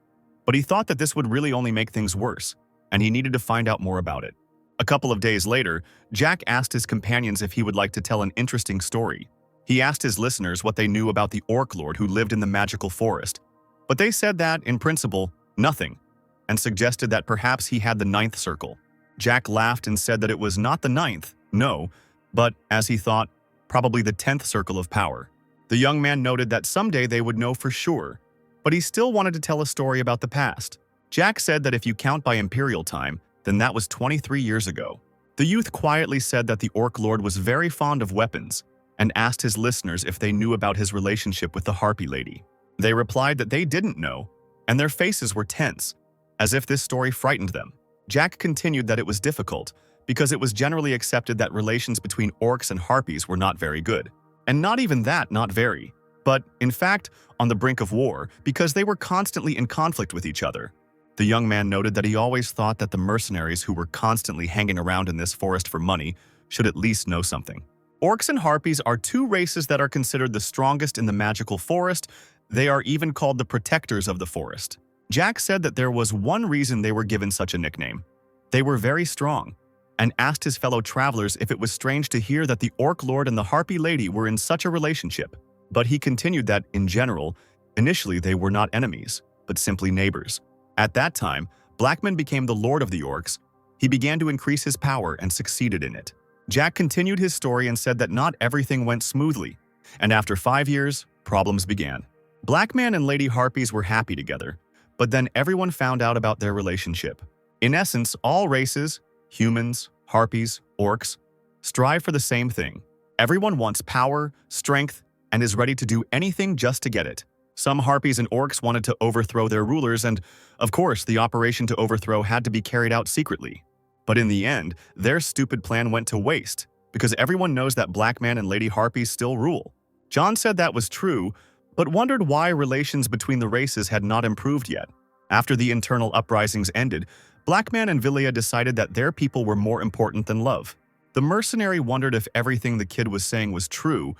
but he thought that this would really only make things worse, and he needed to find out more about it. A couple of days later, Jack asked his companions if he would like to tell an interesting story. He asked his listeners what they knew about the Orc Lord who lived in the magical forest, but they said that, in principle, nothing, and suggested that perhaps he had the 9th circle. Jack laughed and said that it was not the 9th, no, but, as he thought, probably the 10th circle of power. The young man noted that someday they would know for sure, but he still wanted to tell a story about the past. Jack said that if you count by imperial time, then that was 23 years ago. The youth quietly said that the Orc Lord was very fond of weapons, and asked his listeners if they knew about his relationship with the Harpy Lady. They replied that they didn't know, and their faces were tense, as if this story frightened them. Jack continued that it was difficult, because it was generally accepted that relations between orcs and harpies were not very good. And not even that, not very. But, in fact, on the brink of war, because they were constantly in conflict with each other. The young man noted that he always thought that the mercenaries who were constantly hanging around in this forest for money should at least know something. Orcs and harpies are 2 races that are considered the strongest in the magical forest. They are even called the protectors of the forest. Jack said that there was one reason they were given such a nickname. They were very strong, and asked his fellow travelers if it was strange to hear that the Orc Lord and the Harpy Lady were in such a relationship. But he continued that, in general, initially they were not enemies, but simply neighbors. At that time, Blackman became the Lord of the Orcs. He began to increase his power and succeeded in it. Jack continued his story and said that not everything went smoothly, and after 5 years, problems began. Blackman and Lady Harpies were happy together, but then everyone found out about their relationship. In essence, all races, humans, harpies, orcs, strive for the same thing. Everyone wants power, strength, and is ready to do anything just to get it. Some harpies and orcs wanted to overthrow their rulers, and, of course, the operation to overthrow had to be carried out secretly. But in the end, their stupid plan went to waste, because everyone knows that Blackman and Lady Harpies still rule. John said that was true, but wondered why relations between the races had not improved yet. After the internal uprisings ended, Blackman and Villia decided that their people were more important than love. The mercenary wondered if everything the kid was saying was true,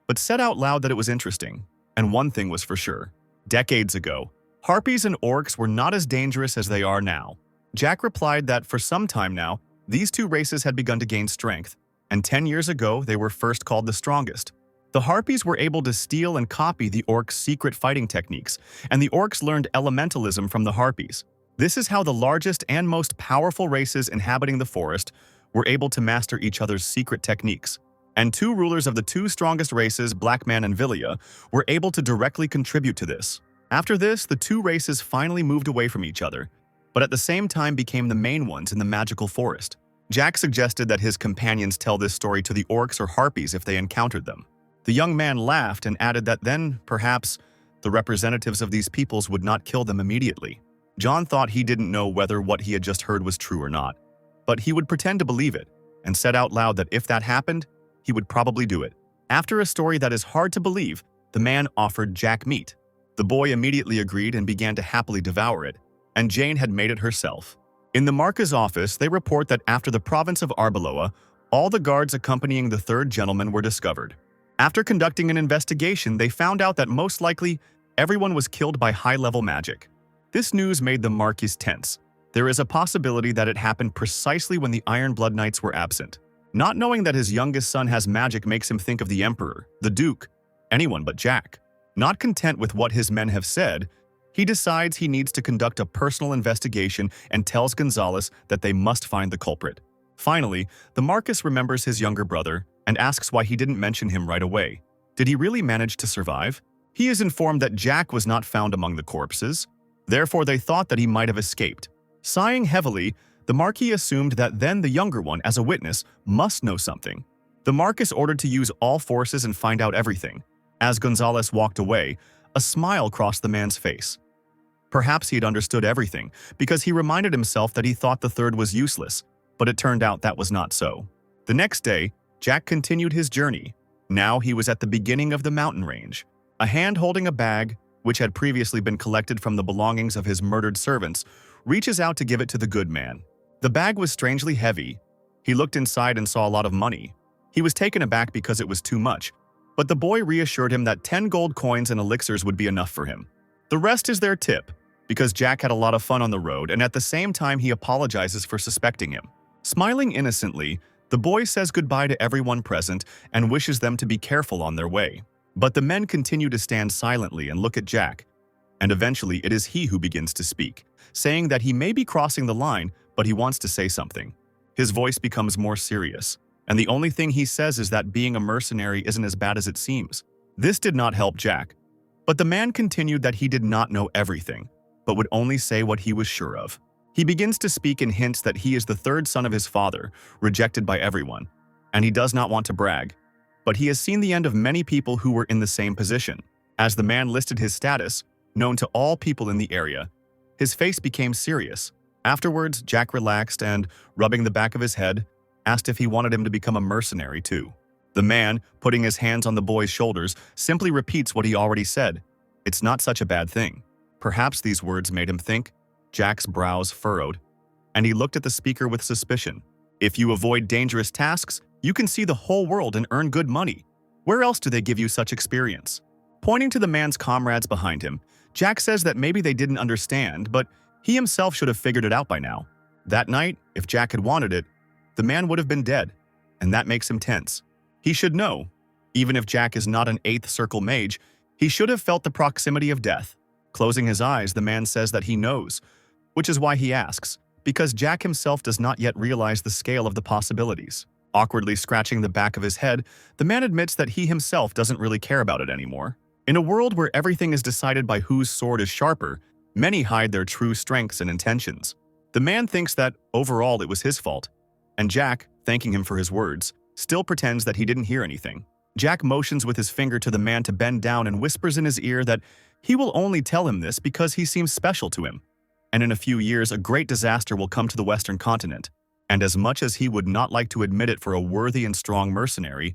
but said out loud that it was interesting. And one thing was for sure. Decades ago, harpies and orcs were not as dangerous as they are now. Jack replied that for some time now, these 2 races had begun to gain strength, and 10 years ago they were first called the strongest. The harpies were able to steal and copy the orcs' secret fighting techniques, and the orcs learned elementalism from the harpies. This is how the largest and most powerful races inhabiting the forest were able to master each other's secret techniques. And 2 rulers of the 2 strongest races, Blackman and Villia, were able to directly contribute to this. After this, the 2 races finally moved away from each other, but at the same time became the main ones in the magical forest. Jack suggested that his companions tell this story to the orcs or harpies if they encountered them. The young man laughed and added that then, perhaps, the representatives of these peoples would not kill them immediately. John thought he didn't know whether what he had just heard was true or not, but he would pretend to believe it, and said out loud that if that happened, he would probably do it. After a story that is hard to believe, the man offered Jack meat. The boy immediately agreed and began to happily devour it, and Jane had made it herself. In the Marquis' office, they report that after the province of Arbaloa, All the guards accompanying the third gentleman were discovered. After conducting an investigation, they found out that most likely everyone was killed by high-level magic. This news made the Marquis tense. There is a possibility that it happened precisely when the Iron Blood Knights were absent. Not knowing that his youngest son has magic makes him think of the Emperor, the Duke, anyone but Jack. Not content with what his men have said, he decides he needs to conduct a personal investigation and tells Gonzalez that they must find the culprit. Finally, the Marquis remembers his younger brother and asks why he didn't mention him right away. Did he really manage to survive? He is informed that Jack was not found among the corpses. Therefore, they thought that he might have escaped. Sighing heavily, the Marquis assumed that then the younger one, as a witness, must know something. The Marquis ordered to use all forces and find out everything. As Gonzalez walked away, a smile crossed the man's face. Perhaps he had understood everything, because he reminded himself that he thought the third was useless, but it turned out that was not so. The next day, Jack continued his journey. Now he was at the beginning of the mountain range. A hand holding a bag, which had previously been collected from the belongings of his murdered servants, reaches out to give it to the good man. The bag was strangely heavy. He looked inside and saw a lot of money. He was taken aback because it was too much, but the boy reassured him that 10 gold coins and elixirs would be enough for him. The rest is their tip, because Jack had a lot of fun on the road, and at the same time he apologizes for suspecting him. Smiling innocently, the boy says goodbye to everyone present and wishes them to be careful on their way. But the men continue to stand silently and look at Jack, and eventually it is he who begins to speak, saying that he may be crossing the line, but he wants to say something. His voice becomes more serious, and the only thing he says is that being a mercenary isn't as bad as it seems. This did not help Jack, but the man continued that he did not know everything, but would only say what he was sure of. He begins to speak in hints that he is the third son of his father, rejected by everyone, and he does not want to brag, but he has seen the end of many people who were in the same position. As the man listed his status, known to all people in the area, his face became serious. Afterwards, Jack relaxed and, rubbing the back of his head, asked if he wanted him to become a mercenary too. The man, putting his hands on the boy's shoulders, simply repeats what he already said. It's not such a bad thing. Perhaps these words made him think. Jack's brows furrowed, and he looked at the speaker with suspicion. If you avoid dangerous tasks, you can see the whole world and earn good money. Where else do they give you such experience? Pointing to the man's comrades behind him, Jack says that maybe they didn't understand, but he himself should have figured it out by now. That night, if Jack had wanted it, the man would have been dead, and that makes him tense. He should know. Even if Jack is not an 8th circle mage, he should have felt the proximity of death. Closing his eyes, the man says that he knows, which is why he asks, because Jack himself does not yet realize the scale of the possibilities. Awkwardly scratching the back of his head, the man admits that he himself doesn't really care about it anymore. In a world where everything is decided by whose sword is sharper, many hide their true strengths and intentions. The man thinks that, overall, it was his fault, and Jack, thanking him for his words, still pretends that he didn't hear anything. Jack motions with his finger to the man to bend down and whispers in his ear that he will only tell him this because he seems special to him. And in a few years, a great disaster will come to the Western continent. And as much as he would not like to admit it for a worthy and strong mercenary,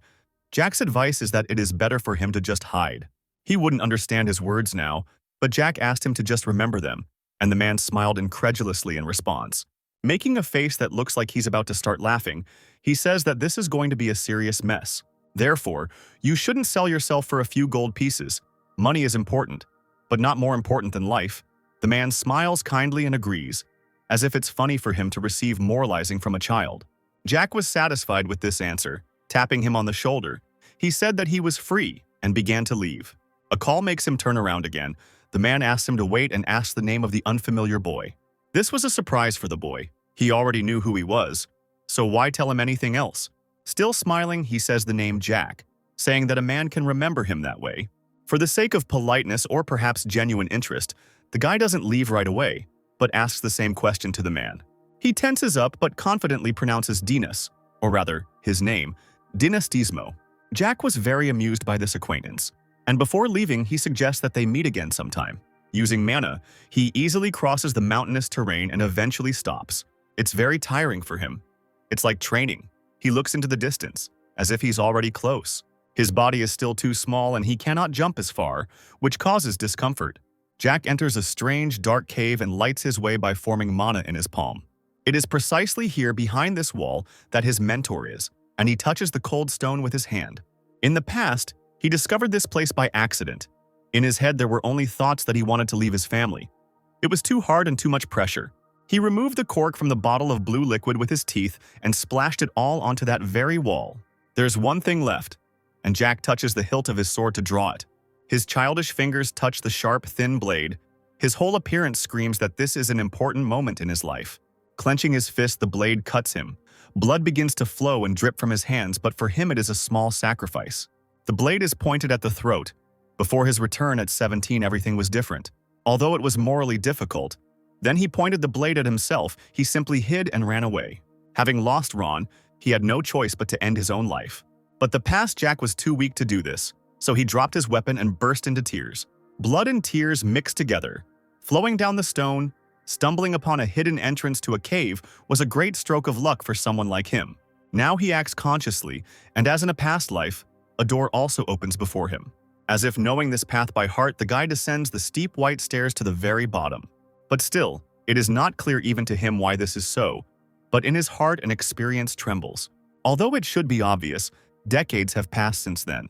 Jack's advice is that it is better for him to just hide. He wouldn't understand his words now, but Jack asked him to just remember them, and the man smiled incredulously in response. Making a face that looks like he's about to start laughing, he says that this is going to be a serious mess. Therefore, you shouldn't sell yourself for a few gold pieces. Money is important, but not more important than life. The man smiles kindly and agrees, as if it's funny for him to receive moralizing from a child. Jack was satisfied with this answer. Tapping him on the shoulder, he said that he was free and began to leave. A call makes him turn around again. The man asks him to wait and asks the name of the unfamiliar boy. This was a surprise for the boy. He already knew who he was, so why tell him anything else? Still smiling, he says the name Jack, saying that a man can remember him that way. For the sake of politeness or perhaps genuine interest, the guy doesn't leave right away, but asks the same question to the man. He tenses up but confidently pronounces Dinas, or rather, his name, Dinastismo. Jack was very amused by this acquaintance, and before leaving, he suggests that they meet again sometime. Using mana, he easily crosses the mountainous terrain and eventually stops. It's very tiring for him. It's like training. He looks into the distance, as if he's already close. His body is still too small and he cannot jump as far, which causes discomfort. Jack enters a strange, dark cave and lights his way by forming mana in his palm. It is precisely here behind this wall that his mentor is. and he touches the cold stone with his hand. In the past, he discovered this place by accident. In his head, there were only thoughts that he wanted to leave his family. It was too hard and too much pressure. He removed the cork from the bottle of blue liquid with his teeth and splashed it all onto that very wall. There's one thing left, and Jack touches the hilt of his sword to draw it. His childish fingers touch the sharp, thin blade. His whole appearance screams that this is an important moment in his life. Clenching his fist, the blade cuts him. Blood begins to flow and drip from his hands, but for him it is a small sacrifice. The blade is pointed at the throat. Before his return at 17, everything was different. Although it was morally difficult, then he pointed the blade at himself. He simply hid and ran away. Having lost Ron, he had no choice but to end his own life. But the past Jack was too weak to do this, so he dropped his weapon and burst into tears. Blood and tears mixed together. Flowing down the stone, stumbling upon a hidden entrance to a cave was a great stroke of luck for someone like him. Now he acts consciously, and as in a past life, a door also opens before him. As if knowing this path by heart, the guy descends the steep white stairs to the very bottom. But still, it is not clear even to him why this is so, but in his heart an experience trembles. Although it should be obvious, decades have passed since then,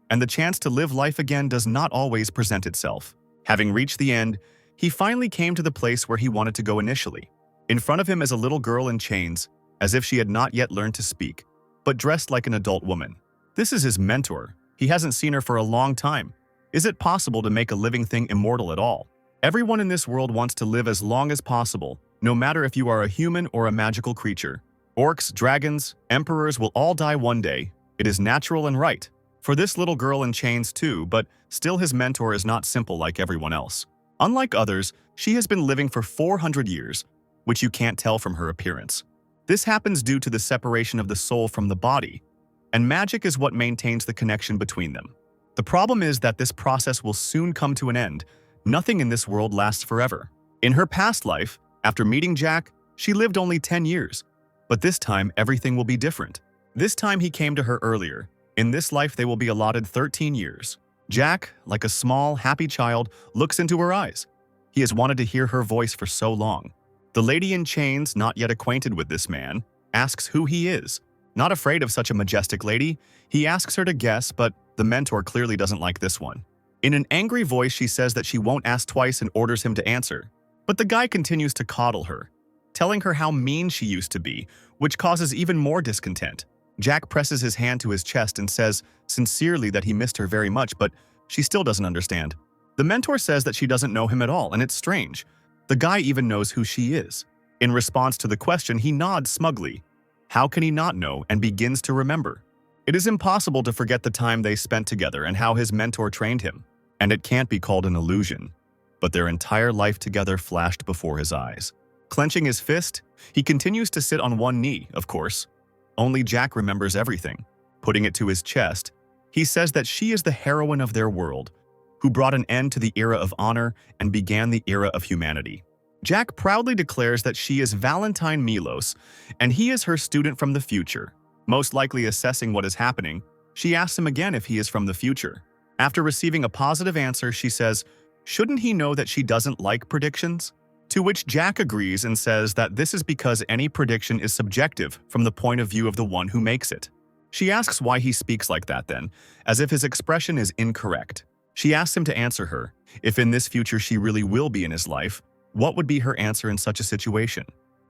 and the chance to live life again does not always present itself. Having reached the end, he finally came to the place where he wanted to go initially. In front of him is a little girl in chains, as if she had not yet learned to speak, but dressed like an adult woman. This is his mentor. He hasn't seen her for a long time. Is it possible to make a living thing immortal at all? Everyone in this world wants to live as long as possible, no matter if you are a human or a magical creature. Orcs, dragons, emperors will all die one day. It is natural and right. For this little girl in chains too, but still his mentor is not simple like everyone else. Unlike others, she has been living for 400 years, which you can't tell from her appearance. This happens due to the separation of the soul from the body, and magic is what maintains the connection between them. The problem is that this process will soon come to an end. Nothing in this world lasts forever. In her past life, after meeting Jack, she lived only 10 years. But this time, everything will be different. This time he came to her earlier. In this life, they will be allotted 13 years. Jack, like a small, happy child, looks into her eyes. He has wanted to hear her voice for so long. The lady in chains, not yet acquainted with this man, asks who he is. Not afraid of such a majestic lady, he asks her to guess, but the mentor clearly doesn't like this one. In an angry voice, she says that she won't ask twice and orders him to answer. But the guy continues to coddle her, telling her how mean she used to be, which causes even more discontent. Jack presses his hand to his chest and says sincerely that he missed her very much, but she still doesn't understand. The mentor says that she doesn't know him at all, and it's strange. The guy even knows who she is. In response to the question, he nods smugly. How can he not know, and begins to remember? It is impossible to forget the time they spent together and how his mentor trained him. And it can't be called an illusion, but their entire life together flashed before his eyes. Clenching his fist, he continues to sit on one knee, of course. Only Jack remembers everything. Putting it to his chest, he says that she is the heroine of their world, who brought an end to the era of honor and began the era of humanity. Jack proudly declares that she is Valentine Milos, and he is her student from the future. Most likely assessing what is happening, she asks him again if he is from the future. After receiving a positive answer, she says, shouldn't he know that she doesn't like predictions? To which Jack agrees and says that this is because any prediction is subjective from the point of view of the one who makes it. She asks why he speaks like that then, as if his expression is incorrect. She asks him to answer her, if in this future she really will be in his life, what would be her answer in such a situation?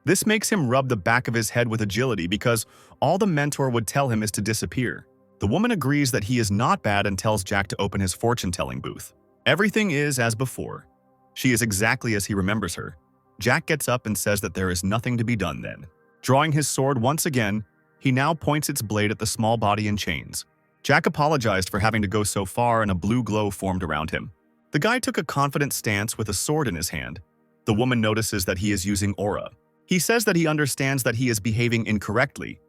This makes him rub the back of his head with agility because all the mentor would tell him is to disappear. The woman agrees that he is not bad and tells Jack to open his fortune-telling booth. Everything is as before. She is exactly as he remembers her. Jack gets up and says that there is nothing to be done then. Drawing his sword once again, he now points its blade at the small body in chains. Jack apologized for having to go so far and a blue glow formed around him. The guy took a confident stance with a sword in his hand. The woman notices that he is using aura. He says that he understands that he is behaving incorrectly,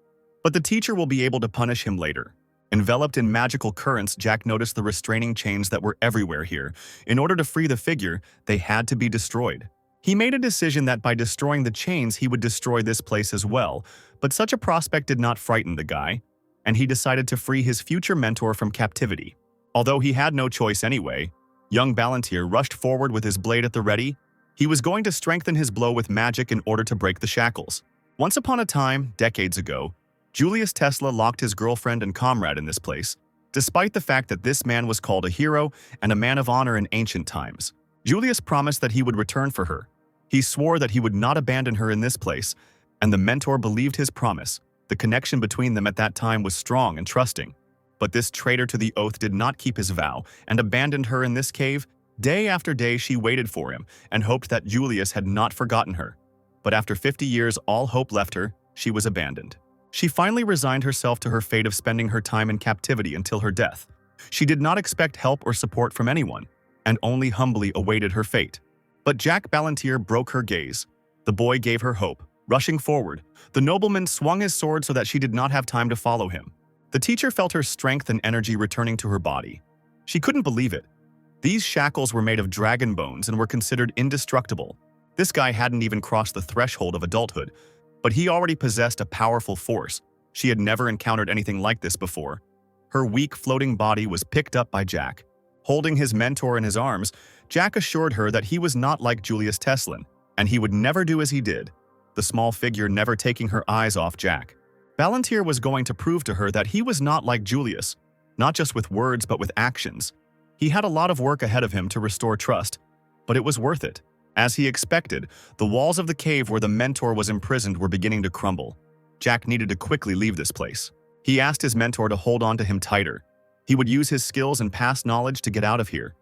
but the teacher will be able to punish him later. Enveloped in magical currents, Jack noticed the restraining chains that were everywhere here. In order to free the figure, they had to be destroyed. He made a decision that by destroying the chains, he would destroy this place as well, but such a prospect did not frighten the guy, and he decided to free his future mentor from captivity. Although he had no choice anyway, young Ballantyre rushed forward with his blade at the ready. He was going to strengthen his blow with magic in order to break the shackles. Once upon a time, decades ago, Julius Tesla locked his girlfriend and comrade in this place, despite the fact that this man was called a hero and a man of honor in ancient times. Julius promised that he would return for her. He swore that he would not abandon her in this place, and the mentor believed his promise. The connection between them at that time was strong and trusting. But this traitor to the oath did not keep his vow and abandoned her in this cave. Day after day she waited for him and hoped that Julius had not forgotten her. But after 50 years all hope left her, she was abandoned. She finally resigned herself to her fate of spending her time in captivity until her death. She did not expect help or support from anyone, and only humbly awaited her fate. But Jack Ballantier broke her gaze. The boy gave her hope. Rushing forward, the nobleman swung his sword so that she did not have time to follow him. The teacher felt her strength and energy returning to her body. She couldn't believe it. These shackles were made of dragon bones and were considered indestructible. This guy hadn't even crossed the threshold of adulthood, but he already possessed a powerful force. She had never encountered anything like this before. Her weak, floating body was picked up by Jack. Holding his mentor in his arms, Jack assured her that he was not like Julius Tesla, and he would never do as he did, the small figure never taking her eyes off Jack. Ballantier was going to prove to her that he was not like Julius, not just with words but with actions. He had a lot of work ahead of him to restore trust, but it was worth it. As he expected, the walls of the cave where the mentor was imprisoned were beginning to crumble. Jack needed to quickly leave this place. He asked his mentor to hold on to him tighter. He would use his skills and past knowledge to get out of here.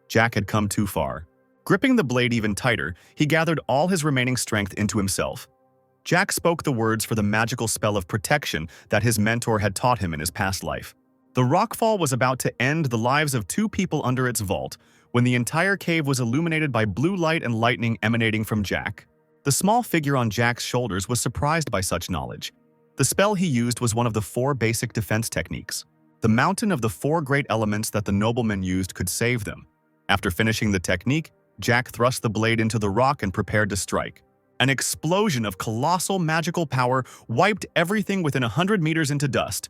Jack had come too far. Gripping the blade even tighter, he gathered all his remaining strength into himself. Jack spoke the words for the magical spell of protection that his mentor had taught him in his past life. The rockfall was about to end the lives of 2 people under its vault when the entire cave was illuminated by blue light and lightning emanating from Jack. The small figure on Jack's shoulders was surprised by such knowledge. The spell he used was one of the 4 basic defense techniques. The mountain of the 4 great elements that the nobleman used could save them. After finishing the technique, Jack thrust the blade into the rock and prepared to strike. An explosion of colossal magical power wiped everything within 100 meters into dust.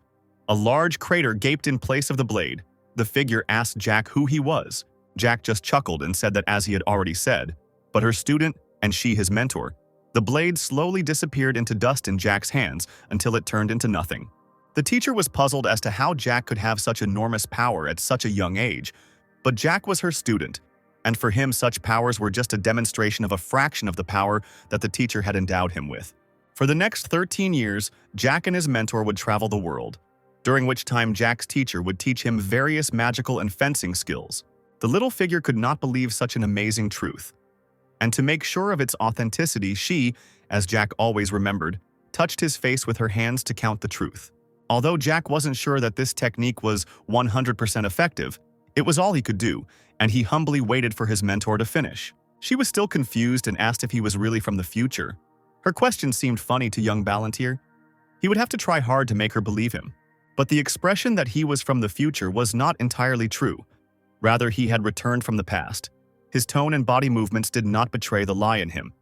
A large crater gaped in place of the blade. The figure asked Jack who he was. Jack just chuckled and said that as he had already said, but her student and she his mentor. The blade slowly disappeared into dust in Jack's hands until it turned into nothing. The teacher was puzzled as to how Jack could have such enormous power at such a young age, but Jack was her student, and for him such powers were just a demonstration of a fraction of the power that the teacher had endowed him with. For the next 13 years, Jack and his mentor would travel the world, during which time Jack's teacher would teach him various magical and fencing skills. The little figure could not believe such an amazing truth. And to make sure of its authenticity, she, as Jack always remembered, touched his face with her hands to count the truth. Although Jack wasn't sure that this technique was 100% effective, it was all he could do, and he humbly waited for his mentor to finish. She was still confused and asked if he was really from the future. Her question seemed funny to young Ballantier. He would have to try hard to make her believe him. But the expression that he was from the future was not entirely true. Rather, he had returned from the past. His tone and body movements did not betray the lie in him,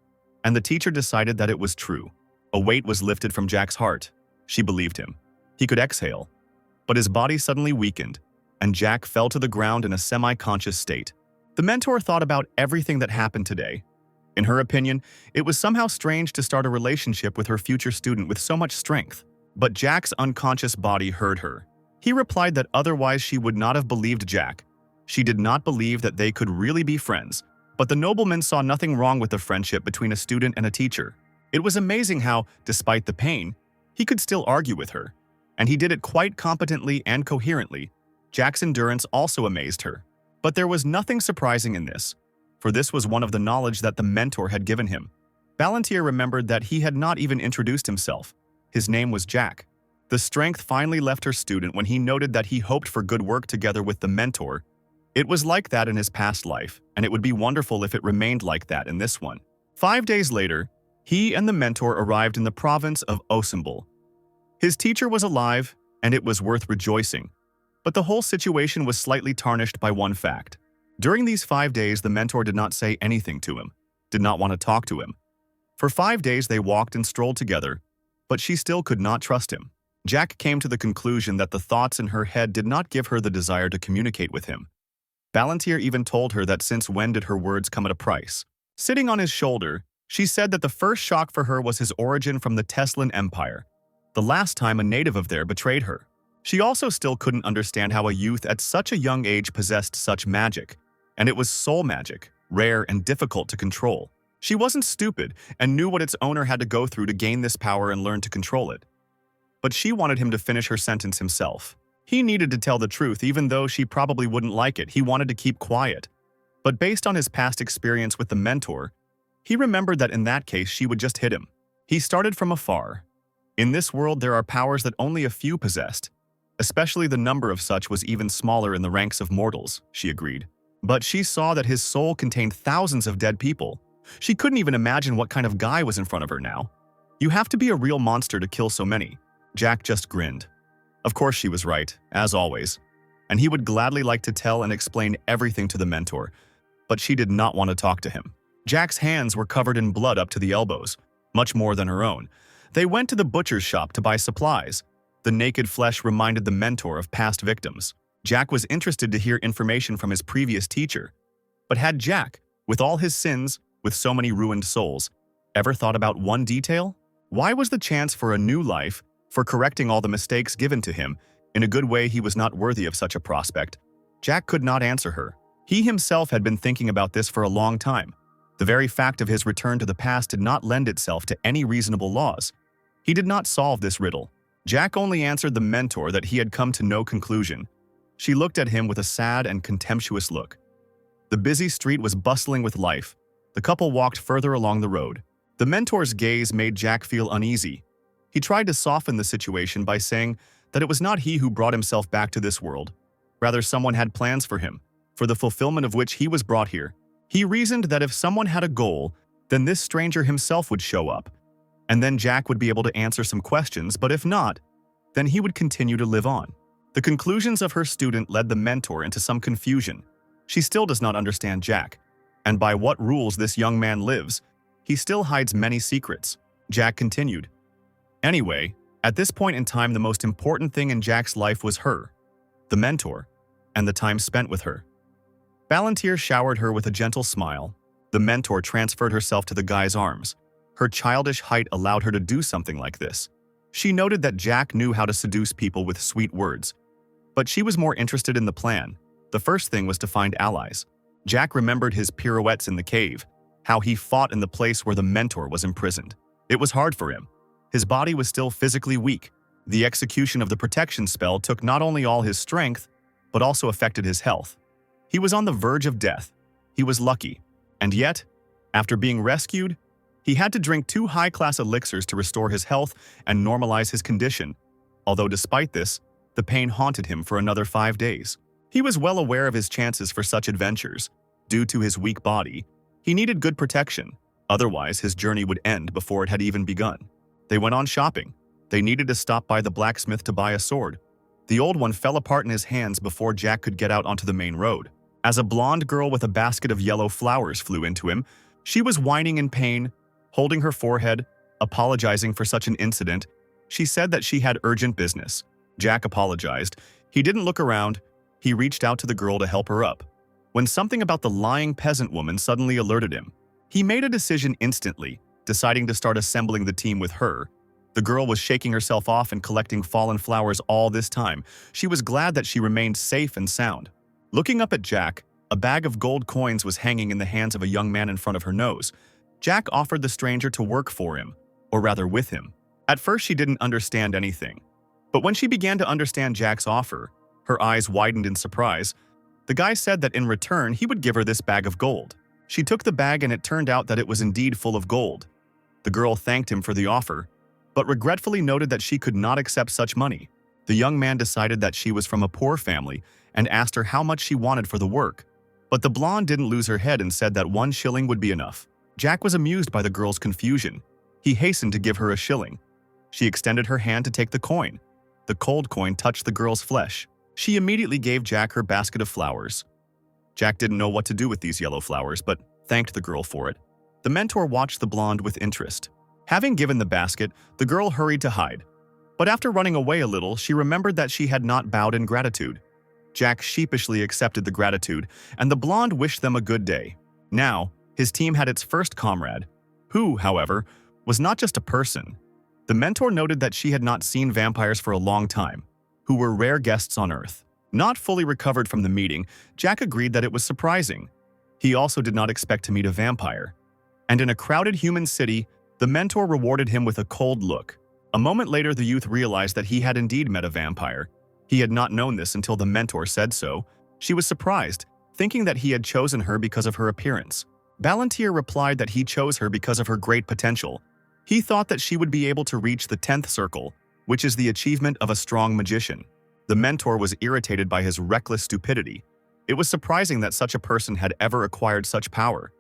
and the teacher decided that it was true. A weight was lifted from Jack's heart. She believed him. He could exhale, but his body suddenly weakened, and Jack fell to the ground in a semi-conscious state. The mentor thought about everything that happened today. In her opinion, it was somehow strange to start a relationship with her future student with so much strength. But Jack's unconscious body heard her. He replied that otherwise she would not have believed Jack. She did not believe that they could really be friends, but the nobleman saw nothing wrong with the friendship between a student and a teacher. It was amazing how, despite the pain, he could still argue with her, and he did it quite competently and coherently. Jack's endurance also amazed her. But there was nothing surprising in this, for this was one of the knowledge that the mentor had given him. Ballantier remembered that he had not even introduced himself. His name was Jack. The strength finally left her student when he noted that he hoped for good work together with the mentor. It was like that in his past life, and it would be wonderful if it remained like that in this one. 5 days later, he and the mentor arrived in the province of Osimbel. His teacher was alive, and it was worth rejoicing. But the whole situation was slightly tarnished by one fact. During these 5 days, the mentor did not say anything to him, did not want to talk to him. For 5 days they walked and strolled together, but she still could not trust him. Jack came to the conclusion that the thoughts in her head did not give her the desire to communicate with him. Ballantier even told her that since when did her words come at a price. Sitting on his shoulder, she said that the first shock for her was his origin from the Teslan Empire. the last time a native of there betrayed her. She also still couldn't understand how a youth at such a young age possessed such magic, and it was soul magic, rare and difficult to control. She wasn't stupid and knew what its owner had to go through to gain this power and learn to control it. But she wanted him to finish her sentence himself. He needed to tell the truth even though she probably wouldn't like it. He wanted to keep quiet. But based on his past experience with the mentor, he remembered that in that case she would just hit him. He started from afar. In this world there are powers that only a few possessed. Especially the number of such was even smaller in the ranks of mortals, she agreed. But she saw that his soul contained thousands of dead people. She couldn't even imagine what kind of guy was in front of her now. You have to be a real monster to kill so many. Jack just grinned. Of course she was right, as always. And he would gladly like to tell and explain everything to the mentor, but she did not want to talk to him. Jack's hands were covered in blood up to the elbows, much more than her own. They went to the butcher's shop to buy supplies. The naked flesh reminded the mentor of past victims. Jack was interested to hear information from his previous teacher. But had Jack, with all his sins, with so many ruined souls, ever thought about one detail? Why was the chance for a new life, for correcting all the mistakes given to him, in a good way he was not worthy of such a prospect? Jack could not answer her. He himself had been thinking about this for a long time. The very fact of his return to the past did not lend itself to any reasonable laws. He did not solve this riddle. Jack only answered the mentor that he had come to no conclusion. She looked at him with a sad and contemptuous look. The busy street was bustling with life. The couple walked further along the road. The mentor's gaze made Jack feel uneasy. He tried to soften the situation by saying that it was not he who brought himself back to this world. Rather, someone had plans for him, for the fulfillment of which he was brought here. He reasoned that if someone had a goal, then this stranger himself would show up. And then Jack would be able to answer some questions, but if not, then he would continue to live on. The conclusions of her student led the mentor into some confusion. She still does not understand Jack, and by what rules this young man lives. He still hides many secrets. Jack continued. Anyway, at this point in time, the most important thing in Jack's life was her, the mentor, and the time spent with her. Palantir showered her with a gentle smile. The mentor transferred herself to the guy's arms. Her childish height allowed her to do something like this. She noted that Jack knew how to seduce people with sweet words. But she was more interested in the plan. The first thing was to find allies. Jack remembered his pirouettes in the cave, how he fought in the place where the mentor was imprisoned. It was hard for him. His body was still physically weak. The execution of the protection spell took not only all his strength, but also affected his health. He was on the verge of death. He was lucky. And yet, after being rescued, he had to drink 2 high-class elixirs to restore his health and normalize his condition. Although despite this, the pain haunted him for another 5 days. He was well aware of his chances for such adventures. Due to his weak body, he needed good protection. Otherwise, his journey would end before it had even begun. They went on shopping. They needed to stop by the blacksmith to buy a sword. The old one fell apart in his hands before Jack could get out onto the main road. As a blonde girl with a basket of yellow flowers flew into him, she was whining in pain, holding her forehead, apologizing for such an incident. She said that she had urgent business. Jack apologized. He didn't look around. He reached out to the girl to help her up. When something about the lying peasant woman suddenly alerted him, he made a decision instantly, deciding to start assembling the team with her. The girl was shaking herself off and collecting fallen flowers all this time. She was glad that she remained safe and sound. Looking up at Jack, a bag of gold coins was hanging in the hands of a young man in front of her nose. Jack offered the stranger to work for him, or rather with him. At first she didn't understand anything. But when she began to understand Jack's offer, her eyes widened in surprise. The guy said that in return he would give her this bag of gold. She took the bag and it turned out that it was indeed full of gold. The girl thanked him for the offer, but regretfully noted that she could not accept such money. The young man decided that she was from a poor family and asked her how much she wanted for the work. But the blonde didn't lose her head and said that 1 shilling would be enough. Jack was amused by the girl's confusion. He hastened to give her a shilling. She extended her hand to take the coin. The cold coin touched the girl's flesh. She immediately gave Jack her basket of flowers. Jack didn't know what to do with these yellow flowers, but thanked the girl for it. The mentor watched the blonde with interest. Having given the basket, the girl hurried to hide. But after running away a little, she remembered that she had not bowed in gratitude. Jack sheepishly accepted the gratitude, and the blonde wished them a good day. Now, his team had its first comrade, who, however, was not just a person. The mentor noted that she had not seen vampires for a long time, who were rare guests on Earth. Not fully recovered from the meeting, Jack agreed that it was surprising. He also did not expect to meet a vampire. And in a crowded human city, the mentor rewarded him with a cold look. A moment later, the youth realized that he had indeed met a vampire. He had not known this until the mentor said so. She was surprised, thinking that he had chosen her because of her appearance. Balantier replied that he chose her because of her great potential. He thought that she would be able to reach the 10th circle, which is the achievement of a strong magician. The mentor was irritated by his reckless stupidity. It was surprising that such a person had ever acquired such power.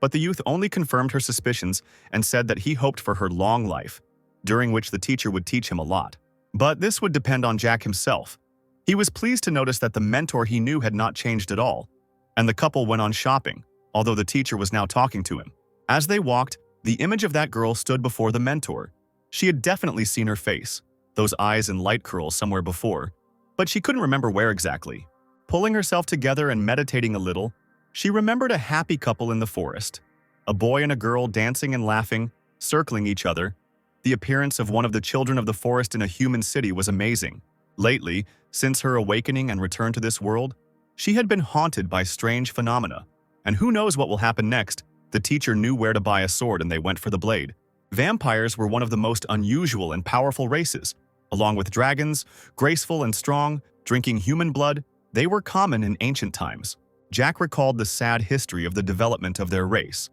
But the youth only confirmed her suspicions and said that he hoped for her long life, during which the teacher would teach him a lot. But this would depend on Jack himself. He was pleased to notice that the mentor he knew had not changed at all, and the couple went on shopping, although the teacher was now talking to him. As they walked, the image of that girl stood before the mentor. She had definitely seen her face, those eyes in light curls somewhere before, but she couldn't remember where exactly. Pulling herself together and meditating a little, she remembered a happy couple in the forest. A boy and a girl dancing and laughing, circling each other. The appearance of one of the children of the forest in a human city was amazing. Lately, since her awakening and return to this world, she had been haunted by strange phenomena. And who knows what will happen next? The teacher knew where to buy a sword and they went for the blade. Vampires were one of the most unusual and powerful races. Along with dragons, graceful and strong, drinking human blood, they were common in ancient times. Jack recalled the sad history of the development of their race.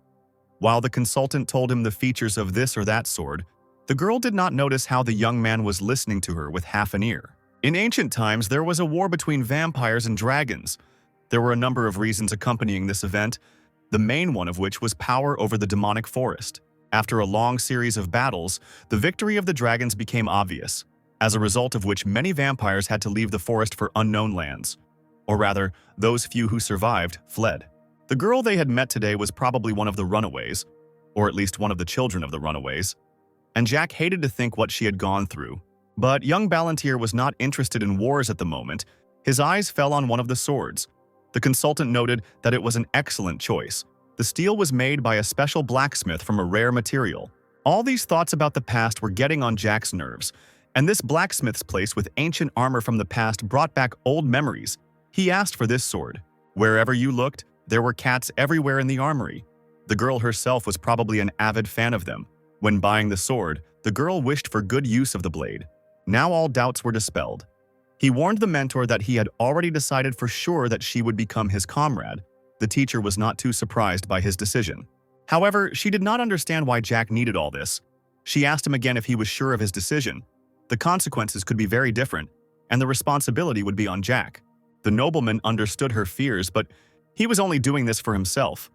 While the consultant told him the features of this or that sword, the girl did not notice how the young man was listening to her with half an ear. In ancient times, there was a war between vampires and dragons. There were a number of reasons accompanying this event, the main one of which was power over the demonic forest. After a long series of battles, the victory of the dragons became obvious, as a result of which many vampires had to leave the forest for unknown lands. Or rather, those few who survived fled. The girl they had met today was probably one of the runaways, or at least one of the children of the runaways, and Jack hated to think what she had gone through. But young Balantier was not interested in wars at the moment. His eyes fell on one of the swords. The consultant noted that it was an excellent choice. The steel was made by a special blacksmith from a rare material. All these thoughts about the past were getting on Jack's nerves, and this blacksmith's place with ancient armor from the past brought back old memories. He asked for this sword. Wherever you looked, there were cats everywhere in the armory. The girl herself was probably an avid fan of them. When buying the sword, the girl wished for good use of the blade. Now all doubts were dispelled. He warned the mentor that he had already decided for sure that she would become his comrade. The teacher was not too surprised by his decision. However, she did not understand why Jack needed all this. She asked him again if he was sure of his decision. The consequences could be very different, and the responsibility would be on Jack. The nobleman understood her fears, but he was only doing this for himself.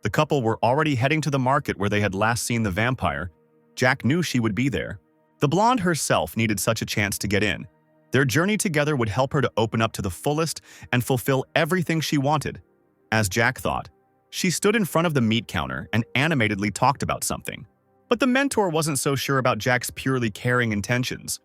The couple were already heading to the market where they had last seen the vampire. Jack knew she would be there. The blonde herself needed such a chance to get in. Their journey together would help her to open up to the fullest and fulfill everything she wanted. As Jack thought, she stood in front of the meat counter and animatedly talked about something. But the mentor wasn't so sure about Jack's purely caring intentions.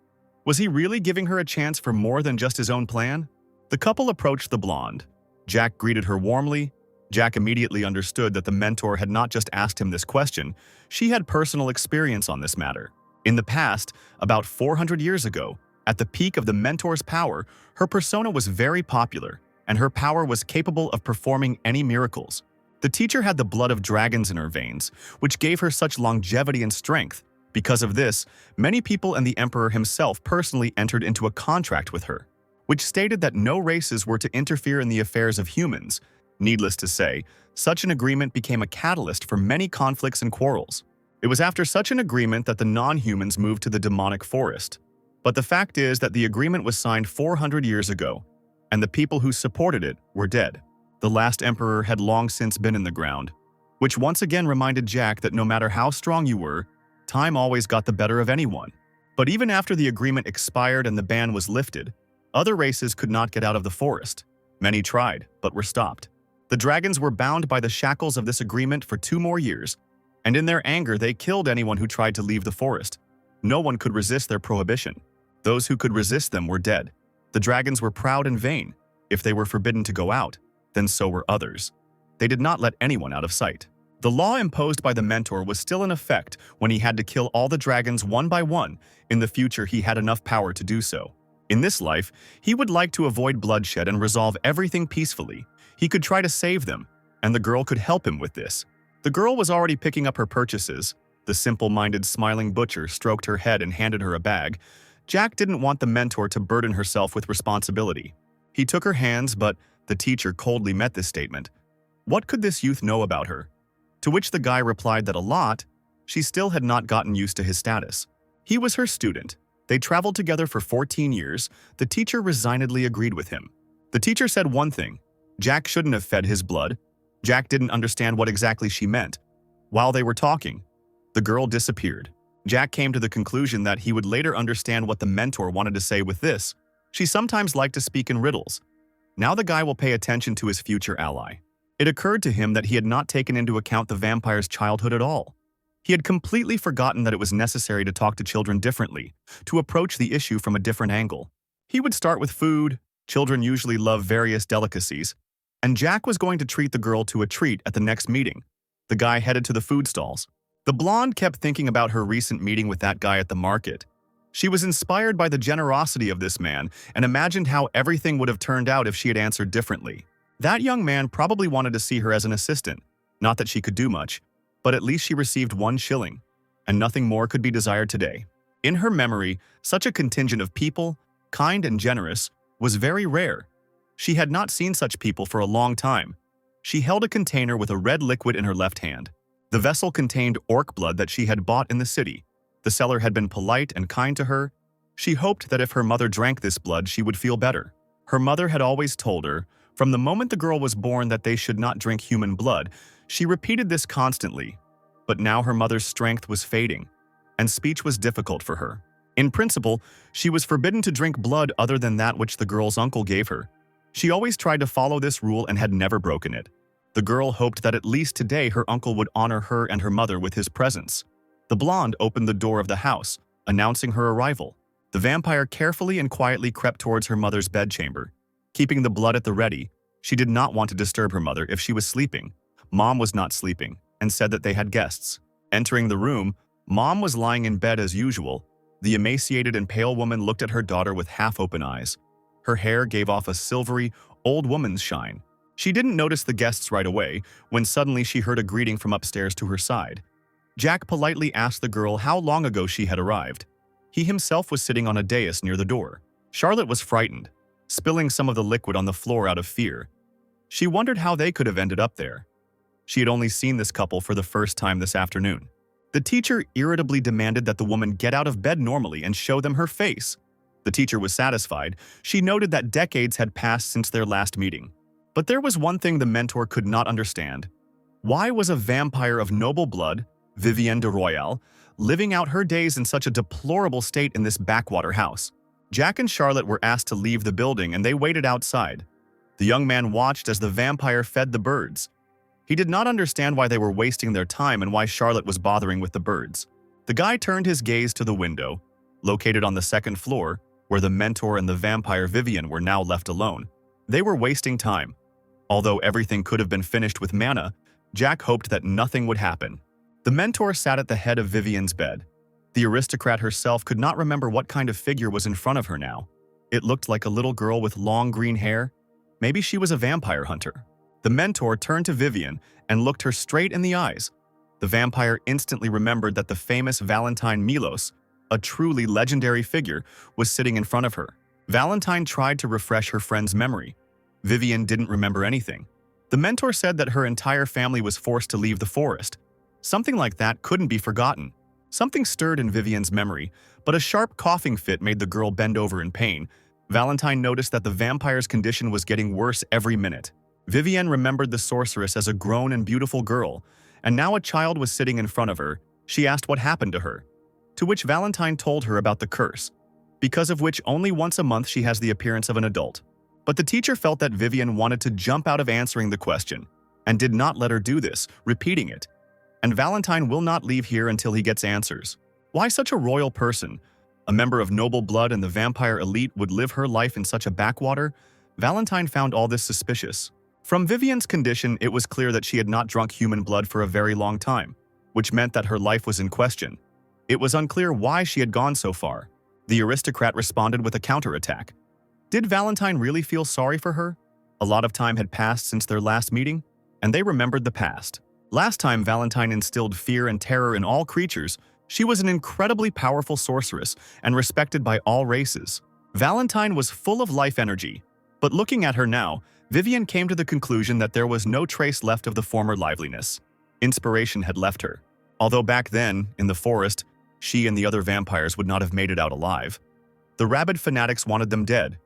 Was he really giving her a chance for more than just his own plan? The couple approached the blonde. Jack greeted her warmly. Jack immediately understood that the mentor had not just asked him this question, she had personal experience on this matter. In the past, about 400 years ago, at the peak of the mentor's power, her persona was very popular, and her power was capable of performing any miracles. The teacher had the blood of dragons in her veins, which gave her such longevity and strength. Because of this, many people and the emperor himself personally entered into a contract with her, which stated that no races were to interfere in the affairs of humans. Needless to say, such an agreement became a catalyst for many conflicts and quarrels. It was after such an agreement that the non-humans moved to the demonic forest. But the fact is that the agreement was signed 400 years ago, and the people who supported it were dead. The last emperor had long since been in the ground, which once again reminded Jack that no matter how strong you were, time always got the better of anyone. But even after the agreement expired and the ban was lifted, other races could not get out of the forest. Many tried, but were stopped. The dragons were bound by the shackles of this agreement for 2 more years, and in their anger they killed anyone who tried to leave the forest. No one could resist their prohibition. Those who could resist them were dead. The dragons were proud and vain. If they were forbidden to go out, then so were others. They did not let anyone out of sight. The law imposed by the mentor was still in effect when he had to kill all the dragons one by one. In the future, he had enough power to do so. In this life, he would like to avoid bloodshed and resolve everything peacefully. He could try to save them, and the girl could help him with this. The girl was already picking up her purchases. The simple-minded, smiling butcher stroked her head and handed her a bag. Jack didn't want the mentor to burden herself with responsibility. He took her hands, but the teacher coldly met this statement. What could this youth know about her? To which the guy replied that a lot. She still had not gotten used to his status. He was her student. They traveled together for 14 years. The teacher resignedly agreed with him. The teacher said one thing. Jack shouldn't have fed his blood. Jack didn't understand what exactly she meant. While they were talking, the girl disappeared. Jack came to the conclusion that he would later understand what the mentor wanted to say with this. She sometimes liked to speak in riddles. Now the guy will pay attention to his future ally. It occurred to him that he had not taken into account the vampire's childhood at all. He had completely forgotten that it was necessary to talk to children differently, to approach the issue from a different angle. He would start with food. Children usually love various delicacies, and Jack was going to treat the girl to a treat at the next meeting. The guy headed to the food stalls. The blonde kept thinking about her recent meeting with that guy at the market. She was inspired by the generosity of this man and imagined how everything would have turned out if she had answered differently. That young man probably wanted to see her as an assistant. Not that she could do much, but at least she received 1 shilling, and nothing more could be desired today. In her memory, such a contingent of people, kind and generous, was very rare. She had not seen such people for a long time. She held a container with a red liquid in her left hand. The vessel contained orc blood that she had bought in the city. The seller had been polite and kind to her. She hoped that if her mother drank this blood, she would feel better. Her mother had always told her, from the moment the girl was born, that they should not drink human blood. She repeated this constantly. But now her mother's strength was fading, and speech was difficult for her. In principle, she was forbidden to drink blood other than that which the girl's uncle gave her. She always tried to follow this rule and had never broken it. The girl hoped that at least today her uncle would honor her and her mother with his presence. The blonde opened the door of the house, announcing her arrival. The vampire carefully and quietly crept towards her mother's bedchamber. Keeping the blood at the ready, she did not want to disturb her mother if she was sleeping. Mom was not sleeping, and said that they had guests. Entering the room, Mom was lying in bed as usual. The emaciated and pale woman looked at her daughter with half-open eyes. Her hair gave off a silvery, old woman's shine. She didn't notice the guests right away, when suddenly she heard a greeting from upstairs to her side. Jack politely asked the girl how long ago she had arrived. He himself was sitting on a dais near the door. Charlotte was frightened, spilling some of the liquid on the floor out of fear. She wondered how they could have ended up there. She had only seen this couple for the first time this afternoon. The teacher irritably demanded that the woman get out of bed normally and show them her face. The teacher was satisfied. She noted that decades had passed since their last meeting. But there was one thing the mentor could not understand. Why was a vampire of noble blood, Vivienne de Royale, living out her days in such a deplorable state in this backwater house? Jack and Charlotte were asked to leave the building and they waited outside. The young man watched as the vampire fed the birds. He did not understand why they were wasting their time and why Charlotte was bothering with the birds. The guy turned his gaze to the window, located on the 2nd floor, where the mentor and the vampire Vivienne were now left alone. They were wasting time. Although everything could have been finished with mana, Jack hoped that nothing would happen. The mentor sat at the head of Vivienne's bed. The aristocrat herself could not remember what kind of figure was in front of her now. It looked like a little girl with long green hair. Maybe she was a vampire hunter. The mentor turned to Vivienne and looked her straight in the eyes. The vampire instantly remembered that the famous Valentine Milos, a truly legendary figure, was sitting in front of her. Valentine tried to refresh her friend's memory. Vivienne didn't remember anything. The mentor said that her entire family was forced to leave the forest. Something like that couldn't be forgotten. Something stirred in Vivienne's memory, but a sharp coughing fit made the girl bend over in pain. Valentine noticed that the vampire's condition was getting worse every minute. Vivienne remembered the sorceress as a grown and beautiful girl, and now a child was sitting in front of her. She asked what happened to her, to which Valentine told her about the curse, because of which only once a month she has the appearance of an adult. But the teacher felt that Vivienne wanted to jump out of answering the question, and did not let her do this, repeating it. And Valentine will not leave here until he gets answers. Why such a royal person, a member of noble blood and the vampire elite, would live her life in such a backwater? Valentine found all this suspicious. From Vivian's condition, it was clear that she had not drunk human blood for a very long time, which meant that her life was in question. It was unclear why she had gone so far. The aristocrat responded with a counterattack. Did Valentine really feel sorry for her? A lot of time had passed since their last meeting, and they remembered the past. Last time Valentine instilled fear and terror in all creatures, she was an incredibly powerful sorceress and respected by all races. Valentine was full of life energy, but looking at her now, Vivian came to the conclusion that there was no trace left of the former liveliness. Inspiration had left her. Although back then, in the forest, she and the other vampires would not have made it out alive. The rabid fanatics wanted them dead,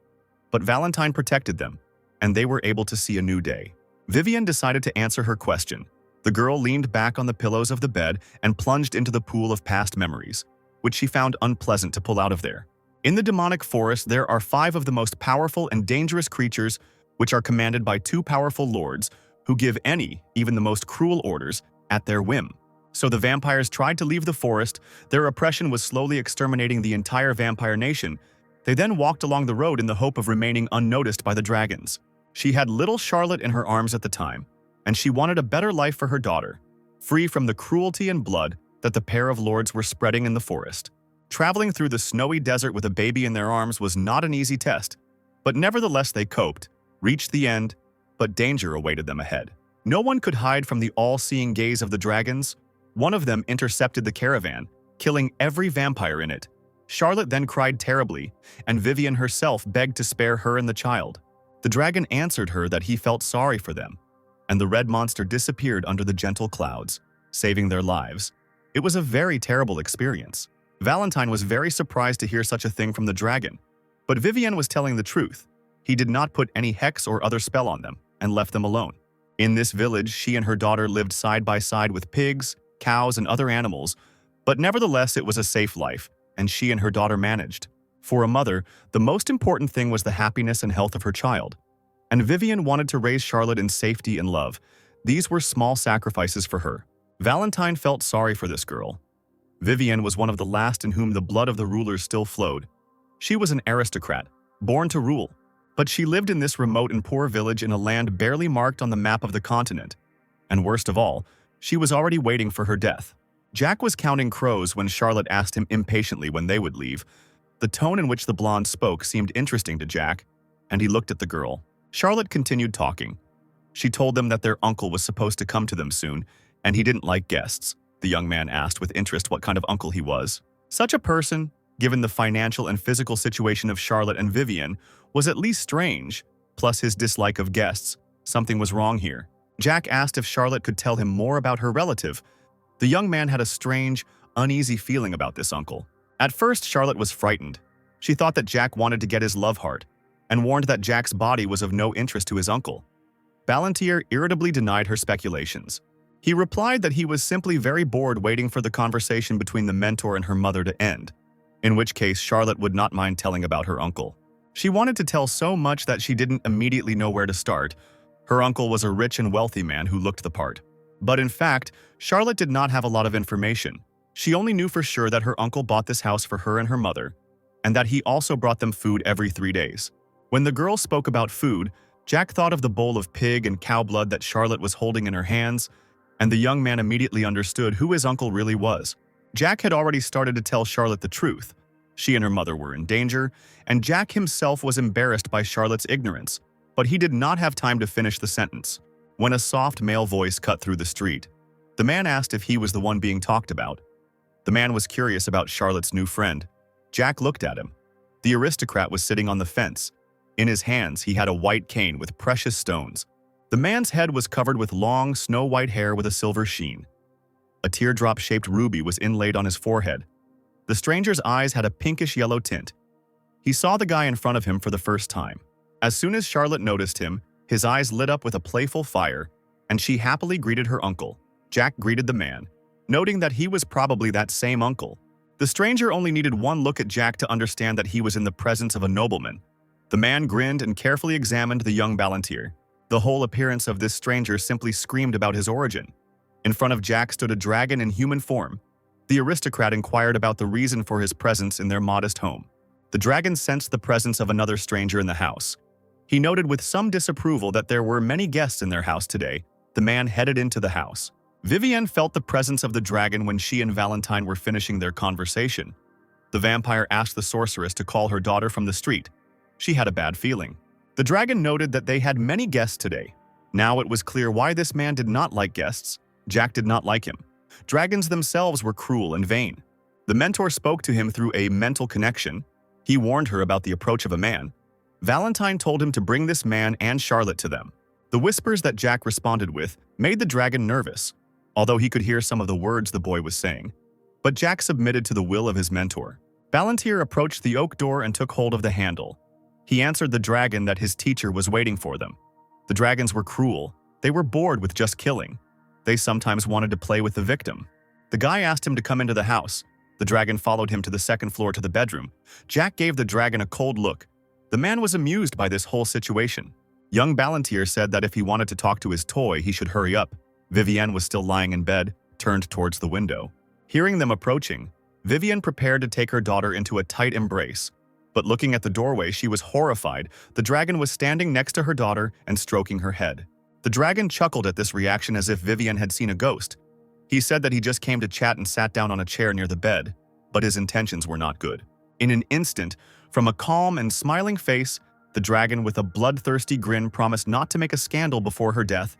but Valentine protected them, and they were able to see a new day. Vivian decided to answer her question. The girl leaned back on the pillows of the bed and plunged into the pool of past memories, which she found unpleasant to pull out of there. In the demonic forest, there are 5 of the most powerful and dangerous creatures, which are commanded by 2 powerful lords who give any, even the most cruel orders, at their whim. So the vampires tried to leave the forest. Their oppression was slowly exterminating the entire vampire nation. They then walked along the road in the hope of remaining unnoticed by the dragons. She had little Charlotte in her arms at the time, and she wanted a better life for her daughter, free from the cruelty and blood that the pair of lords were spreading in the forest. Traveling through the snowy desert with a baby in their arms was not an easy test, but nevertheless they coped, reached the end, but danger awaited them ahead. No one could hide from the all-seeing gaze of the dragons. One of them intercepted the caravan, killing every vampire in it. Charlotte then cried terribly, and Vivian herself begged to spare her and the child. The dragon answered her that he felt sorry for them, and the red monster disappeared under the gentle clouds, saving their lives. It was a very terrible experience. Valentine was very surprised to hear such a thing from the dragon, but Vivian was telling the truth. He did not put any hex or other spell on them and left them alone. In this village, she and her daughter lived side by side with pigs, cows, and other animals, but nevertheless it was a safe life, and she and her daughter managed. For a mother, the most important thing was the happiness and health of her child. And Vivian wanted to raise Charlotte in safety and love. These were small sacrifices for her. Valentine felt sorry for this girl. Vivian was one of the last in whom the blood of the rulers still flowed. She was an aristocrat, born to rule. But she lived in this remote and poor village in a land barely marked on the map of the continent. And worst of all, she was already waiting for her death. Jack was counting crows when Charlotte asked him impatiently when they would leave. The tone in which the blonde spoke seemed interesting to Jack, and he looked at the girl. Charlotte continued talking. She told them that their uncle was supposed to come to them soon, and he didn't like guests. The young man asked with interest what kind of uncle he was. Such a person, given the financial and physical situation of Charlotte and Vivian, was at least strange, plus his dislike of guests. Something was wrong here. Jack asked if Charlotte could tell him more about her relative. The young man had a strange, uneasy feeling about this uncle. At first, Charlotte was frightened. She thought that Jack wanted to get his love heart, and warned that Jack's body was of no interest to his uncle. Ballantyre irritably denied her speculations. He replied that he was simply very bored waiting for the conversation between the mentor and her mother to end, in which case Charlotte would not mind telling about her uncle. She wanted to tell so much that she didn't immediately know where to start. Her uncle was a rich and wealthy man who looked the part. But in fact, Charlotte did not have a lot of information. She only knew for sure that her uncle bought this house for her and her mother, and that he also brought them food every 3 days. When the girl spoke about food, Jack thought of the bowl of pig and cow blood that Charlotte was holding in her hands, and the young man immediately understood who his uncle really was. Jack had already started to tell Charlotte the truth. She and her mother were in danger, and Jack himself was embarrassed by Charlotte's ignorance, but he did not have time to finish the sentence when a soft male voice cut through the street. The man asked if he was the one being talked about. The man was curious about Charlotte's new friend. Jack looked at him. The aristocrat was sitting on the fence. In his hands, he had a white cane with precious stones. The man's head was covered with long, snow-white hair with a silver sheen. A teardrop-shaped ruby was inlaid on his forehead. The stranger's eyes had a pinkish-yellow tint. He saw the guy in front of him for the first time. As soon as Charlotte noticed him, his eyes lit up with a playful fire, and she happily greeted her uncle. Jack greeted the man, noting that he was probably that same uncle. The stranger only needed one look at Jack to understand that he was in the presence of a nobleman. The man grinned and carefully examined the young Ballantyre. The whole appearance of this stranger simply screamed about his origin. In front of Jack stood a dragon in human form. The aristocrat inquired about the reason for his presence in their modest home. The dragon sensed the presence of another stranger in the house. He noted with some disapproval that there were many guests in their house today. The man headed into the house. Vivienne felt the presence of the dragon when she and Valentine were finishing their conversation. The vampire asked the sorceress to call her daughter from the street. She had a bad feeling. The dragon noted that they had many guests today. Now it was clear why this man did not like guests. Jack did not like him. Dragons themselves were cruel and vain. The mentor spoke to him through a mental connection. He warned her about the approach of a man. Valentine told him to bring this man and Charlotte to them. The whispers that Jack responded with made the dragon nervous, although he could hear some of the words the boy was saying. But Jack submitted to the will of his mentor. Valentir approached the oak door and took hold of the handle. He answered the dragon that his teacher was waiting for them. The dragons were cruel. They were bored with just killing. They sometimes wanted to play with the victim. The guy asked him to come into the house. The dragon followed him to the second floor to the bedroom. Jack gave the dragon a cold look. The man was amused by this whole situation. Young Balantier said that if he wanted to talk to his toy, he should hurry up. Vivienne was still lying in bed, turned towards the window. Hearing them approaching, Vivienne prepared to take her daughter into a tight embrace. But looking at the doorway, she was horrified. The dragon was standing next to her daughter and stroking her head. The dragon chuckled at this reaction as if Vivienne had seen a ghost. He said that he just came to chat and sat down on a chair near the bed, but his intentions were not good. In an instant, from a calm and smiling face, the dragon with a bloodthirsty grin promised not to make a scandal before her death.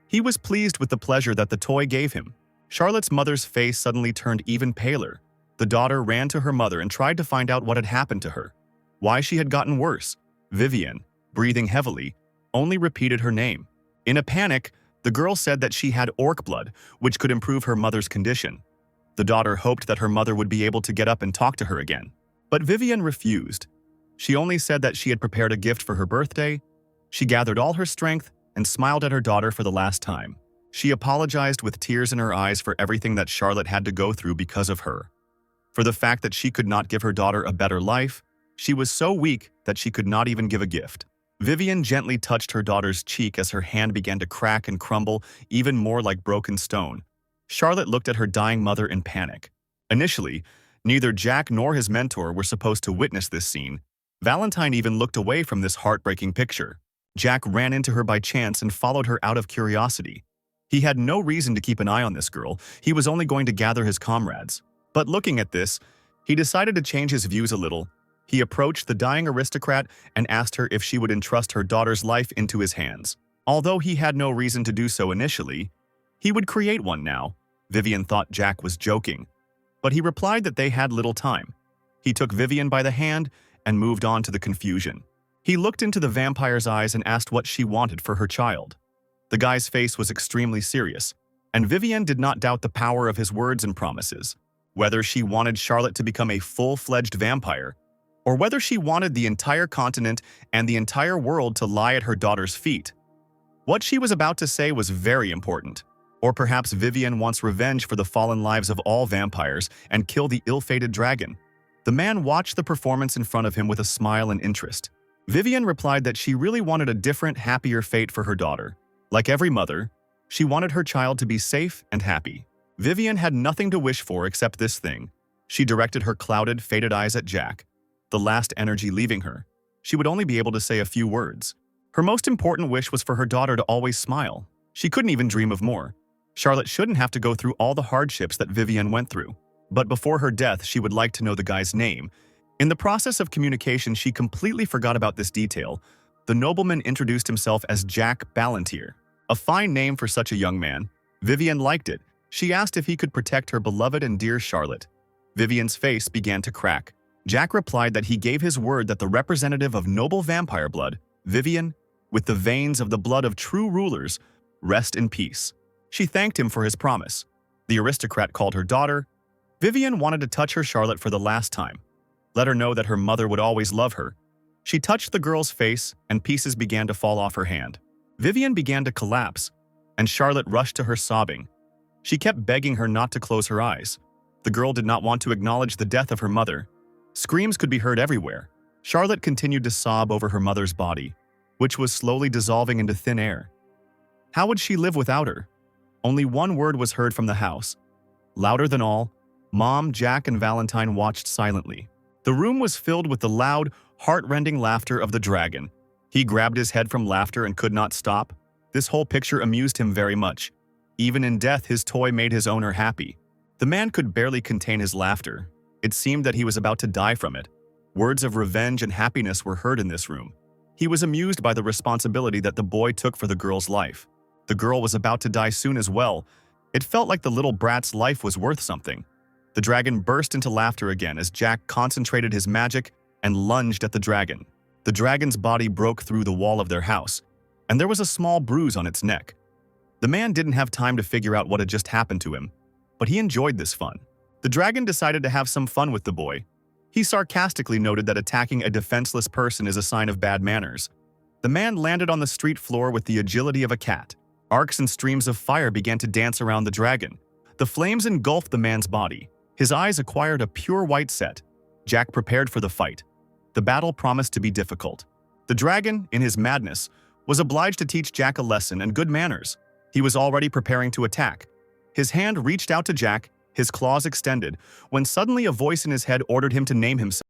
He was pleased with the pleasure that the toy gave him. Charlotte's mother's face suddenly turned even paler. The daughter ran to her mother and tried to find out what had happened to her, why she had gotten worse. Vivienne, breathing heavily, only repeated her name. In a panic, the girl said that she had orc blood, which could improve her mother's condition. The daughter hoped that her mother would be able to get up and talk to her again. But Vivienne refused. She only said that she had prepared a gift for her birthday. She gathered all her strength and smiled at her daughter for the last time. She apologized with tears in her eyes for everything that Charlotte had to go through because of her. For the fact that she could not give her daughter a better life, she was so weak that she could not even give a gift. Vivienne gently touched her daughter's cheek as her hand began to crack and crumble, even more like broken stone. Charlotte looked at her dying mother in panic. Initially, neither Jack nor his mentor were supposed to witness this scene. Valentine even looked away from this heartbreaking picture. Jack ran into her by chance and followed her out of curiosity. He had no reason to keep an eye on this girl. He was only going to gather his comrades. But looking at this, he decided to change his views a little. He approached the dying aristocrat and asked her if she would entrust her daughter's life into his hands. Although he had no reason to do so initially, he would create one now. Vivienne thought Jack was joking, but he replied that they had little time. He took Vivienne by the hand and moved on to the confusion. He looked into the vampire's eyes and asked what she wanted for her child. The guy's face was extremely serious, and Vivienne did not doubt the power of his words and promises. Whether she wanted Charlotte to become a full-fledged vampire, or whether she wanted the entire continent and the entire world to lie at her daughter's feet. What she was about to say was very important. Or perhaps Vivienne wants revenge for the fallen lives of all vampires and kill the ill-fated dragon. The man watched the performance in front of him with a smile and interest. Vivienne replied that she really wanted a different, happier fate for her daughter. Like every mother, she wanted her child to be safe and happy. Vivienne had nothing to wish for except this thing. She directed her clouded, faded eyes at Jack. The last energy leaving her, she would only be able to say a few words. Her most important wish was for her daughter to always smile. She couldn't even dream of more. Charlotte shouldn't have to go through all the hardships that Vivienne went through. But before her death, she would like to know the guy's name. In the process of communication, she completely forgot about this detail. The nobleman introduced himself as Jack Balantier. A fine name for such a young man. Vivienne liked it. She asked if he could protect her beloved and dear Charlotte. Vivienne's face began to crack. Jack replied that he gave his word that the representative of noble vampire blood, Vivienne, with the veins of the blood of true rulers, rest in peace. She thanked him for his promise. The aristocrat called her daughter. Vivienne wanted to touch her Charlotte for the last time. Let her know that her mother would always love her. She touched the girl's face and pieces began to fall off her hand. Vivienne began to collapse, and Charlotte rushed to her sobbing. She kept begging her not to close her eyes. The girl did not want to acknowledge the death of her mother. Screams could be heard everywhere. Charlotte continued to sob over her mother's body, which was slowly dissolving into thin air. How would she live without her? Only one word was heard from the house. Louder than all, Mom, Jack, and Valentine watched silently. The room was filled with the loud, heart-rending laughter of the dragon. He grabbed his head from laughter and could not stop. This whole picture amused him very much. Even in death, his toy made his owner happy. The man could barely contain his laughter. It seemed that he was about to die from it. Words of revenge and happiness were heard in this room. He was amused by the responsibility that the boy took for the girl's life. The girl was about to die soon as well. It felt like the little brat's life was worth something. The dragon burst into laughter again as Jack concentrated his magic and lunged at the dragon. The dragon's body broke through the wall of their house, and there was a small bruise on its neck. The man didn't have time to figure out what had just happened to him, but he enjoyed this fun. The dragon decided to have some fun with the boy. He sarcastically noted that attacking a defenseless person is a sign of bad manners. The man landed on the street floor with the agility of a cat. Arcs and streams of fire began to dance around the dragon. The flames engulfed the man's body. His eyes acquired a pure white set. Jack prepared for the fight. The battle promised to be difficult. The dragon, in his madness, was obliged to teach Jack a lesson and good manners. He was already preparing to attack. His hand reached out to Jack, his claws extended, when suddenly a voice in his head ordered him to name himself.